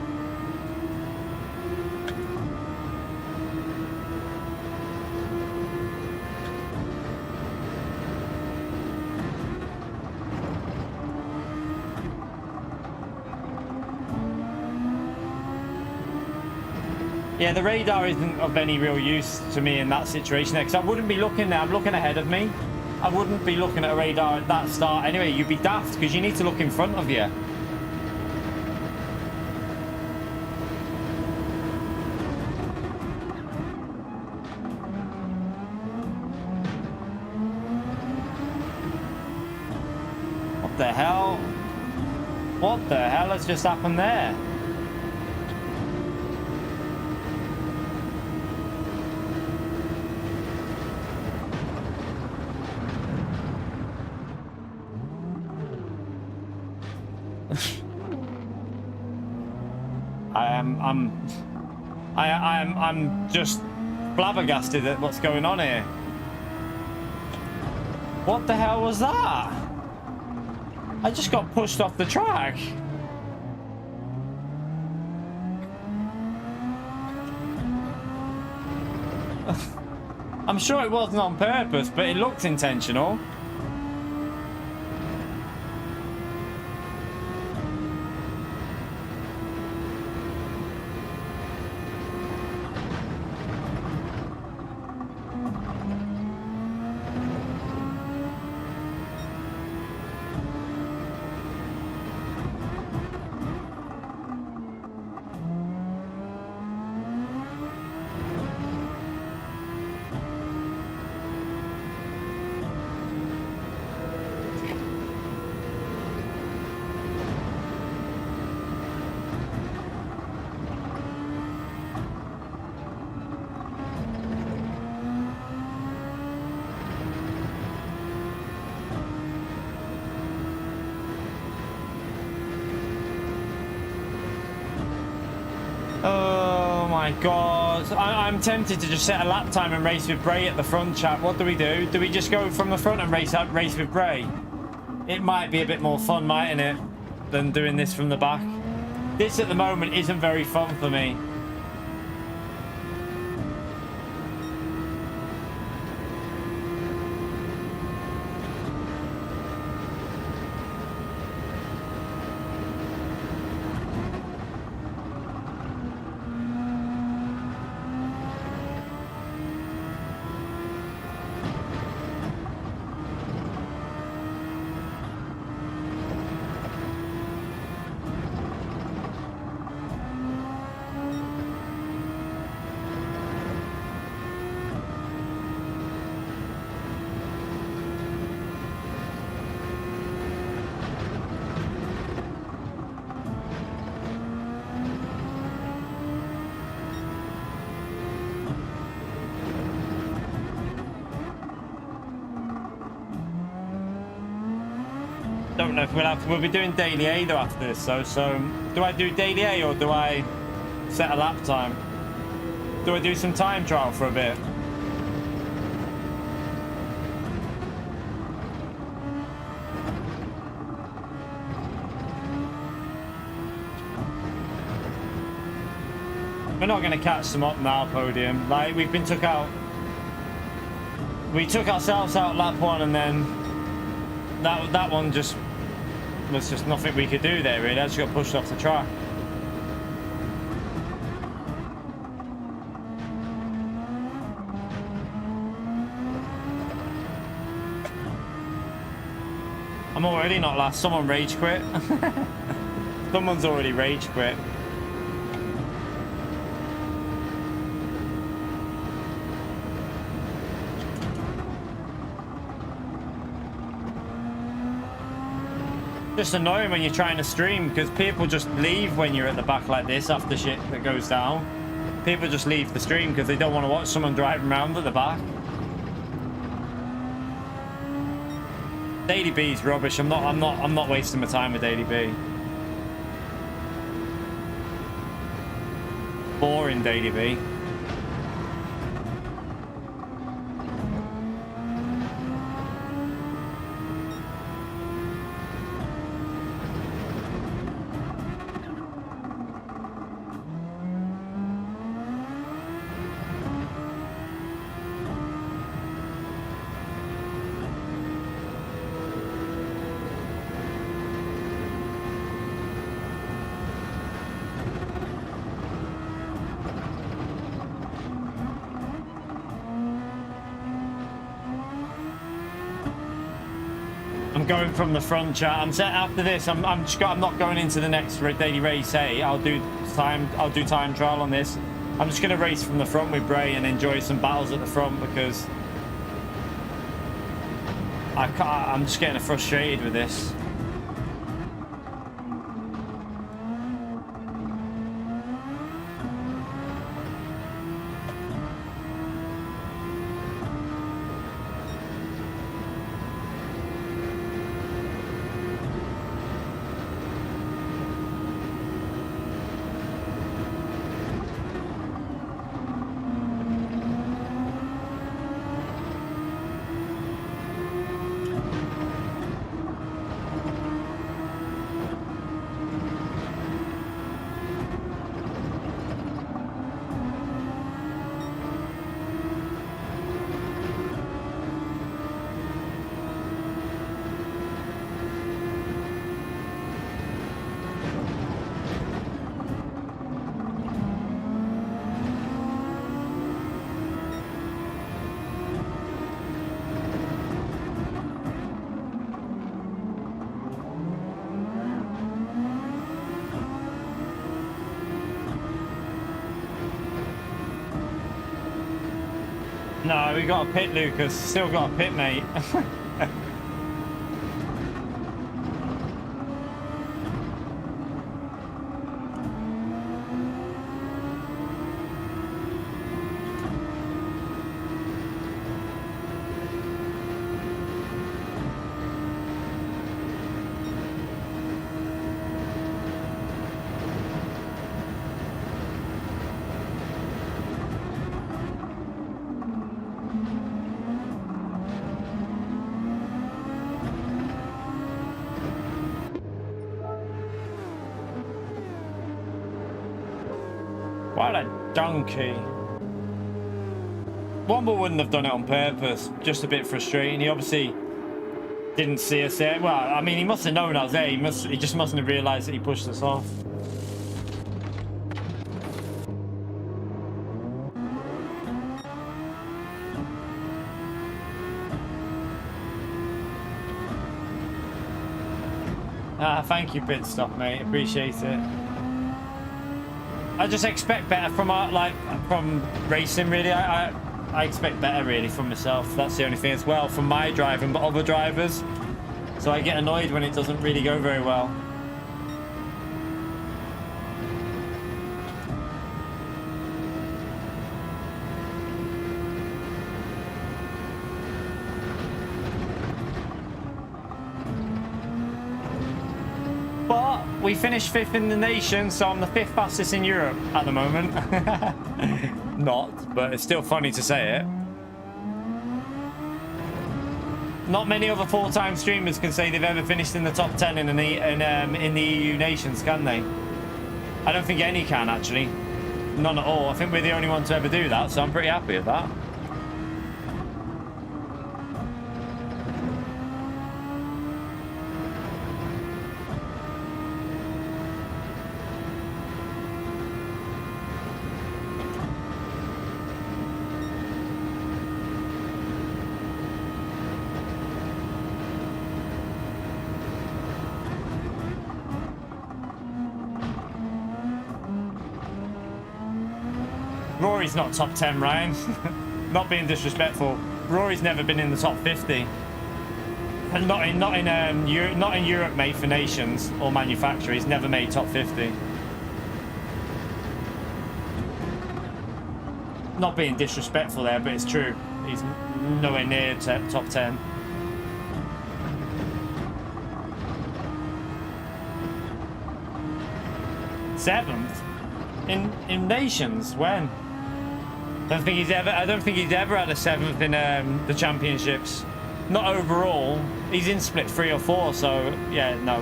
[SPEAKER 2] Yeah, the radar isn't of any real use to me in that situation because I wouldn't be looking there. I'm looking ahead of me. I wouldn't be looking at a radar at that start anyway. You'd be daft because you need to look in front of you. What the hell? What the hell has just happened there? I'm just flabbergasted at what's going on here. What the hell was that? I just got pushed off the track. I'm sure it wasn't on purpose, but it looked intentional. Oh my god. I'm tempted to just set a lap time and race with Bray at the front, chat. What do we do? Do we just go from the front and race with Bray? It might be a bit more fun, mightn't it? Than doing this from the back. This at the moment isn't very fun for me. Don't know if we'll be doing daily A though after this, so do I do daily A or do I set a lap time? Do I do some time trial for a bit? We're not going to catch them up now, podium. Like, we've been took out. We took ourselves out lap one, and then that one just was just nothing we could do there, really. I just got pushed off the track. I'm already not last. Someone rage quit. Someone's already rage quit. Just annoying when you're trying to stream because people just leave when you're at the back like this after shit that goes down. People just leave the stream because they don't want to watch someone driving around at the back. Daily B is rubbish. I'm not wasting my time with Daily B. Boring Daily B. Going from the front, chat. I'm set after this. I'm not going into the next daily race. Hey, I'll do time trial on this. I'm just gonna race from the front with Bray and enjoy some battles at the front because I'm just getting frustrated with this. No, we got a pit, Lucas. Still got a pit, mate. What a donkey. Womble wouldn't have done it on purpose. Just a bit frustrating. He obviously didn't see us there. Well, I mean, he must have known I was there. He just mustn't have realised that he pushed us off. Thank you, Pitstop, mate. Appreciate it. I just expect better from from racing, really. I expect better, really, from myself. That's the only thing as well, from my driving, but other drivers. So I get annoyed when it doesn't really go very well. But we finished 5th in the nation, so I'm the 5th fastest in Europe at the moment. Not, but it's still funny to say it. Not many other full-time streamers can say they've ever finished in the top 10 in the EU nations, can they? I don't think any can, actually. None at all. I think we're the only ones to ever do that, so I'm pretty happy with that. Rory's not top 10, Ryan. Not being disrespectful. Rory's never been in the top 50. And not in Europe, mate, for nations or manufacturer. He's never made top 50. Not being disrespectful there, but it's true. He's nowhere near top 10. Seventh in nations. When? I don't think he's ever had a 7th in the championships. Not overall. He's in split 3 or 4, so yeah, no.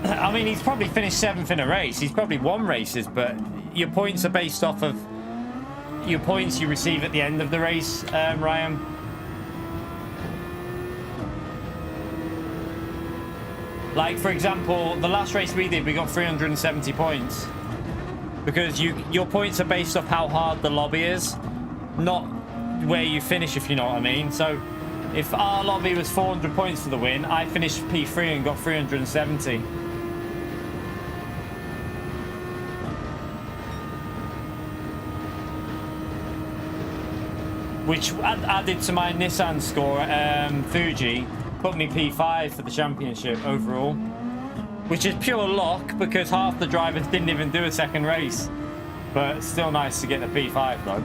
[SPEAKER 2] I mean, he's probably finished 7th in a race. He's probably won races, but your points are based off of your points you receive at the end of the race, Ryan. Like, for example, the last race we did, we got 370 points. Because your points are based off how hard the lobby is, not where you finish, if you know what I mean. So, if our lobby was 400 points for the win, I finished P3 and got 370. Which added to my Nissan score at Fuji. Put me P5 for the championship overall, which is pure luck because half the drivers didn't even do a second race, but it's still nice to get the P5 though.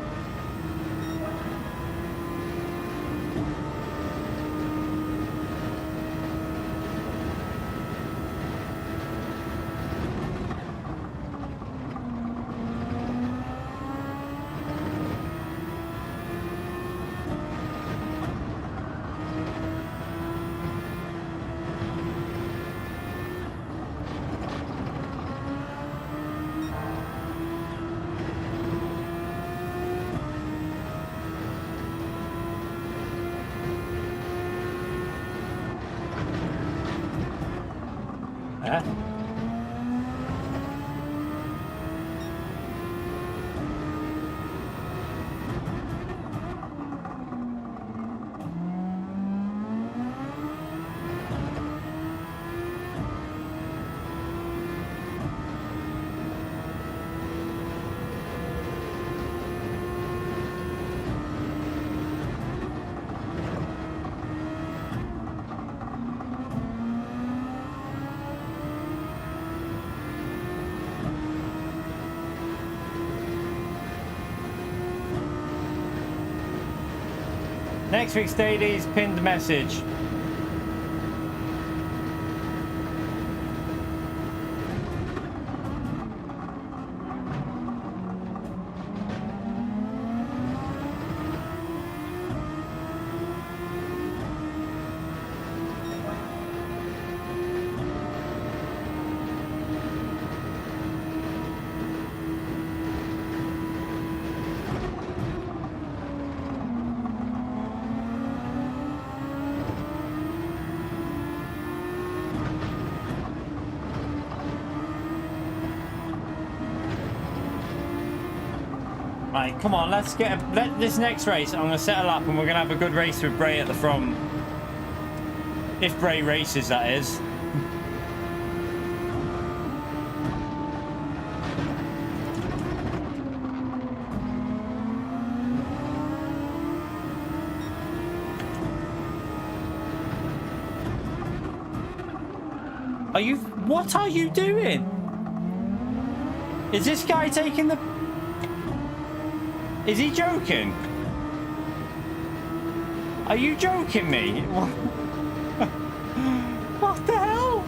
[SPEAKER 2] Next week's Dailies pinned message. Right, come on, let's let this next race. I'm gonna set a lap, and we're gonna have a good race with Bray at the front. If Bray races, that is. What are you doing? Is this guy taking the... Is he joking? Are you joking me? What the hell?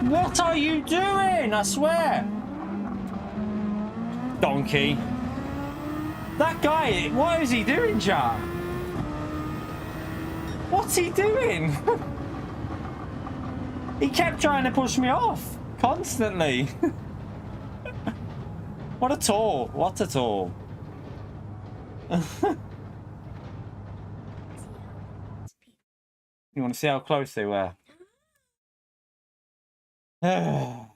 [SPEAKER 2] What are you doing? I swear. Donkey. That guy, what is he doing, chat? What's he doing? He kept trying to push me off constantly. What a tour. What a tour. You want to see how close they were?
[SPEAKER 1] That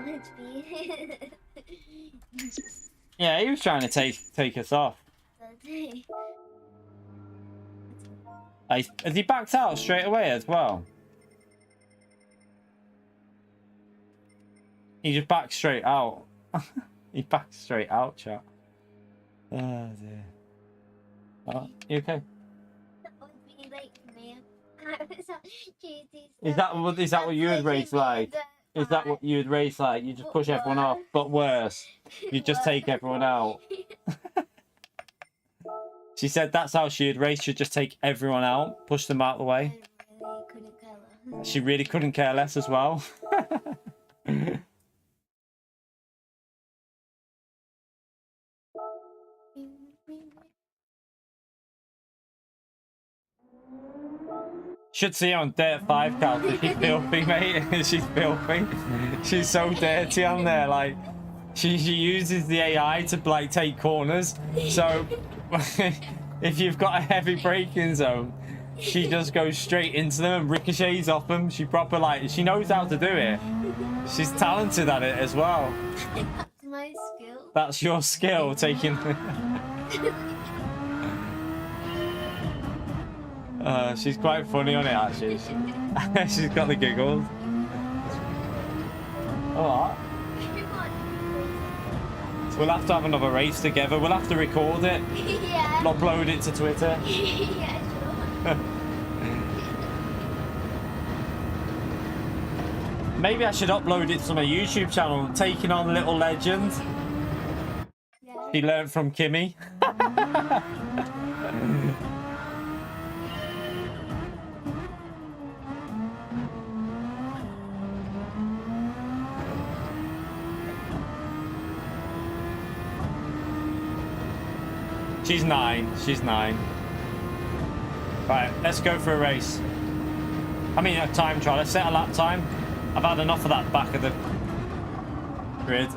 [SPEAKER 1] would be.
[SPEAKER 2] Yeah, he was trying to take us off. Has he backed out straight away as well? He just backed straight out. He backed straight out, chat. Oh dear. Oh, you okay?
[SPEAKER 1] That would be late for me. I was on duty.
[SPEAKER 2] Is that what you would race like? Is that what you would race like? You just push everyone off, but worse. You just take everyone out. She said that's how she'd race. She'd just take everyone out, push them out of the way. She really couldn't care less as well. Should see her on Dirt 5 Cal. She's filthy, mate. She's filthy. She's so dirty on there. Like, she uses the AI to like take corners. So if you've got a heavy braking zone, she just goes straight into them and ricochets off them. She proper like, she knows how to do it. She's talented at it as well.
[SPEAKER 1] That's my skill.
[SPEAKER 2] That's your skill, taking. She's quite funny on it actually. She's got the giggles. Alright. We'll have to have another race together. We'll have to record it.
[SPEAKER 1] Yeah.
[SPEAKER 2] Upload it to Twitter.
[SPEAKER 1] Yeah, sure.
[SPEAKER 2] Maybe I should upload it to my YouTube channel, Taking on Little Legend.
[SPEAKER 1] Yeah.
[SPEAKER 2] She learned from Kimmy. She's 9. She's 9. Right, let's go for a race. I mean, a time trial. Let's set a lap time. I've had enough of that back of the grid.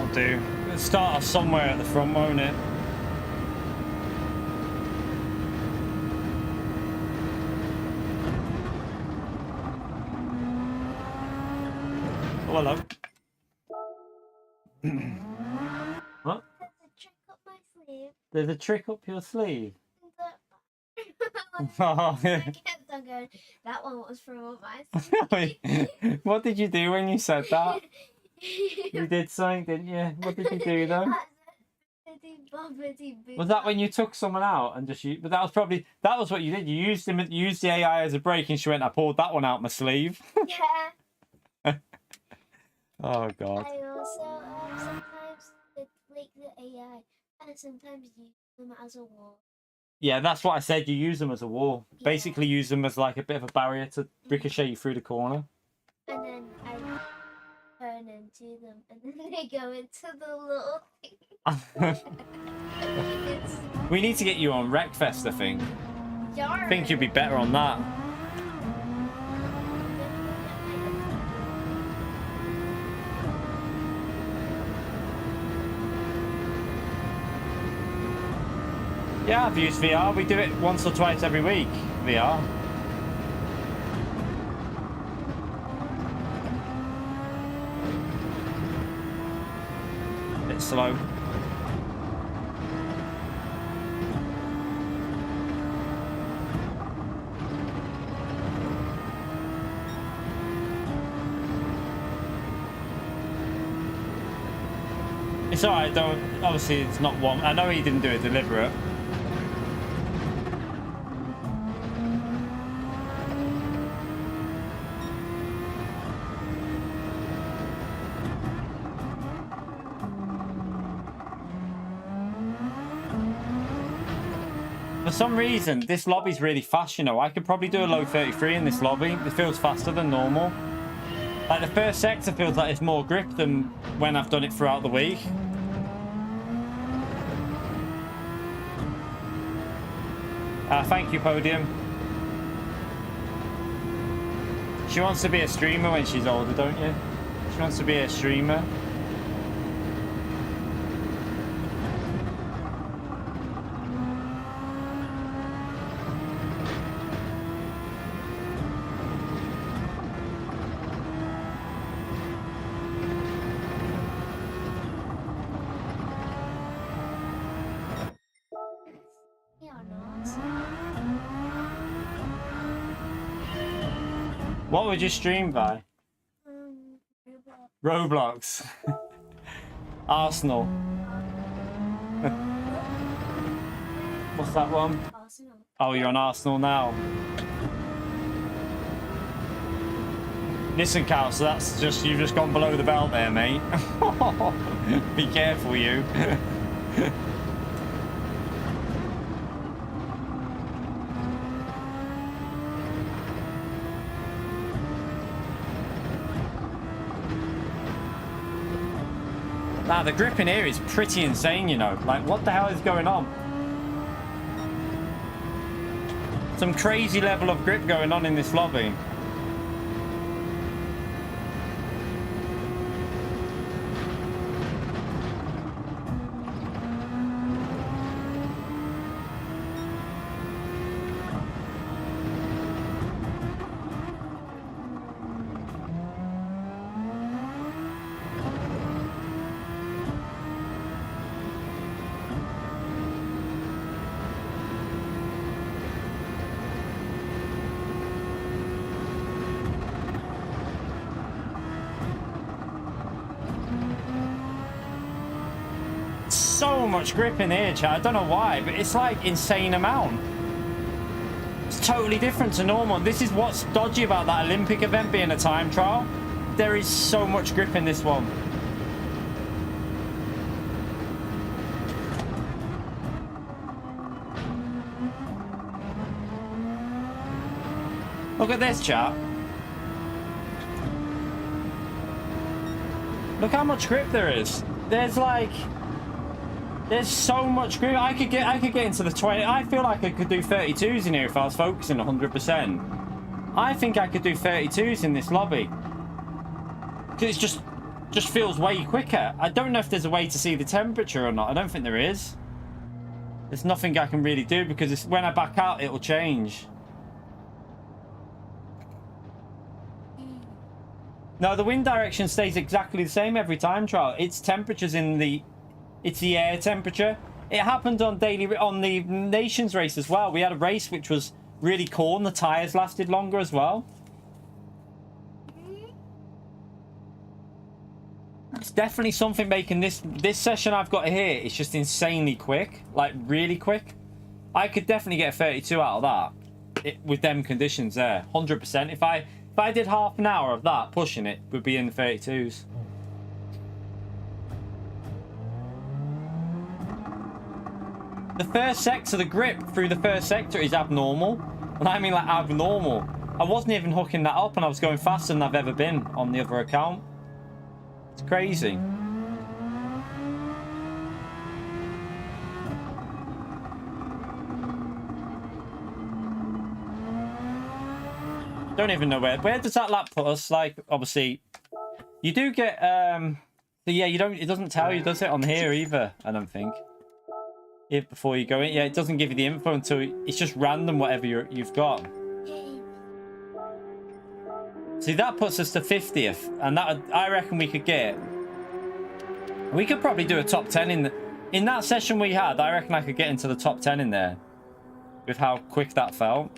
[SPEAKER 2] That'll do. It'll start off somewhere at the front, won't it? Oh, hello. What?
[SPEAKER 1] There's a trick up my sleeve.
[SPEAKER 2] There's a trick up your sleeve. Oh, yeah.
[SPEAKER 1] I kept on going, that one was from up my sleeve.
[SPEAKER 2] What did you do when you said that? You did something, didn't you? What did you do though? Was that when you took someone out and just you? But that was probably what you did. You used him. You used the AI as a break, and she went, "I pulled that one out my sleeve."
[SPEAKER 1] Yeah.
[SPEAKER 2] Oh God.
[SPEAKER 1] I also sometimes like the AI, and sometimes use them as a wall.
[SPEAKER 2] Yeah, that's what I said. You use them as a wall.
[SPEAKER 1] Yeah.
[SPEAKER 2] Basically, use them as like a bit of a barrier to ricochet you through the corner.
[SPEAKER 1] And then I turn into them, and then they go into the little thing.
[SPEAKER 2] We need to get you on Wreckfest, I think. I think you'd be better on that. Yeah, I've used VR. We do it once or twice every week, VR. Bit slow. It's alright, don't. Obviously, it's not one. I know he didn't do it deliberate. For some reason, this lobby's really fast, you know. I could probably do a low 33 in this lobby. It feels faster than normal. Like, the first sector feels like it's more grip than when I've done it throughout the week. Thank you, Podium. She wants to be a streamer when she's older, don't you? She wants to be a streamer. What would you stream by? Roblox. Arsenal. What's that one?
[SPEAKER 1] Arsenal.
[SPEAKER 2] Oh, you're on Arsenal now. Listen, Cal, so that's just, you've just gone below the belt there, mate. Be careful, you. Nah, the grip in here is pretty insane, you know. Like, what the hell is going on? Some crazy level of grip going on in this lobby. So much grip in here, chat. I don't know why, but it's like insane amount. It's totally different to normal. This is what's dodgy about that Olympic event being a time trial. There is so much grip in this one. Look at this, chat. Look how much grip there is. There's so much grip. I could get into the 20. I feel like I could do 32s in here if I was focusing 100%. I think I could do 32s in this lobby. Cause it's just just feels way quicker. I don't know if there's a way to see the temperature or not. I don't think there is. There's nothing I can really do because it's, when I back out, it'll change. No, the wind direction stays exactly the same every time, Trial. It's temperatures in the... It's the air temperature. It happened on the Nations race as well. We had a race which was really cool and the tyres lasted longer as well. It's definitely something making this session I've got here. It's just insanely quick, like really quick. I could definitely get a 32 out of that with them conditions there, 100%. If I did half an hour of that pushing it, would be in the 32s. The first sector, the grip through the first sector is abnormal, and I mean like abnormal. I wasn't even hooking that up, and I was going faster than I've ever been on the other account. It's crazy. Don't even know where does that lap put us? Like, obviously, you do get but yeah, you don't. It doesn't tell you, does it, on here either? I don't think. If before you go in, yeah, it doesn't give you the info until it's just random whatever you've got. See, that puts us to 50th, and that I reckon we could get. We could probably do a top 10 in that session we had. I reckon I could get into the top 10 in there with how quick that felt.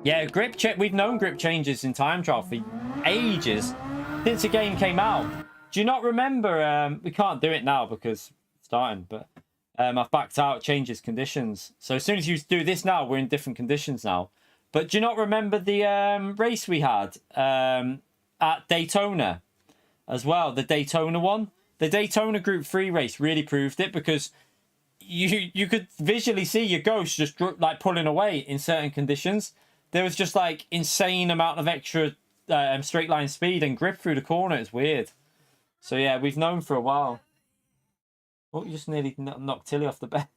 [SPEAKER 2] Yeah, grip check. We've known grip changes in time trial for ages since the game came out. Do you not remember? We can't do it now because it's starting, but I've backed out. Changes conditions. So as soon as you do this now, we're in different conditions now. But do you not remember the race we had at Daytona as well? The Daytona one, the Daytona Group 3 race really proved it because you could visually see your ghost just like pulling away in certain conditions. There was just like insane amount of extra straight line speed and grip through the corner. It's weird. So yeah, we've known for a while. Oh, you just nearly knocked Tilly off the bed.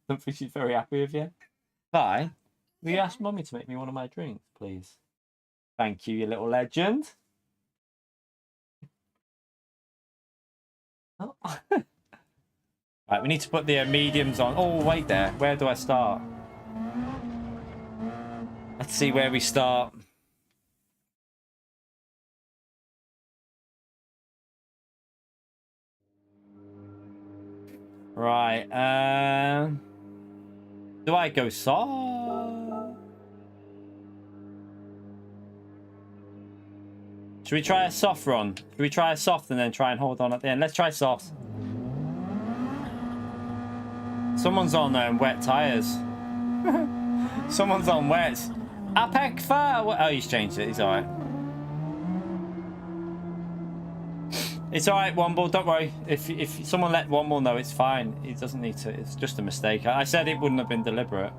[SPEAKER 2] Don't think she's very happy with you. Bye. Will you ask Mummy to make me one of my drinks, please? Thank you, you little legend. Oh. Right, we need to put the mediums on. Oh, wait there. Where do I start? Let's see where we start. Right. Do I go soft? Should we try a soft run? Should we try a soft and then try and hold on at the end? Let's try soft. Someone's on wet tires. Someone's on wets. Apekfa. Oh, he's changed it. He's all right. It's all right, Womble. Don't worry. If someone let Womble know, it's fine. He doesn't need to. It's just a mistake. I said it wouldn't have been deliberate.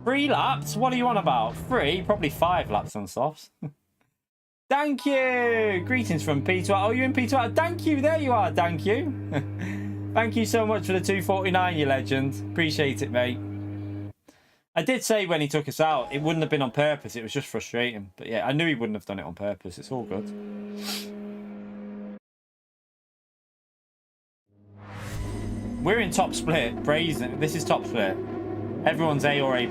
[SPEAKER 2] 3 laps? What are you on about? 3? Probably 5 laps on softs. Thank you. Greetings from P2. Oh, you're in P2. Thank you. There you are. Thank you. Thank you so much for the 249, you legend. Appreciate it, mate. I did say when he took us out, it wouldn't have been on purpose. It was just frustrating. But yeah, I knew he wouldn't have done it on purpose. It's all good. We're in top split. Brazen. This is top split. Everyone's A or A+.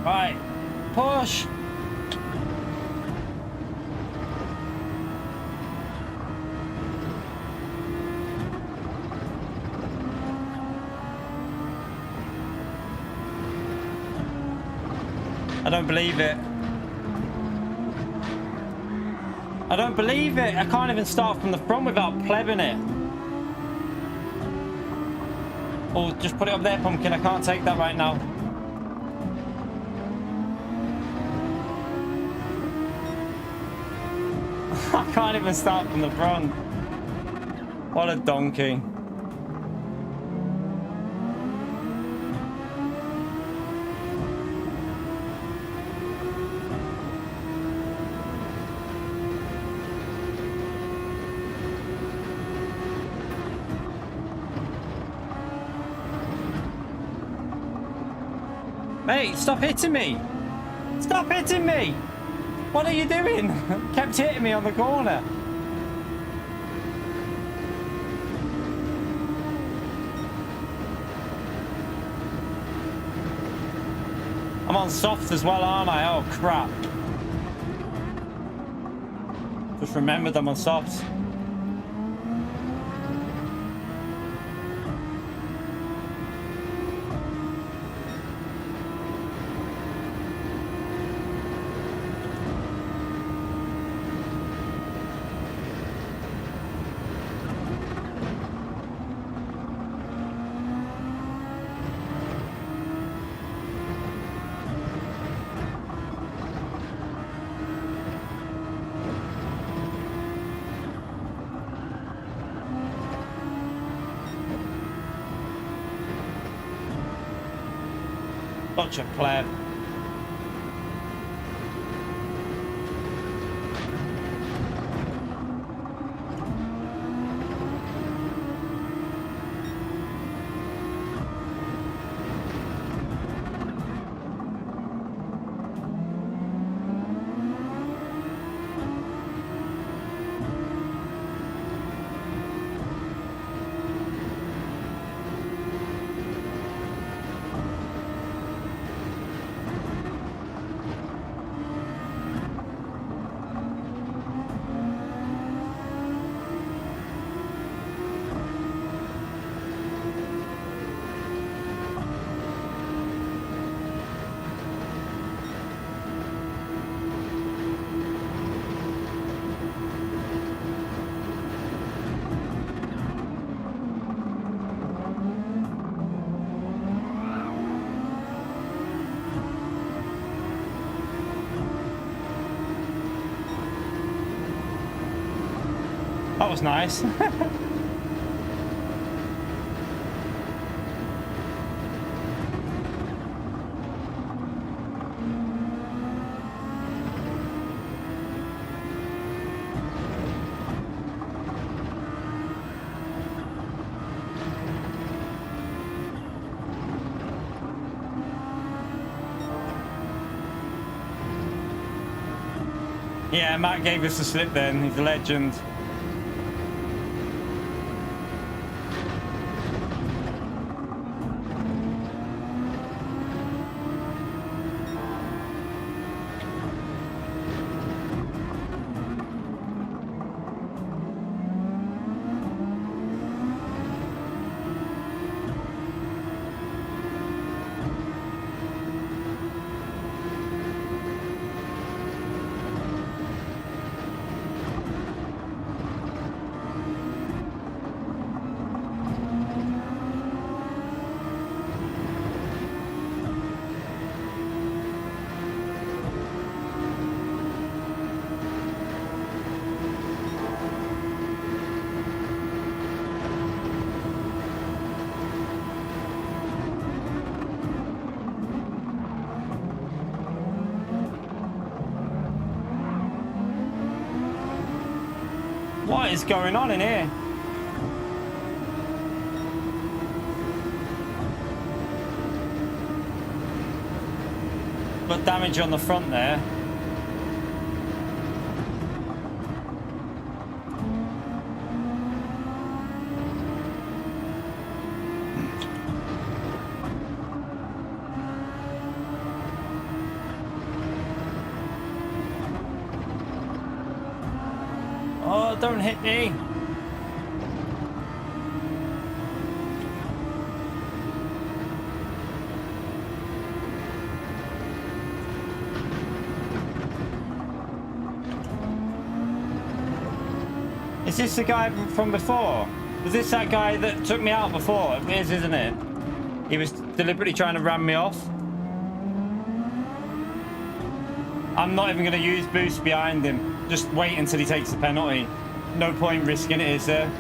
[SPEAKER 2] Right, push. I don't believe it. I don't believe it. I can't even start from the front without plebbing it. Oh, just put it up there, Pumpkin. I can't take that right now. I can't even start from the front. What a donkey. Mate, stop hitting me! Stop hitting me! What are you doing? Kept hitting me on the corner. I'm on soft as well, aren't I? Oh, crap. Just remembered I'm on softs. Such a pleb. That was nice. Yeah, Matt gave us a slip then. He's a legend. What is going on in here? Got damage on the front there. Oh, don't hit me. Is this the guy from before? Was this that guy that took me out before? It is, isn't it? He was deliberately trying to ram me off. I'm not even going to use boost behind him. Just wait until he takes the penalty. No point risking it, is there?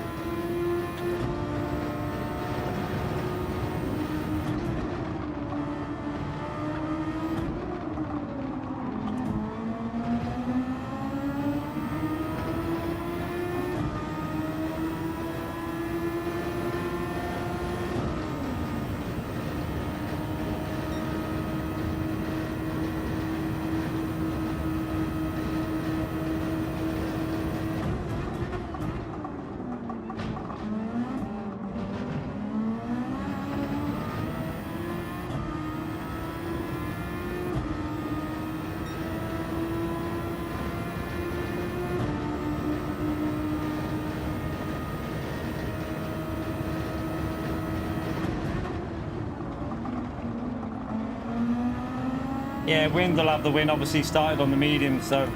[SPEAKER 2] Yeah, wind will have the win. Obviously started on the medium, so.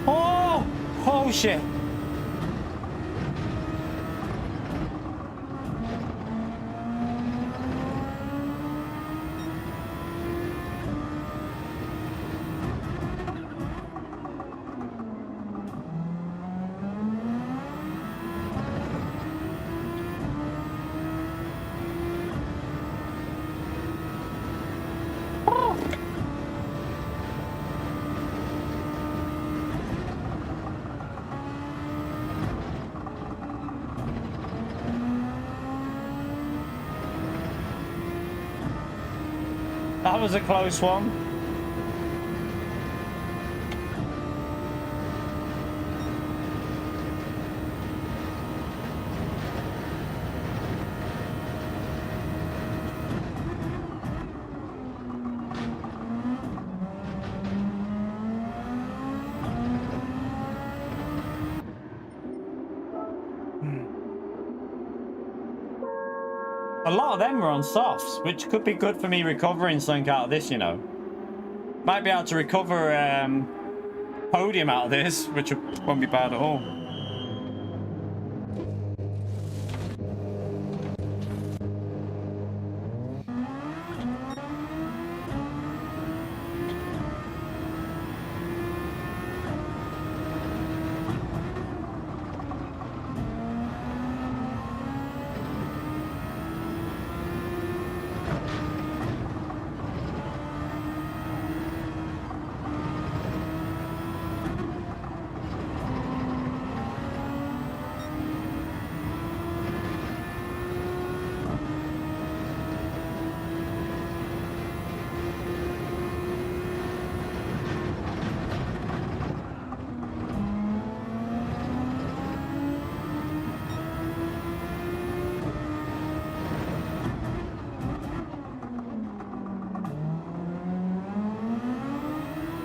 [SPEAKER 2] Oh! Oh shit! That was a close one. A lot of them are on softs, which could be good for me recovering something out of this, you know. Might be able to recover podium out of this, which won't be bad at all.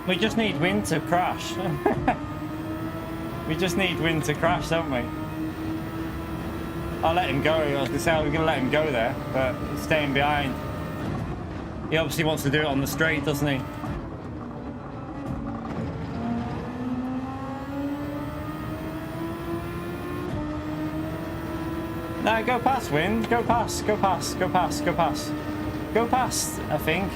[SPEAKER 2] We just need wind to crash. We just need wind to crash, don't we? I'll let him go. I was gonna say I was gonna let him go there, but he's staying behind. He obviously wants to do it on the straight, doesn't he? No, go past, wind. Go past, go past, go past, go past. Go past, I think.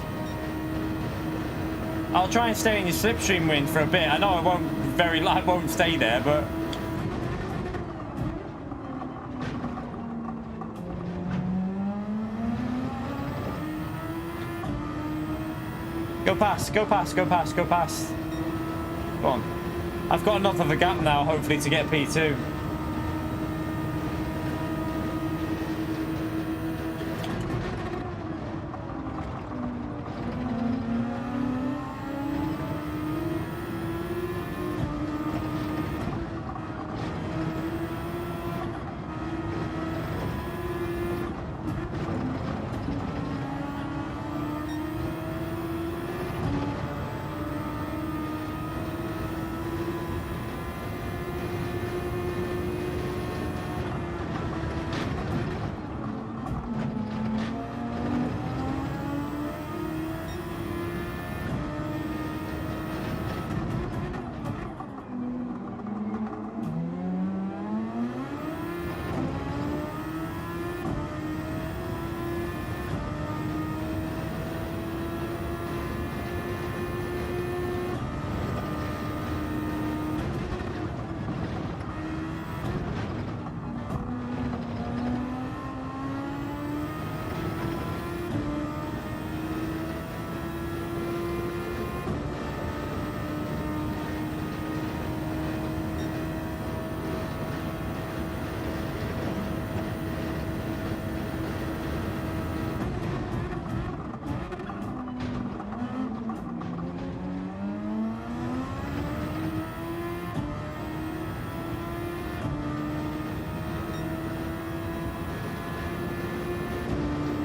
[SPEAKER 2] I'll try and stay in your slipstream, wind, for a bit. I know I won't stay there, but go past, go past, go past, go past. Go on. I've got enough of a gap now, hopefully, to get P2.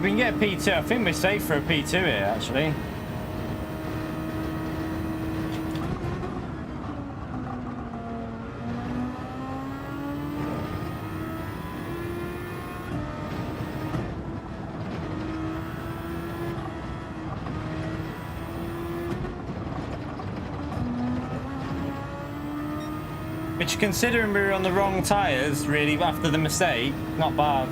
[SPEAKER 2] We can get a P2. I think we're safe for a P2 here, actually. Which, considering we were on the wrong tyres, really, after the mistake, not bad.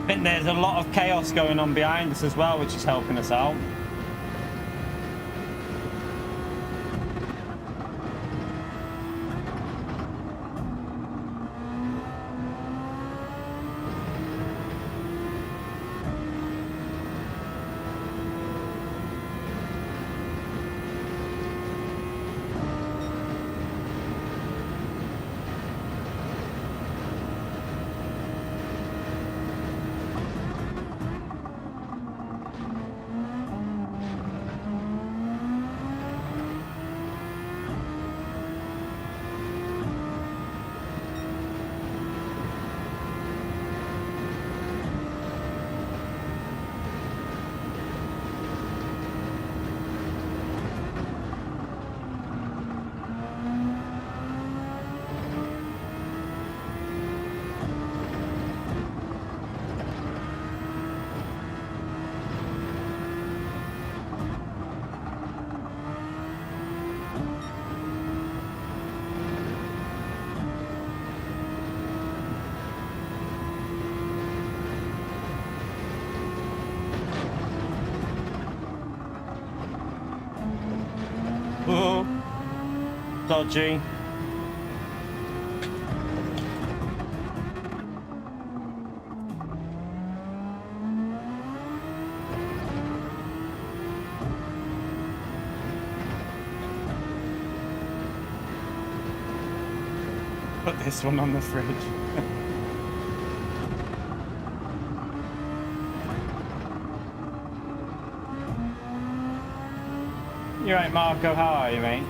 [SPEAKER 2] I think there's a lot of chaos going on behind us as well, which is helping us out. Oh, dodgy. Put this one on the fridge. You're right, Marco. How are you, mate?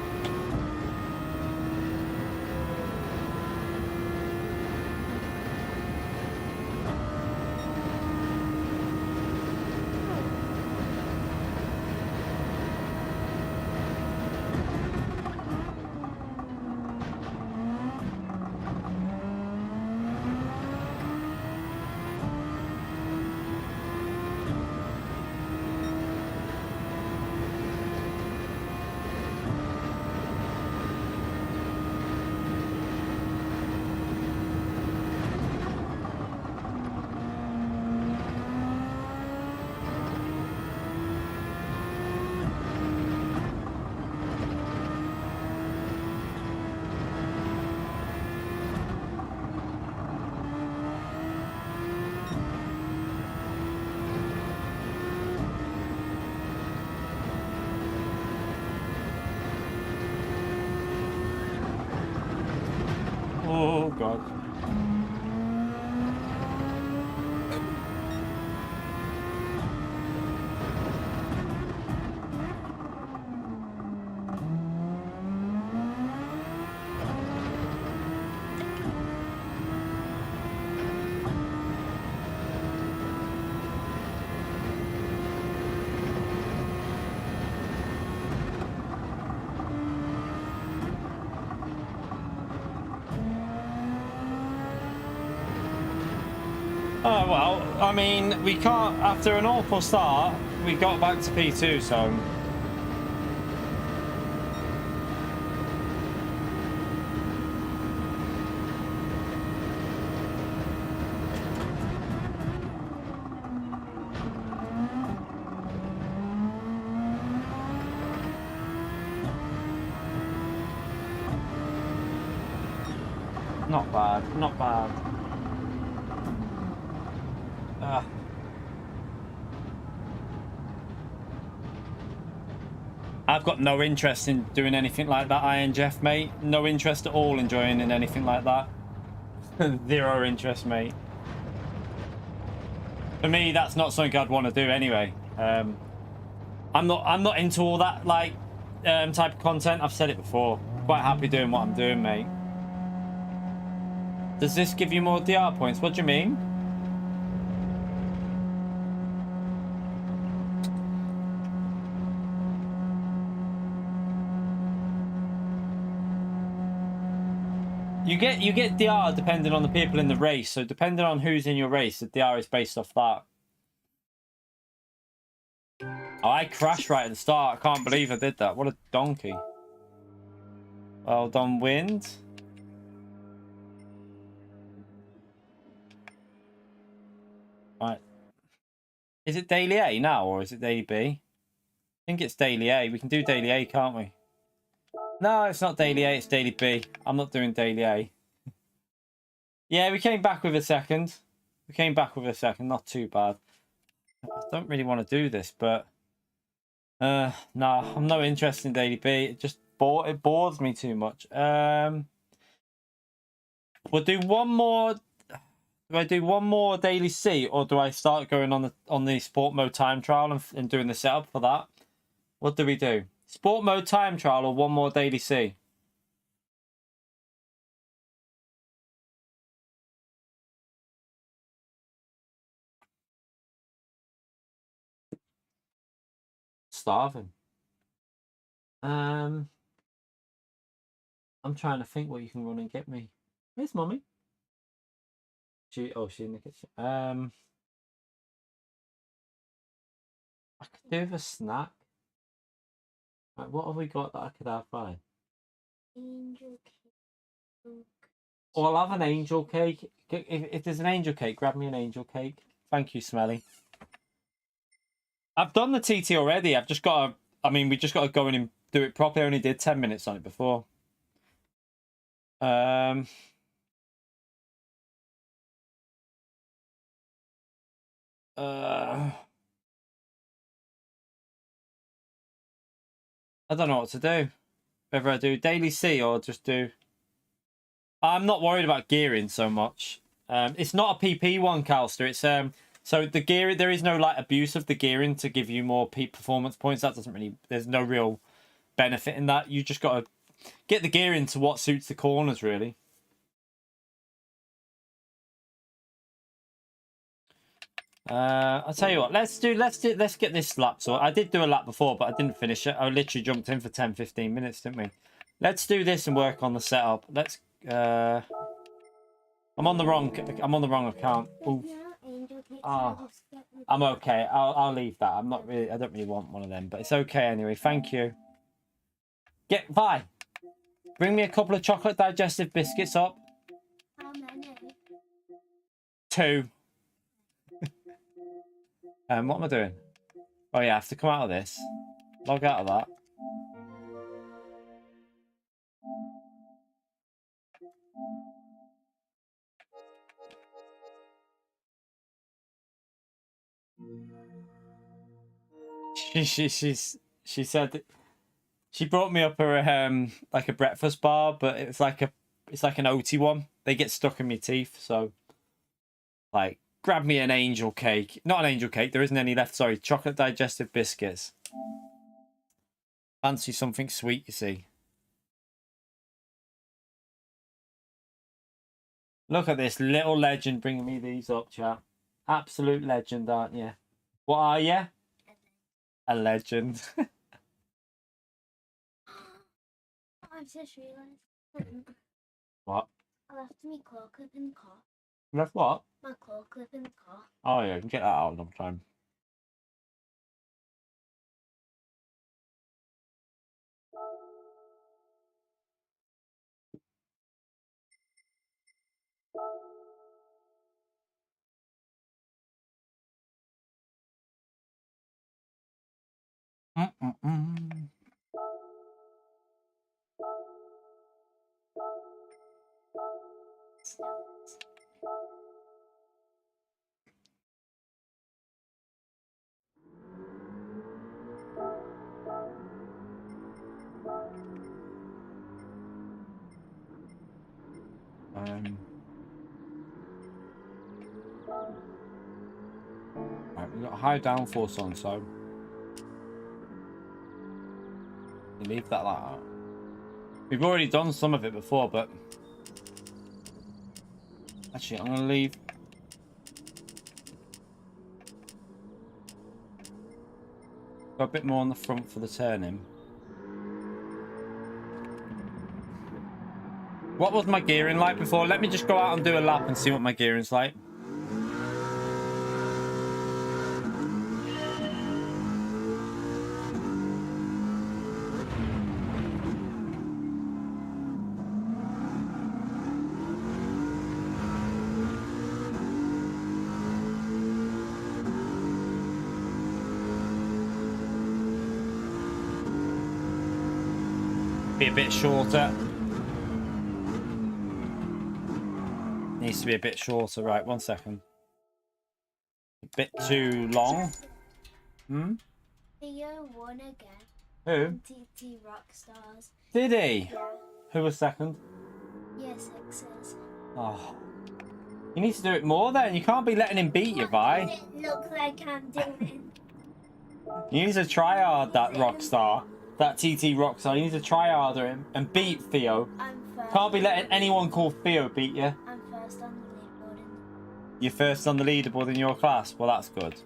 [SPEAKER 2] Oh, God. Oh, well, I mean, we can't, after an awful start, we got back to P2, so... Not bad, not bad. I've got no interest in doing anything like that, Iron Jeff, mate. No interest at all in joining anything like that. Zero interest, mate. For me, that's not something I'd want to do anyway. I'm not into all that like type of content. I've said it before. Quite happy doing what I'm doing, mate. Does this give you more DR points? What do you mean? You get DR depending on the people in the race. So depending on who's in your race, the DR is based off that. Oh, I crashed right at the start. I can't believe I did that. What a donkey. Well done, wind. Right. Is it Daily A now, or is it Daily B? I think it's Daily A. We can do Daily A, can't we? No, it's not Daily A, it's Daily B. I'm not doing Daily A. Yeah, we came back with a second. We came back with a second. Not too bad. I don't really want to do this, but... no, I'm not interested in Daily B. It just bores me too much. We'll do one more... Do I do one more Daily C, or do I start going on the sport mode time trial and doing the setup for that? What do we do? Sport mode time trial or one more Daily C? Starving. I'm trying to think what you can run and get me. Where's Mummy? She's in the kitchen. I could do with a snack. Right, what have we got that I could have by?
[SPEAKER 1] Angel cake.
[SPEAKER 2] Oh, I'll have an angel cake. If there's an angel cake, grab me an angel cake. Thank you, Smelly. I've done the TT already. I've just got to... I mean, we just got to go in and do it properly. I only did 10 minutes on it before. I don't know what to do. Whether I do Daily C or just do... I'm not worried about gearing so much. It's not a PP one, Calster. It's so the gear, there is no like abuse of the gearing to give you more peak performance points. That doesn't really... There's no real benefit in that. You just got to get the gearing to what suits the corners, really. I'll tell you what, let's get this lap. So I did do a lap before, but I didn't finish it. I literally jumped in for 10-15 minutes, didn't we? Let's do this and work on the setup. Let's I'm on the wrong account. Oof. I'm okay. I'll leave that. I don't really want one of them, but it's okay anyway. Thank you. Get Vi. Bring me a couple of chocolate digestive biscuits up.
[SPEAKER 1] How many?
[SPEAKER 2] 2. What am I doing? Oh yeah, I have to come out of this. Log out of that. She said she brought me up her like a breakfast bar, but it's like an OT one. They get stuck in my teeth, so like grab me an angel cake. Not an angel cake, there isn't any left, sorry. Chocolate digestive biscuits. Fancy something sweet, you see. Look at this little legend bringing me these up, chat. Absolute legend, aren't you? What are you? A legend.
[SPEAKER 1] I've just realised.
[SPEAKER 2] What?
[SPEAKER 1] I left my claw clip in the car.
[SPEAKER 2] You left what?
[SPEAKER 1] My claw clip in the car.
[SPEAKER 2] Oh yeah, you can get that out another time. Mm-mm-mm. Right, we've got a high downforce on, so you leave that like that. We've already done some of it before, but actually, I'm gonna leave. Go a bit more on the front for the turning. What was my gearing like before? Let me just go out and do a lap and see what my gearing's like. Be a bit shorter. Needs to be a bit shorter. Right, 1 second. A bit too long. Hmm?
[SPEAKER 1] Theo won again.
[SPEAKER 2] Who?
[SPEAKER 1] TT Rockstars.
[SPEAKER 2] Did he?
[SPEAKER 1] Yeah.
[SPEAKER 2] Who was second?
[SPEAKER 1] Yeah, sixes.
[SPEAKER 2] Oh. You need to do it more then. You can't be letting him beat you, Vi.
[SPEAKER 1] What does it look like I'm doing?
[SPEAKER 2] You need to try hard that Rockstar. That TT Rockstar. You need to try harder him and beat Theo.
[SPEAKER 1] I'm first.
[SPEAKER 2] Can't be letting anyone called Theo beat you.
[SPEAKER 1] I'm first on the leaderboard.
[SPEAKER 2] You're first on the leaderboard in your class. Well, that's good.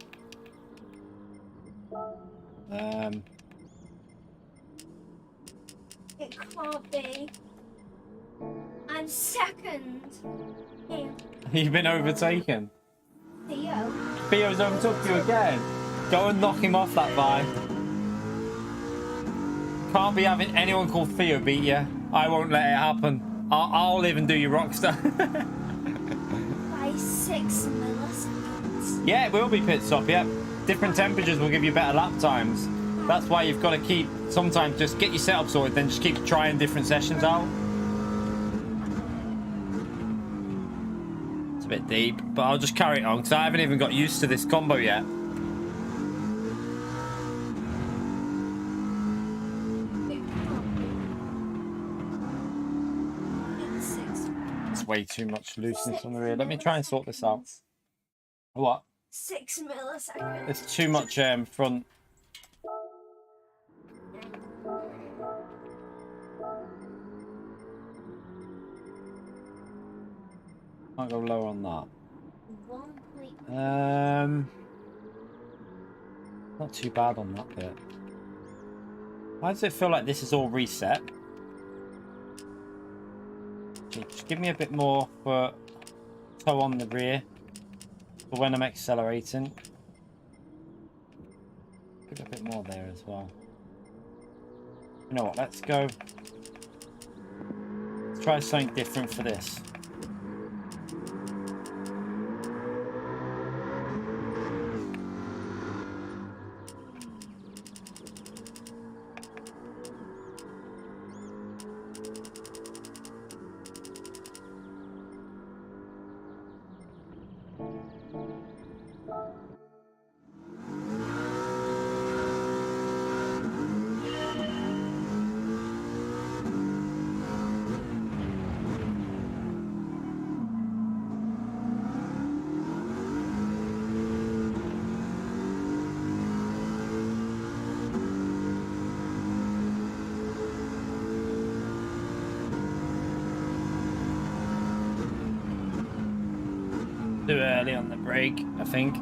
[SPEAKER 1] It can't be. I'm second. Here,
[SPEAKER 2] You've been overtaken.
[SPEAKER 1] Theo.
[SPEAKER 2] Theo's overtook you again. Go and knock him off that Vi. Can't be having anyone called Theo beat you. I won't let it happen. I'll live and do your Rockstar.
[SPEAKER 1] By 6 milliseconds.
[SPEAKER 2] Yeah, it will be pit stop, yeah. Different temperatures will give you better lap times. That's why you've got to keep, sometimes just get your setup sorted, then just keep trying different sessions out. It's a bit deep, but I'll just carry it on because I haven't even got used to this combo yet. It's way too much looseness on the rear. Let me try and sort this out. What?
[SPEAKER 1] 6 milliseconds.
[SPEAKER 2] It's too much front. Can't go lower on that.
[SPEAKER 1] 1.5.
[SPEAKER 2] Not too bad on that bit. Why does it feel like this is all reset? Just give me a bit more for toe on the rear for when I'm accelerating. Put a bit more there as well. You know what? Let's go. Let's try something different for this. Too early on the brake, I think.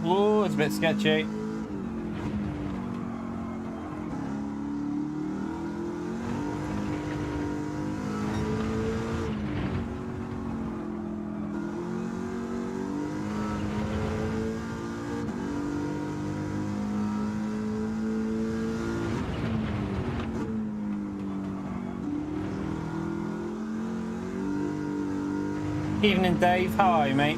[SPEAKER 2] Ooh, it's a bit sketchy. Evening, Dave. How are you, mate?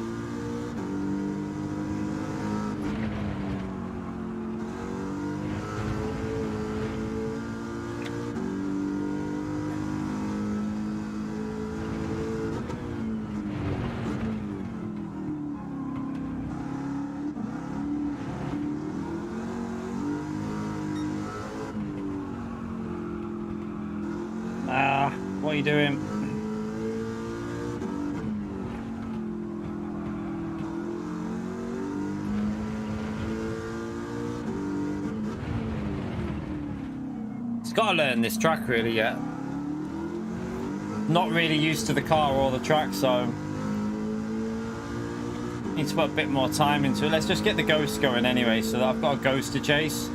[SPEAKER 2] What are you doing? Got to learn this track really yet. Not really used to the car or the track, so need to put a bit more time into it. Let's just get the ghost going anyway, so that I've got a ghost to chase.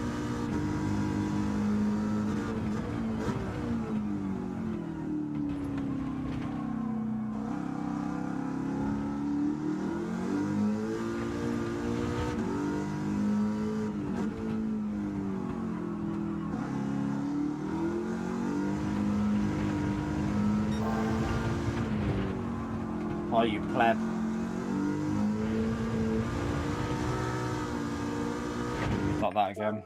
[SPEAKER 2] Oh, you pleb. Not that again.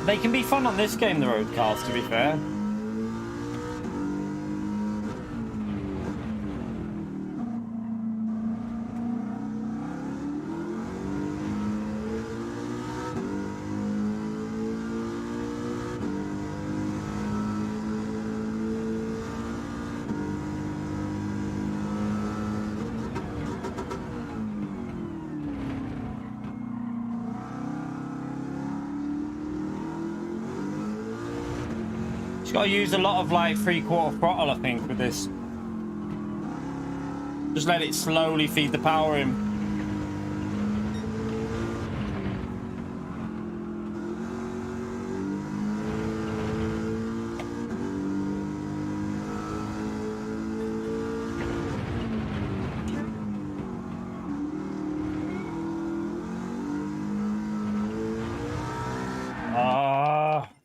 [SPEAKER 2] They can be fun on this game, the road cars, to be fair. Got to use a lot of like 3/4 throttle, I think, with this. Just let it slowly feed the power in.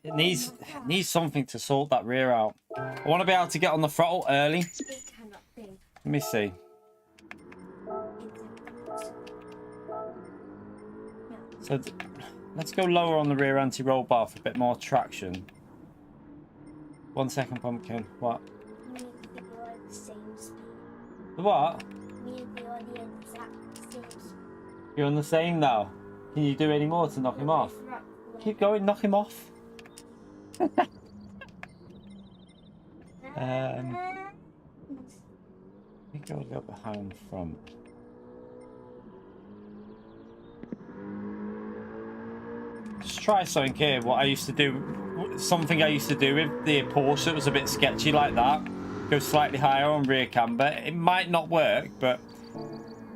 [SPEAKER 2] It needs something to sort that rear out. I want to be able to get on the throttle early. Let me see. So let's go lower on the rear anti-roll bar for a bit more traction. 1 second, Pumpkin. What? The what? You're on the same now. Can you do any more to knock him off? Keep going, knock him off. I think I'll go behind the front. Just try something here. What I used to do, something I used to do with the Porsche that was a bit sketchy like that. Go slightly higher on rear camber. It might not work, but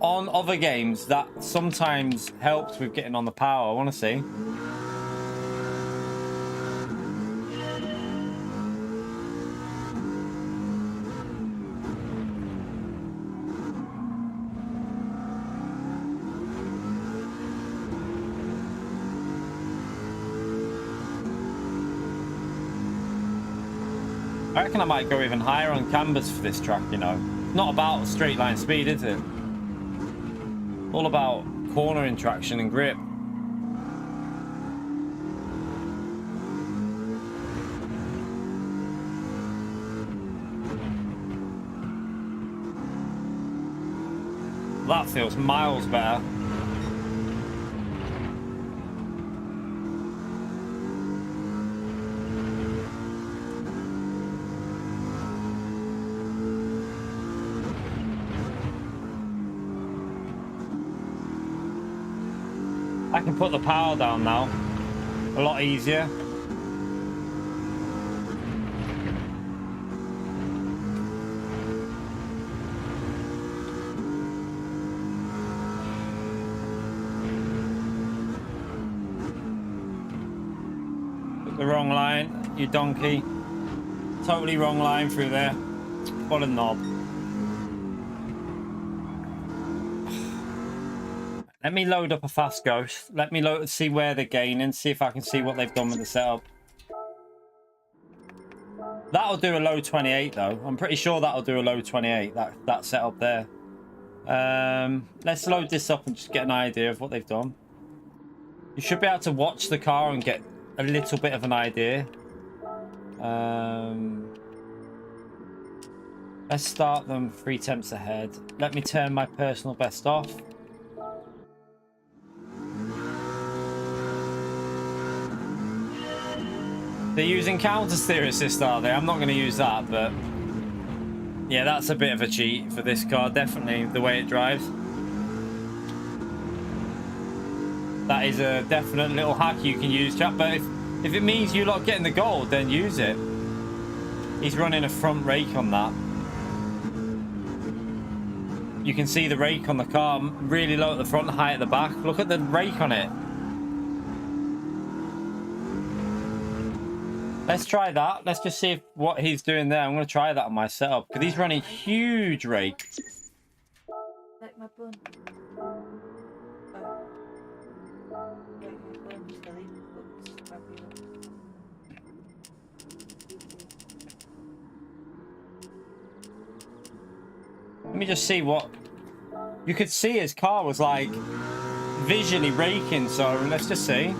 [SPEAKER 2] on other games that sometimes helps with getting on the power. I want to see. I reckon I might go even higher on cambers for this track, you know. Not about straight line speed, is it? All about cornering traction and grip. That feels miles better. I can put the power down now. A lot easier. Took the wrong line, you donkey. Totally wrong line through there. What a knob. Let me load up a fast ghost. Let me see where they're gaining, see if I can see what they've done with the setup. That'll do a low 28 though. I'm pretty sure that'll do a low 28, that setup there. Let's load this up and just get an idea of what they've done. You should be able to watch the car and get a little bit of an idea. Let's start them 3 temps ahead. Let me turn my personal best off. They're using counter steer assist, are they? I'm not going to use that, but yeah, that's a bit of a cheat for this car, definitely, the way it drives. That is a definite little hack you can use, chap, but if it means you lot getting the gold, then use it. He's running a front rake on that. You can see the rake on the car, really low at the front, high at the back. Look at the rake on it. Let's try that. Let's just see what he's doing there. I'm going to try that on my setup because he's running huge rake.
[SPEAKER 3] Like my bun.
[SPEAKER 2] Let me just see what... You could see his car was like visually raking, so let's just see.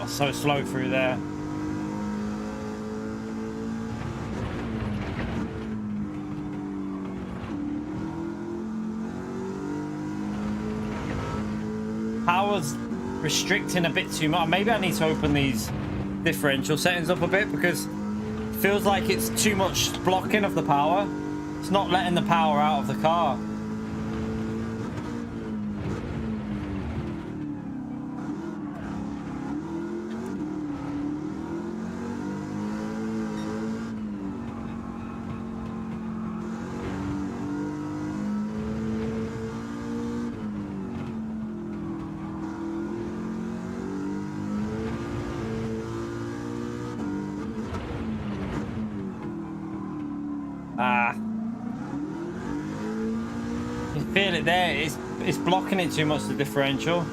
[SPEAKER 2] So slow through there. Power's restricting a bit too much. Maybe I need to open these differential settings up a bit because it feels like it's too much blocking of the power. It's not letting the power out of the car. You feel it there. It's blocking it too much, the differential.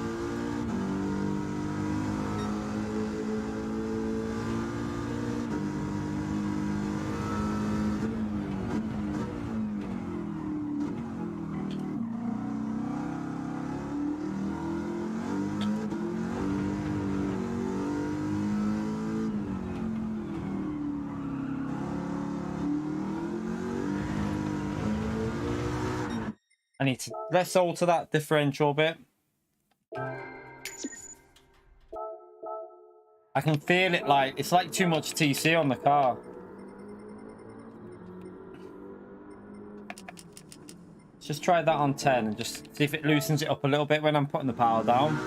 [SPEAKER 2] I need to, let's alter that differential bit. I can feel it, like it's like too much TC on the car. Let's just try that on 10 and just see if it loosens it up a little bit when I'm putting the power down.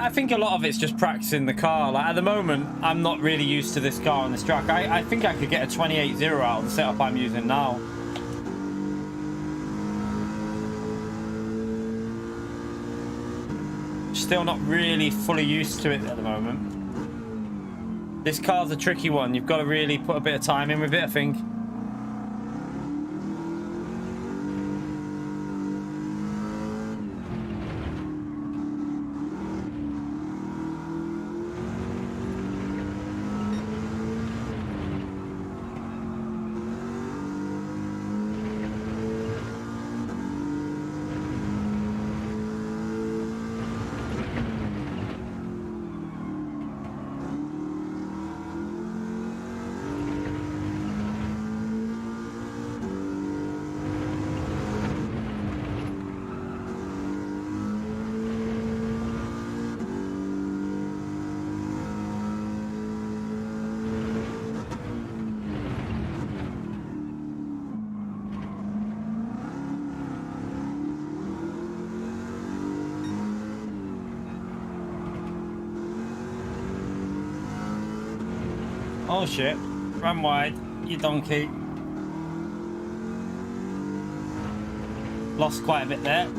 [SPEAKER 2] I think a lot of it's just practicing the car. Like at the moment, I'm not really used to this car on this track. I think I could get a 28.0 out of the setup I'm using now. Still not really fully used to it at the moment. This car's a tricky one. You've got to really put a bit of time in with it, I think. Oh shit, run wide, you donkey. Lost quite a bit there.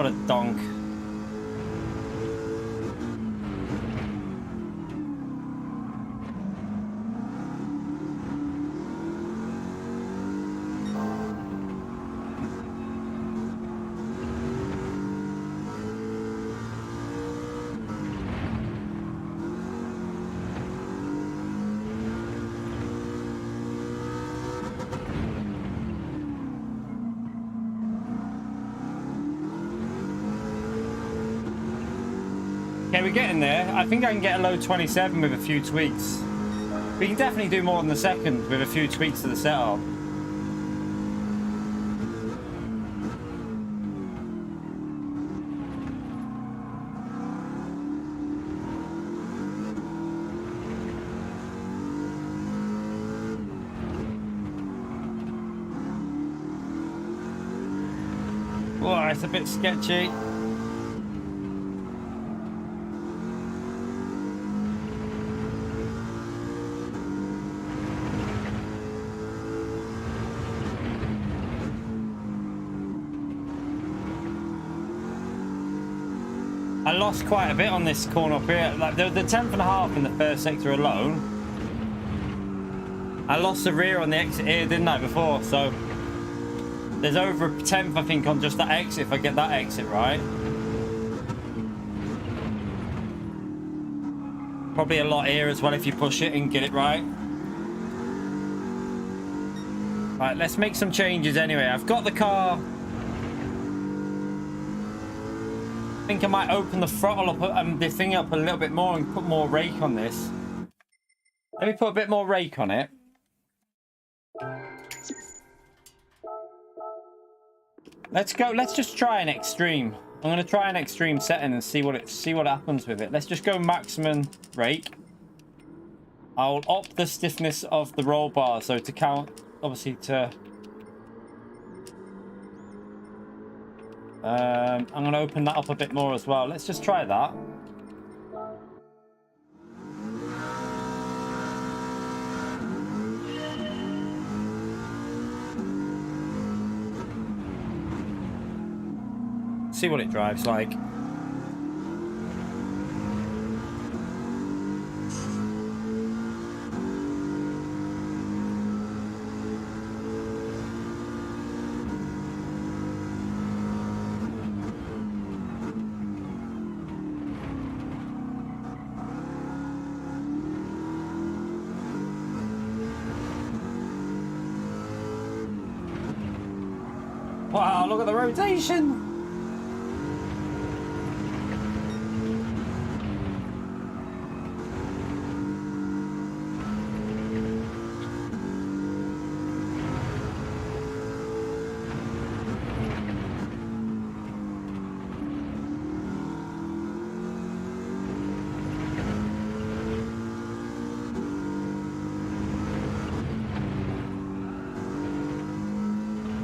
[SPEAKER 2] a donk. Okay, we're getting there. I think I can get a low 27 with a few tweaks. We can definitely do more than the second with a few tweaks to the setup. Oh, it's a bit sketchy. I lost quite a bit on this corner up here. Like the 10th and a half in the first sector alone. I lost the rear on the exit here, didn't I, before? So there's over a 10th, I think, on just that exit, if I get that exit right. Probably a lot here as well if you push it and get it right. Right, let's make some changes anyway. I've got the car. I think I might open the throttle up and the thing up a little bit more and put more rake on this. Let me put a bit more rake on it. Let's go. Let's just try an extreme. I'm gonna try an extreme setting and see what happens with it. Let's just go maximum rake. I'll up the stiffness of the roll bar so to count, obviously to. I'm going to open that up a bit more as well. Let's just try that. See what it drives like. Wow, look at the rotation.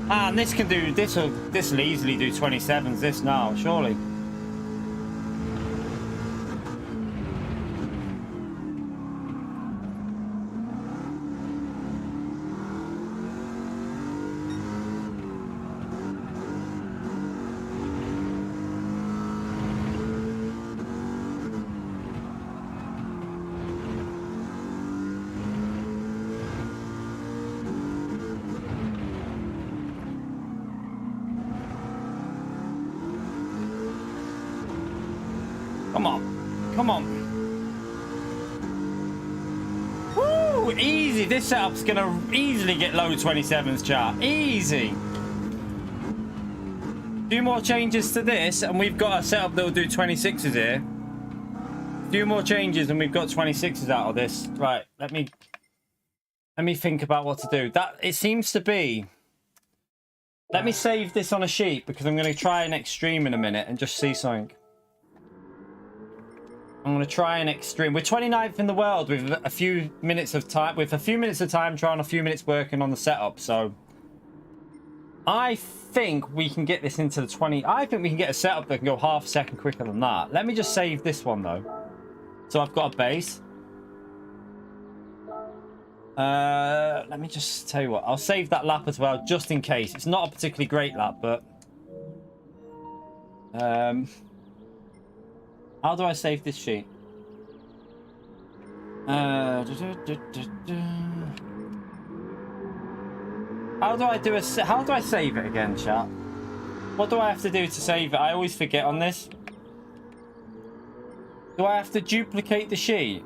[SPEAKER 2] And this can do this will easily do 27s this now, surely. Come on. Come on. Woo! Easy. This setup's going to easily get low 27s, chat. Easy. Few more changes to this, and we've got a setup that will do 26s here. Few more changes, and we've got 26s out of this. Right. Let me think about what to do. That it seems to be. Let me save this on a sheet because I'm going to try an extreme in a minute and just see something. I'm going to try an extreme. We're 29th in the world with a few minutes of time. With a few minutes of time trying, a few minutes working on the setup. So I think we can get this into the 20. I think we can get a setup that can go half a second quicker than that. Let me just save this one though. So I've got a base. Let me just tell you what. I'll save that lap as well, just in case. It's not a particularly great lap, but How do I save this sheet? How do I do how do I save it again, chat? What do I have to do to save it? I always forget on this. Do I have to duplicate the sheet?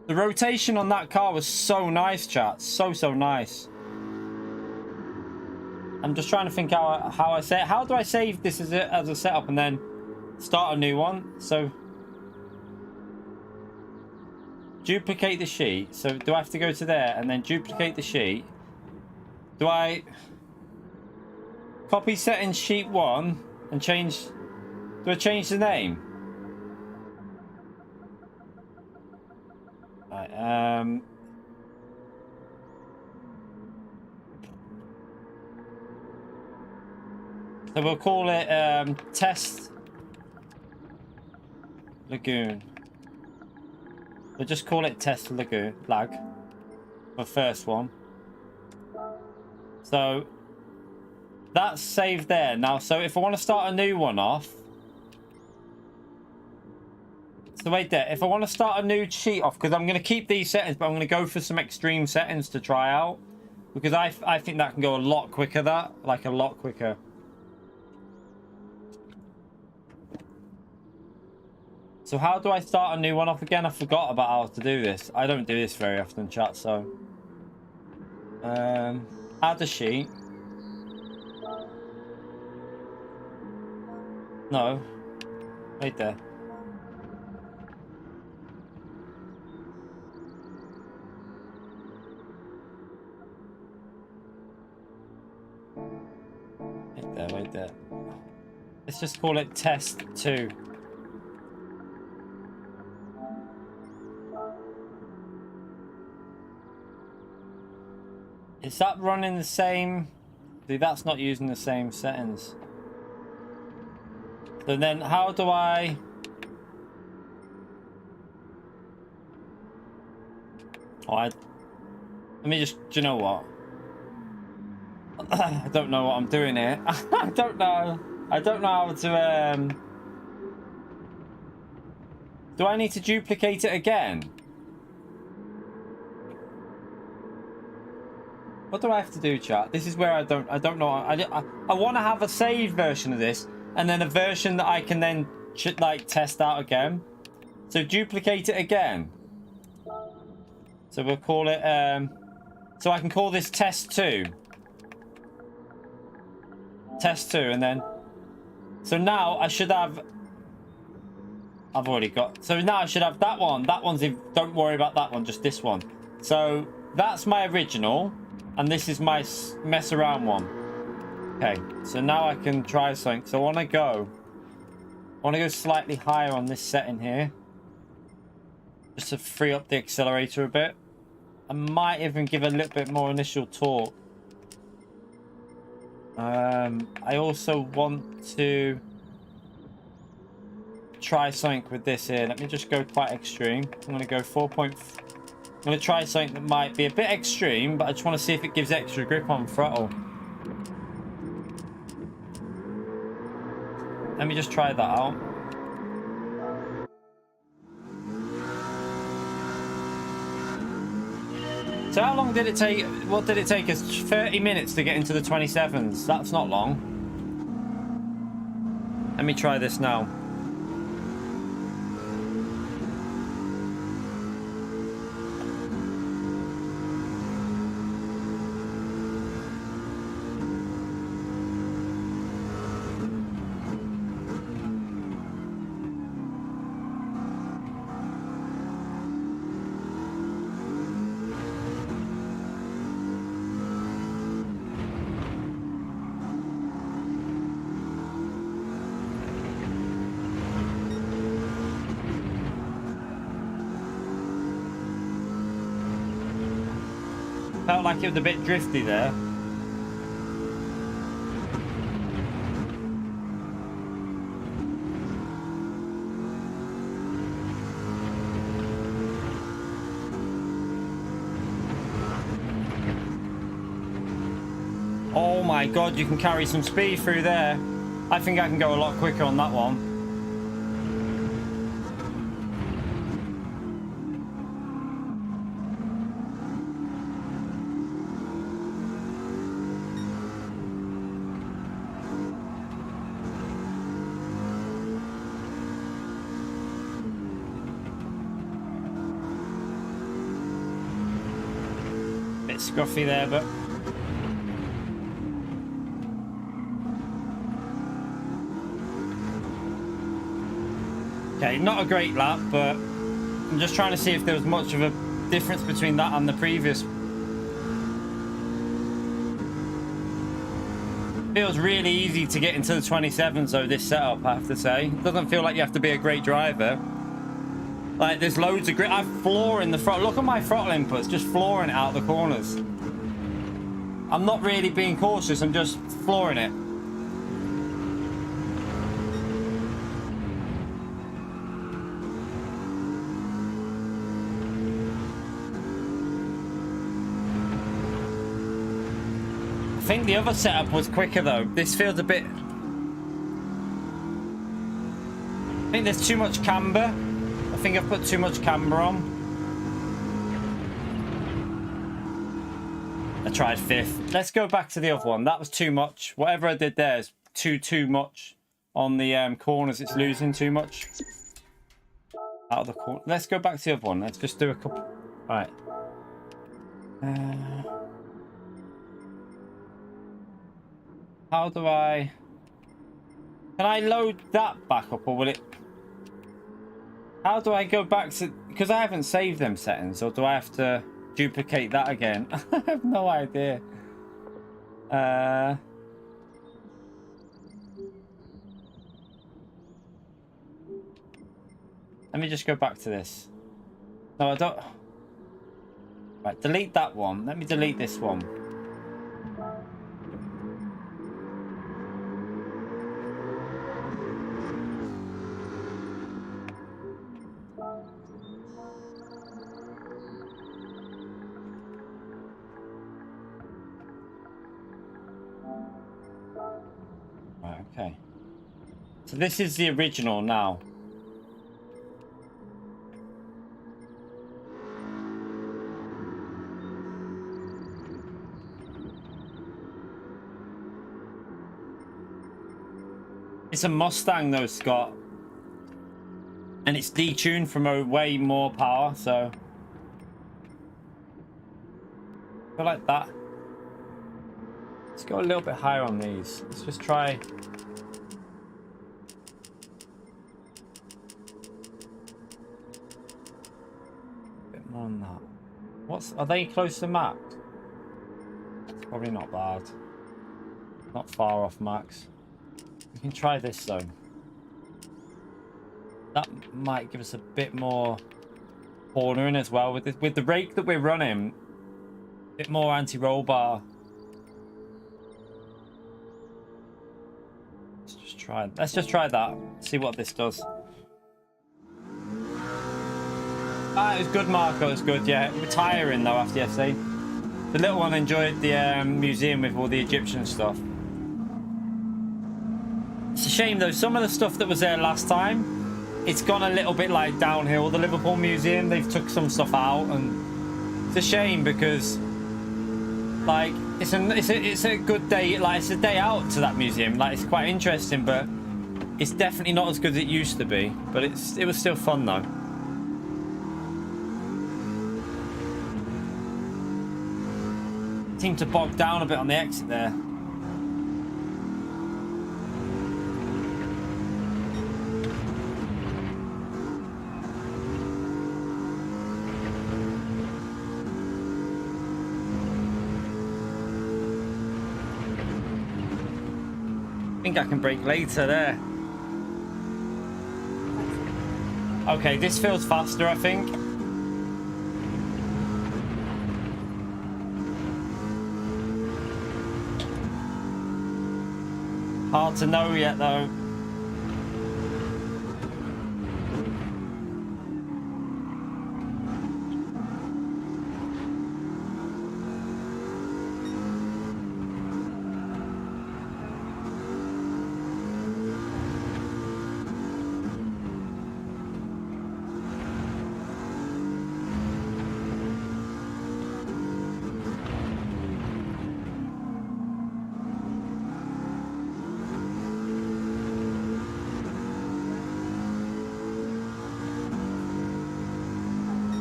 [SPEAKER 2] The rotation on that car was so nice, chat. So nice. I'm just trying to think how I say it. How do I save this as a setup and then start a new one? So duplicate the sheet. So do I have to go to there and then duplicate the sheet? Do I copy settings sheet 1 and change? Do I change the name? Right, so we'll call it Test Lagoon. We'll just call it Test Lagoon Lag for first one. So that's saved there now. So if I want to start a new one off, so wait there. If I want to start a new sheet off, because I'm going to keep these settings, but I'm going to go for some extreme settings to try out, because I think that can go a lot quicker. Like a lot quicker. So how do I start a new one off again? I forgot about how to do this. I don't do this very often, chat. So add a sheet. No, wait there. Wait there. Let's just call it Test 2. Is that running the same? Dude, that's not using the same settings. So then how do I... let me just... Do you know what? I don't know what I'm doing here. I don't know how to... Do I need to duplicate it again? What do I have to do, chat? This is where I don't know. I want to have a saved version of this, and then a version that I can then like test out again. So duplicate it again. So we'll call it. So I can call this Test 2. Test 2, and then. So now I should have. I've already got. So now I should have that one. That one's. Don't worry about that one. Just this one. So that's my original. And this is my mess around one. Okay, so now I can try something. So I want to go slightly higher on this setting here. Just to free up the accelerator a bit. I might even give a little bit more initial torque. I also want to try something with this here. Let me just go quite extreme. I'm going to go 4. I'm going to try something that might be a bit extreme, but I just want to see if it gives extra grip on throttle. Let me just try that out. So how long did it take? What did it take us? 30 minutes to get into the 27s. That's not long. Let me try this now. Felt like it was a bit drifty there. Oh my god, you can carry some speed through there. I think I can go a lot quicker on that one. Bit scruffy there, but okay, not a great lap, but I'm just trying to see if there was much of a difference between that and the previous. Feels really easy to get into the 27s though, this setup, I have to say. It doesn't feel like you have to be a great driver. Like, there's loads of grip. I'm flooring the throttle. Look at my throttle inputs, just flooring it out the corners. I'm not really being cautious, I'm just flooring it. I think the other setup was quicker though. This feels a bit... I think there's too much camber. I think I've put too much camber on. I tried 5th. Let's go back to the other one. That was too much. Whatever I did there is too much. On the corners, it's losing too much. Out of the corner. Let's go back to the other one. Let's just do a couple. All right. How do I... Can I load that back up, or will it... How do I go back to... Because I haven't saved them settings, or do I have to duplicate that again? I have no idea. Let me just go back to this. No, I don't... Right, delete that one. Let me delete this one. Right, okay. So this is the original now. It's a Mustang though, Scott. And it's detuned from a way more power, so... I feel like that. Let's go a little bit higher on these. Let's just try... A bit more on that. What's... Are they close to max? It's probably not bad. Not far off max. We can try this though. That might give us a bit more cornering as well with this. With the rake that we're running, a bit more anti-roll bar. Let's just try that. See what this does. Ah, it was good, Marco. It was good. Yeah, retiring though after yesterday. The little one enjoyed the museum with all the Egyptian stuff. It's a shame though, some of the stuff that was there last time, it's gone a little bit like downhill. The Liverpool Museum, they've took some stuff out, and it's a shame because like it's a good day, like it's a day out to that museum. Like it's quite interesting, but it's definitely not as good as it used to be. But it was still fun though. Seemed to bog down a bit on the exit there. I think I can brake later there. Okay, this feels faster, I think. Hard to know yet, though.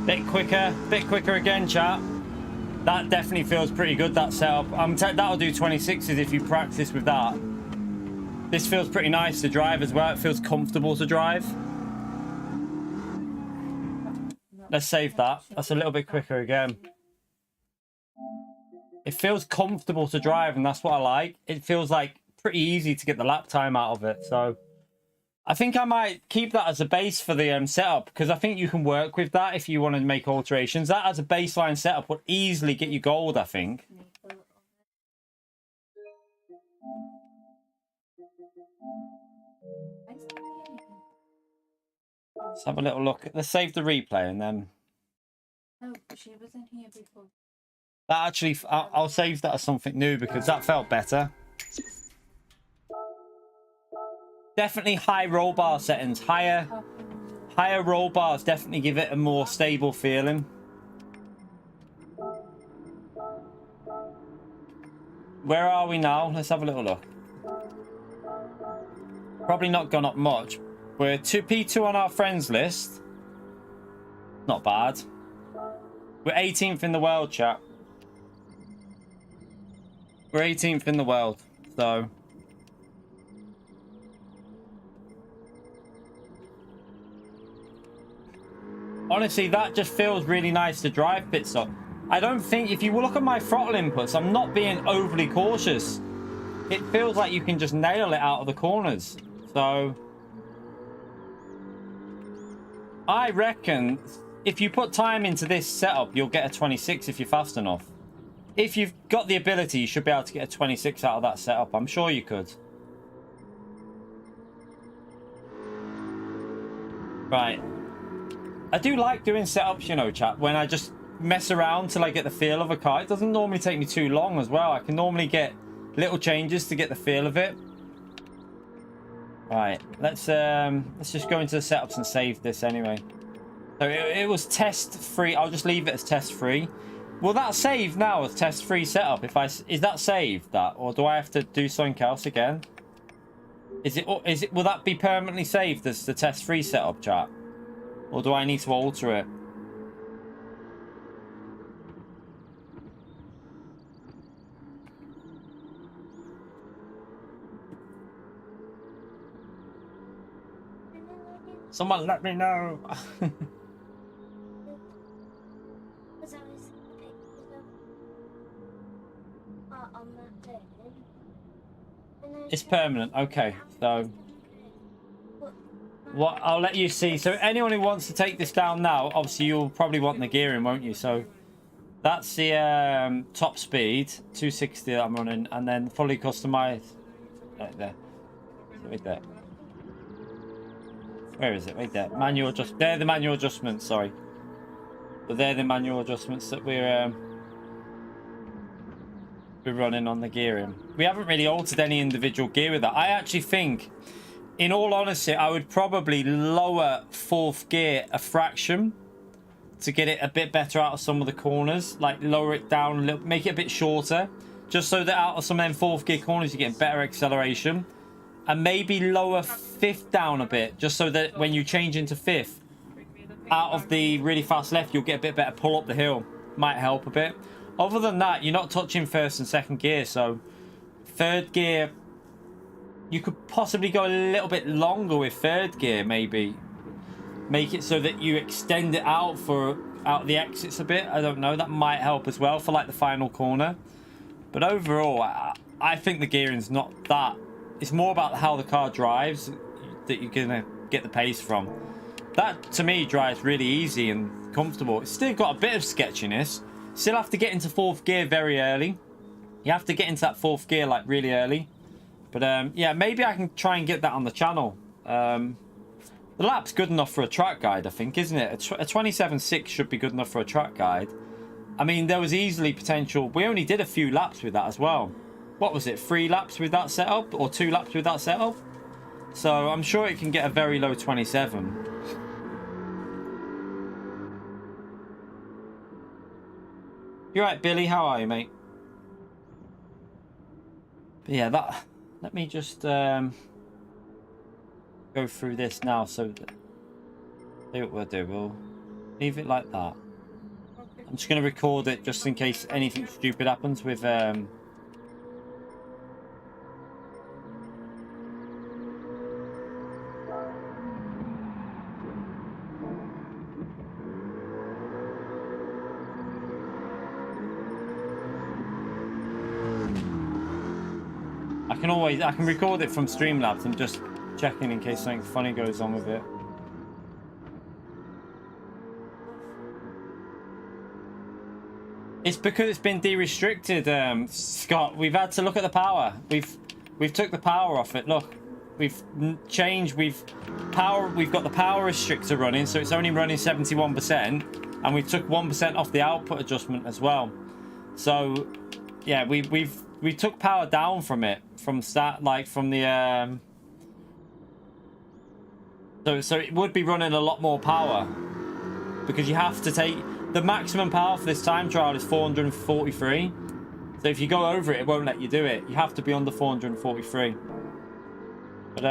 [SPEAKER 2] Bit quicker again, chat. That definitely feels pretty good, that setup. That'll do 26s if you practice with that. This feels pretty nice to drive as well. It feels comfortable to drive. Let's save that. That's a little bit quicker again. It feels comfortable to drive, and that's what I like. It feels like pretty easy to get the lap time out of it. So I think I might keep that as a base for the setup, because I think you can work with that if you want to make alterations. That as a baseline setup would easily get you gold, I think. Let's have a little look. Let's save the replay and then...
[SPEAKER 3] No, she was in here before.
[SPEAKER 2] That actually, I'll save that as something new because that felt better. Definitely high roll bar settings. Higher roll bars definitely give it a more stable feeling. Where are we now? Let's have a little look. Probably not gone up much. We're P2 on our friends list. Not bad. We're 18th in the world, chat. We're 18th in the world, so... Honestly, that just feels really nice to drive bits on. I don't think, if you look at my throttle inputs, I'm not being overly cautious. It feels like you can just nail it out of the corners. So... I reckon if you put time into this setup, you'll get a 26 if you're fast enough. If you've got the ability, you should be able to get a 26 out of that setup. I'm sure you could. Right. I do like doing setups, you know, chat, when I just mess around till I get the feel of a car. It doesn't normally take me too long as well. I can normally get little changes to get the feel of it. Right. Let's just go into the setups and save this anyway. So it was test free. I'll just leave it as test free. Will that save now as test free setup? Is that saved, that, or do I have to do something else again? Will that be permanently saved as the test free setup, chat? Or do I need to alter it? Someone let me know. It's permanent. Okay, so what I'll let you see. So anyone who wants to take this down now, obviously you'll probably want the gearing, won't you? So that's the top speed 260 that I'm running, and then fully customized. Right there. Right there. Where is it? Right there. Manual adjust. They're the manual adjustments. Sorry, but they're the manual adjustments that we're running on the gearing. We haven't really altered any individual gear with that. I actually think, in all honesty, I would probably lower fourth gear a fraction to get it a bit better out of some of the corners. Like lower it down a little, make it a bit shorter, just so that out of some of them fourth gear corners you're getting better acceleration. And maybe lower fifth down a bit, just so that when you change into fifth, out of the really fast left, you'll get a bit better pull up the hill. Might help a bit. Other than that, you're not touching first and second gear, so third gear, you could possibly go a little bit longer with third gear, maybe. Make it so that you extend it out out the exits a bit. I don't know, that might help as well for like the final corner. But overall, I think the gearing's not that. It's more about how the car drives that you're gonna get the pace from. That, to me, drives really easy and comfortable. It's still got a bit of sketchiness. Still have to get into fourth gear very early. You have to get into that fourth gear like really early. But yeah, maybe I can try and get that on the channel. The lap's good enough for a track guide, I think, isn't it? A 27.6 should be good enough for a track guide. I mean, there was easily potential. We only did a few laps with that as well. What was it? 3 laps with that setup? Or 2 laps with that setup? So I'm sure it can get a very low 27. You're right, Billy. How are you, mate? But yeah, that. Let me just go through this now. So, see what we'll do. We'll Leave it like that.
[SPEAKER 3] Okay.
[SPEAKER 2] I'm just going to record it just in case anything stupid happens with I can record it from Streamlabs. I'm just checking in case something funny goes on with it. It's because it's been de-restricted, Scott. We've had to look at the power. We've took the power off it. Look, we've changed. We've got the power restrictor running, so it's only running 71%, and we took 1% off the output adjustment as well. So, yeah, we took power down from it from start, like from the So it would be running a lot more power because you have to take. The maximum power for this time trial is 443. So if you go over it, it won't let you do it. You have to be under 443. But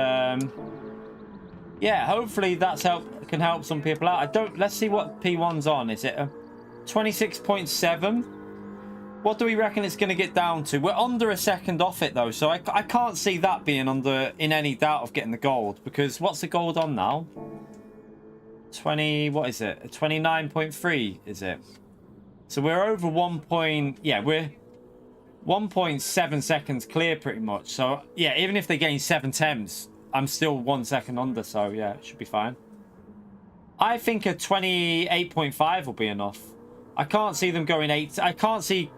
[SPEAKER 2] yeah, hopefully that's can help some people out. Let's see what P1's on. Is it a 26.7? What do we reckon it's going to get down to? We're under a second off it though, so I can't see that being in any doubt of getting the gold, because what's the gold on now? 20, what is it? 29.3 is it? So we're over we're 1.7 seconds clear pretty much. So yeah, even if they gain 7 temps, I'm still 1 second under, so yeah, it should be fine. I think a 28.5 will be enough. I can't see them going 8. I can't see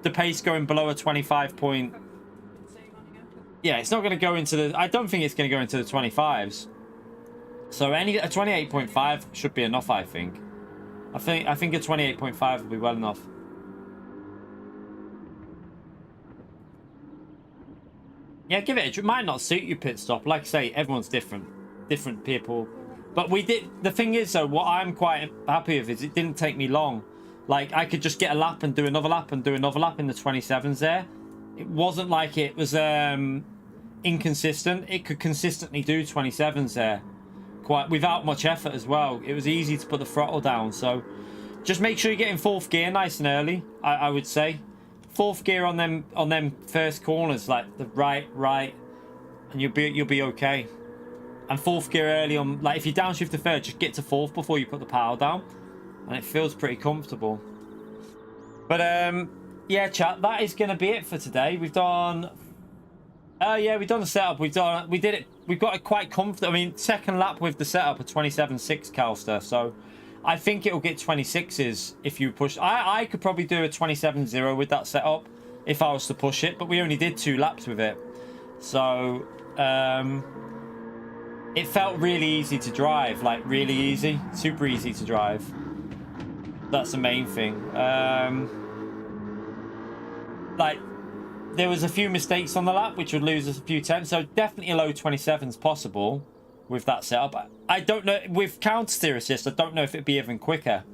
[SPEAKER 2] the pace going below a 25 point. Yeah, it's not going to go into the. I don't think it's going to go into the 25s. So a 28.5 should be enough, I think. I think a 28.5 will be well enough. Yeah, give it. It might not suit you pit stop. Like I say, everyone's different people. But we did. The thing is, though, what I'm quite happy with is it didn't take me long. Like I could just get a lap and do another lap and do another lap in the 27s there. It wasn't like it was inconsistent. It could consistently do 27s there. Quite without much effort as well. It was easy to put the throttle down. So just make sure you're getting 4th gear nice and early. I would say 4th gear on them first corners, like the right, and you'll be okay. And 4th gear early on, like if you downshift to 3rd, just get to 4th before you put the power down, and it feels pretty comfortable. But yeah, chat, that is going to be it for today. We've done. Yeah, we've done the setup. We did it. We've got it quite comfortable. I mean, second lap with the setup, a 27.6 Calster. So I think it'll get 26s if you push. I could probably do a 27.0 with that setup if I was to push it. But we only did 2 laps with it. So it felt really easy to drive. Like, really easy. Super easy to drive. That's the main thing. Like, there was a few mistakes on the lap which would lose us a few temps, so definitely a low 27s possible with that setup. I don't know with counter steer assist. I don't know if it'd be even quicker.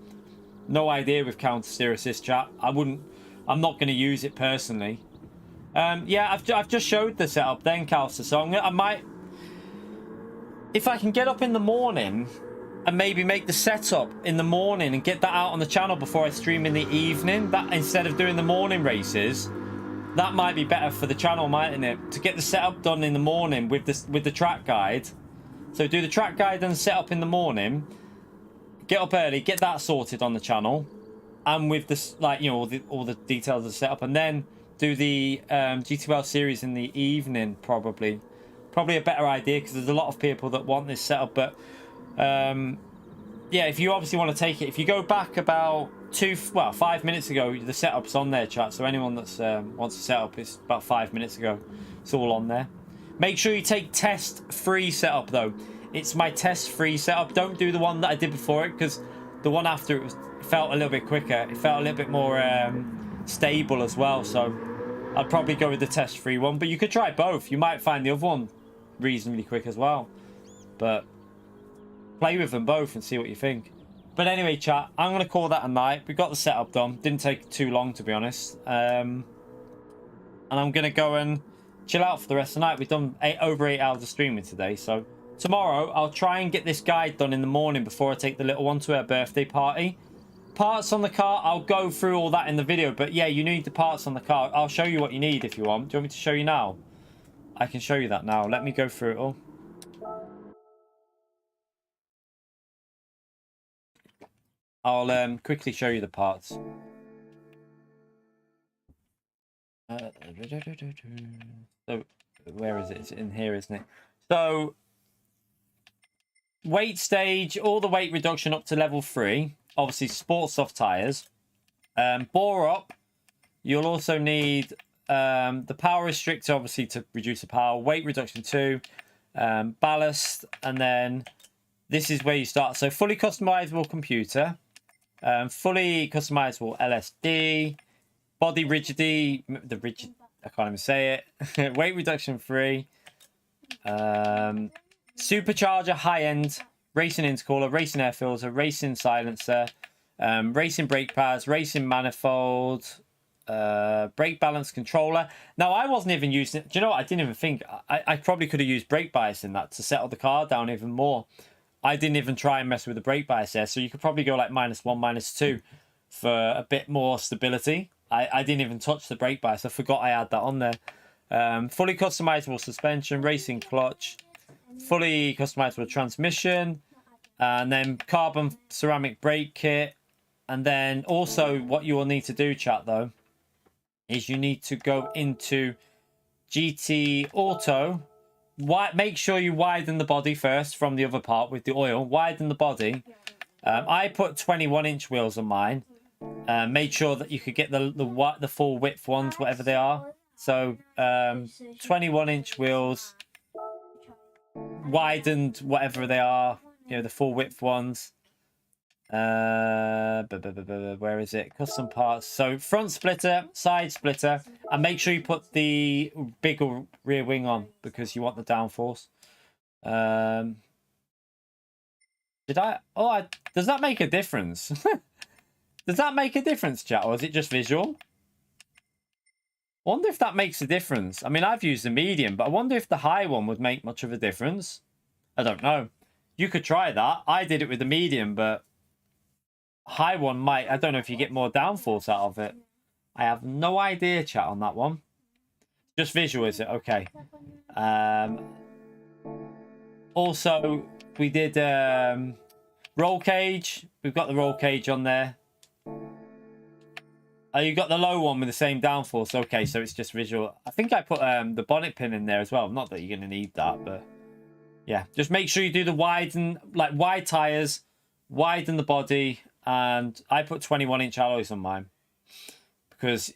[SPEAKER 2] No idea with counter steer assist, chat. I'm not going to use it personally. Yeah, I've just showed the setup then, Calster. So I might, if I can get up in the morning and maybe make the setup in the morning and get that out on the channel before I stream in the evening, that instead of doing the morning races. That might be better for the channel, mightn't it? To get the setup done in the morning with the track guide. So do the track guide and setup in the morning. Get up early, get that sorted on the channel, and with this, like, you know, all the details of the setup, and then do the GTL series in the evening. Probably a better idea because there's a lot of people that want this setup. But yeah, if you obviously want to take it, if you go back about 5 minutes ago, the setup's on there, chat. So anyone that's wants to set up, it's about 5 minutes ago. It's all on there. Make sure you take test-free setup though. It's my test-free setup. Don't do the one that I did before it, because the one after it felt a little bit quicker. It felt a little bit more stable as well. So I'd probably go with the test-free one. But you could try both. You might find the other one reasonably quick as well. But play with them both and see what you think. But anyway, chat, I'm going to call that a night. We got the setup done. Didn't take too long, to be honest. And I'm going to go and chill out for the rest of the night. We've done over 8 hours of streaming today, so tomorrow I'll try and get this guide done in the morning before I take the little one to her birthday party. Parts on the car, I'll go through all that in the video, but yeah, you need the parts on the car. I'll show you what you need if you want. Do you want me to show you now? I can show you that now. Let me go through it all. I'll quickly show you the parts. So where is it? It's in here, isn't it? So weight stage, all the weight reduction up to level 3. Obviously, sport soft tires. Bore up. You'll also need the power restrictor, obviously, to reduce the power. Weight reduction 2. Ballast. And then this is where you start. So fully customizable computer. Fully customizable LSD. Body rigidity. I can't even say it. Weight reduction 3. Supercharger high-end. Racing intercooler, racing air filter, racing silencer, racing brake pads, racing manifold, brake balance controller. Now, I wasn't even using it. Do you know what? I didn't even think. I probably could have used brake bias in that to settle the car down even more. I didn't even try and mess with the brake bias there. So you could probably go like -1, -2 for a bit more stability. I didn't even touch the brake bias. I forgot I had that on there. Fully customizable suspension, racing clutch, fully customizable transmission, and then carbon ceramic brake kit. And then also what you will need to do, chat, though, is you need to go into GT Auto. Make sure you widen the body first from the other part with the oil. Widen the body. I put 21-inch wheels on mine. Made sure that you could get the full width ones, whatever they are. So 21-inch wheels, widened, whatever they are, you know, the full width ones. Where is it? Custom parts. So front splitter, side splitter, and make sure you put the bigger rear wing on because you want the downforce. Does that make a difference? Does that make a difference, chat, or is it just visual? I wonder if that makes a difference. I mean, I've used the medium, but I wonder if the high one would make much of a difference. I don't know. You could try that. I did it with the medium, but high one might. I don't know if you get more downforce out of it. I have no idea, chat, on that one. Just visual, is it? Okay. Also, we did roll cage. We've got the roll cage on there. Oh, you got the low one with the same downforce. Okay, so it's just visual. I think I put the bonnet pin in there as well. Not that you're going to need that, but yeah. Just make sure you do the wide tires, widen the body, and I put 21-inch alloys on mine because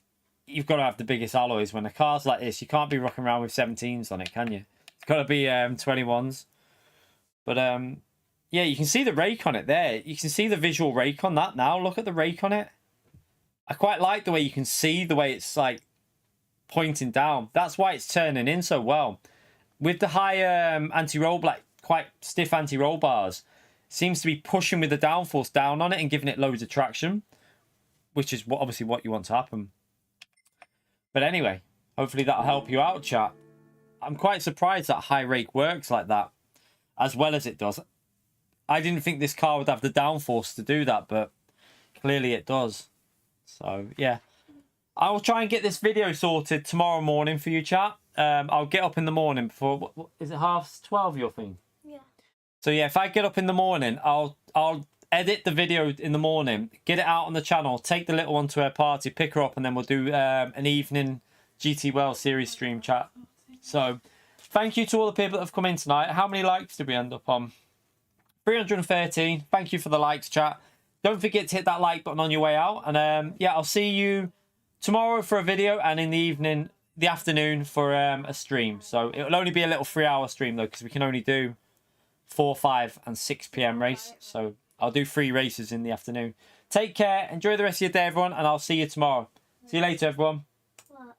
[SPEAKER 2] you've got to have the biggest alloys. When a car's like this, you can't be rocking around with 17s on it, can you? It's got to be 21s. But yeah, you can see the rake on it there. You can see the visual rake on that now. Look at the rake on it. I quite like the way you can see the way it's like pointing down. That's why it's turning in so well. With the high anti-roll, like quite stiff anti-roll bars, seems to be pushing with the downforce down on it and giving it loads of traction, which is obviously what you want to happen. But anyway, hopefully that'll help you out, chat. I'm quite surprised that high rake works like that as well as it does. I didn't think this car would have the downforce to do that, but clearly it does. So, yeah. I will try and get this video sorted tomorrow morning for you, chat. I'll get up in the morning before... Is it 12:30 your thing?
[SPEAKER 1] Yeah.
[SPEAKER 2] So, yeah, if I get up in the morning, I'll edit the video in the morning, get it out on the channel, take the little one to her party, pick her up, and then we'll do an evening GT Well series stream, chat. So, thank you to all the people that have come in tonight. How many likes did we end up on? 313. Thank you for the likes, chat. Don't forget to hit that like button on your way out. And yeah, I'll see you tomorrow for a video and in the afternoon for a stream. So it'll only be a little 3-hour stream though, because we can only do 4, 5 and 6 p.m. race. So I'll do 3 races in the afternoon. Take care. Enjoy the rest of your day, everyone. And I'll see you tomorrow. See you later, everyone. What?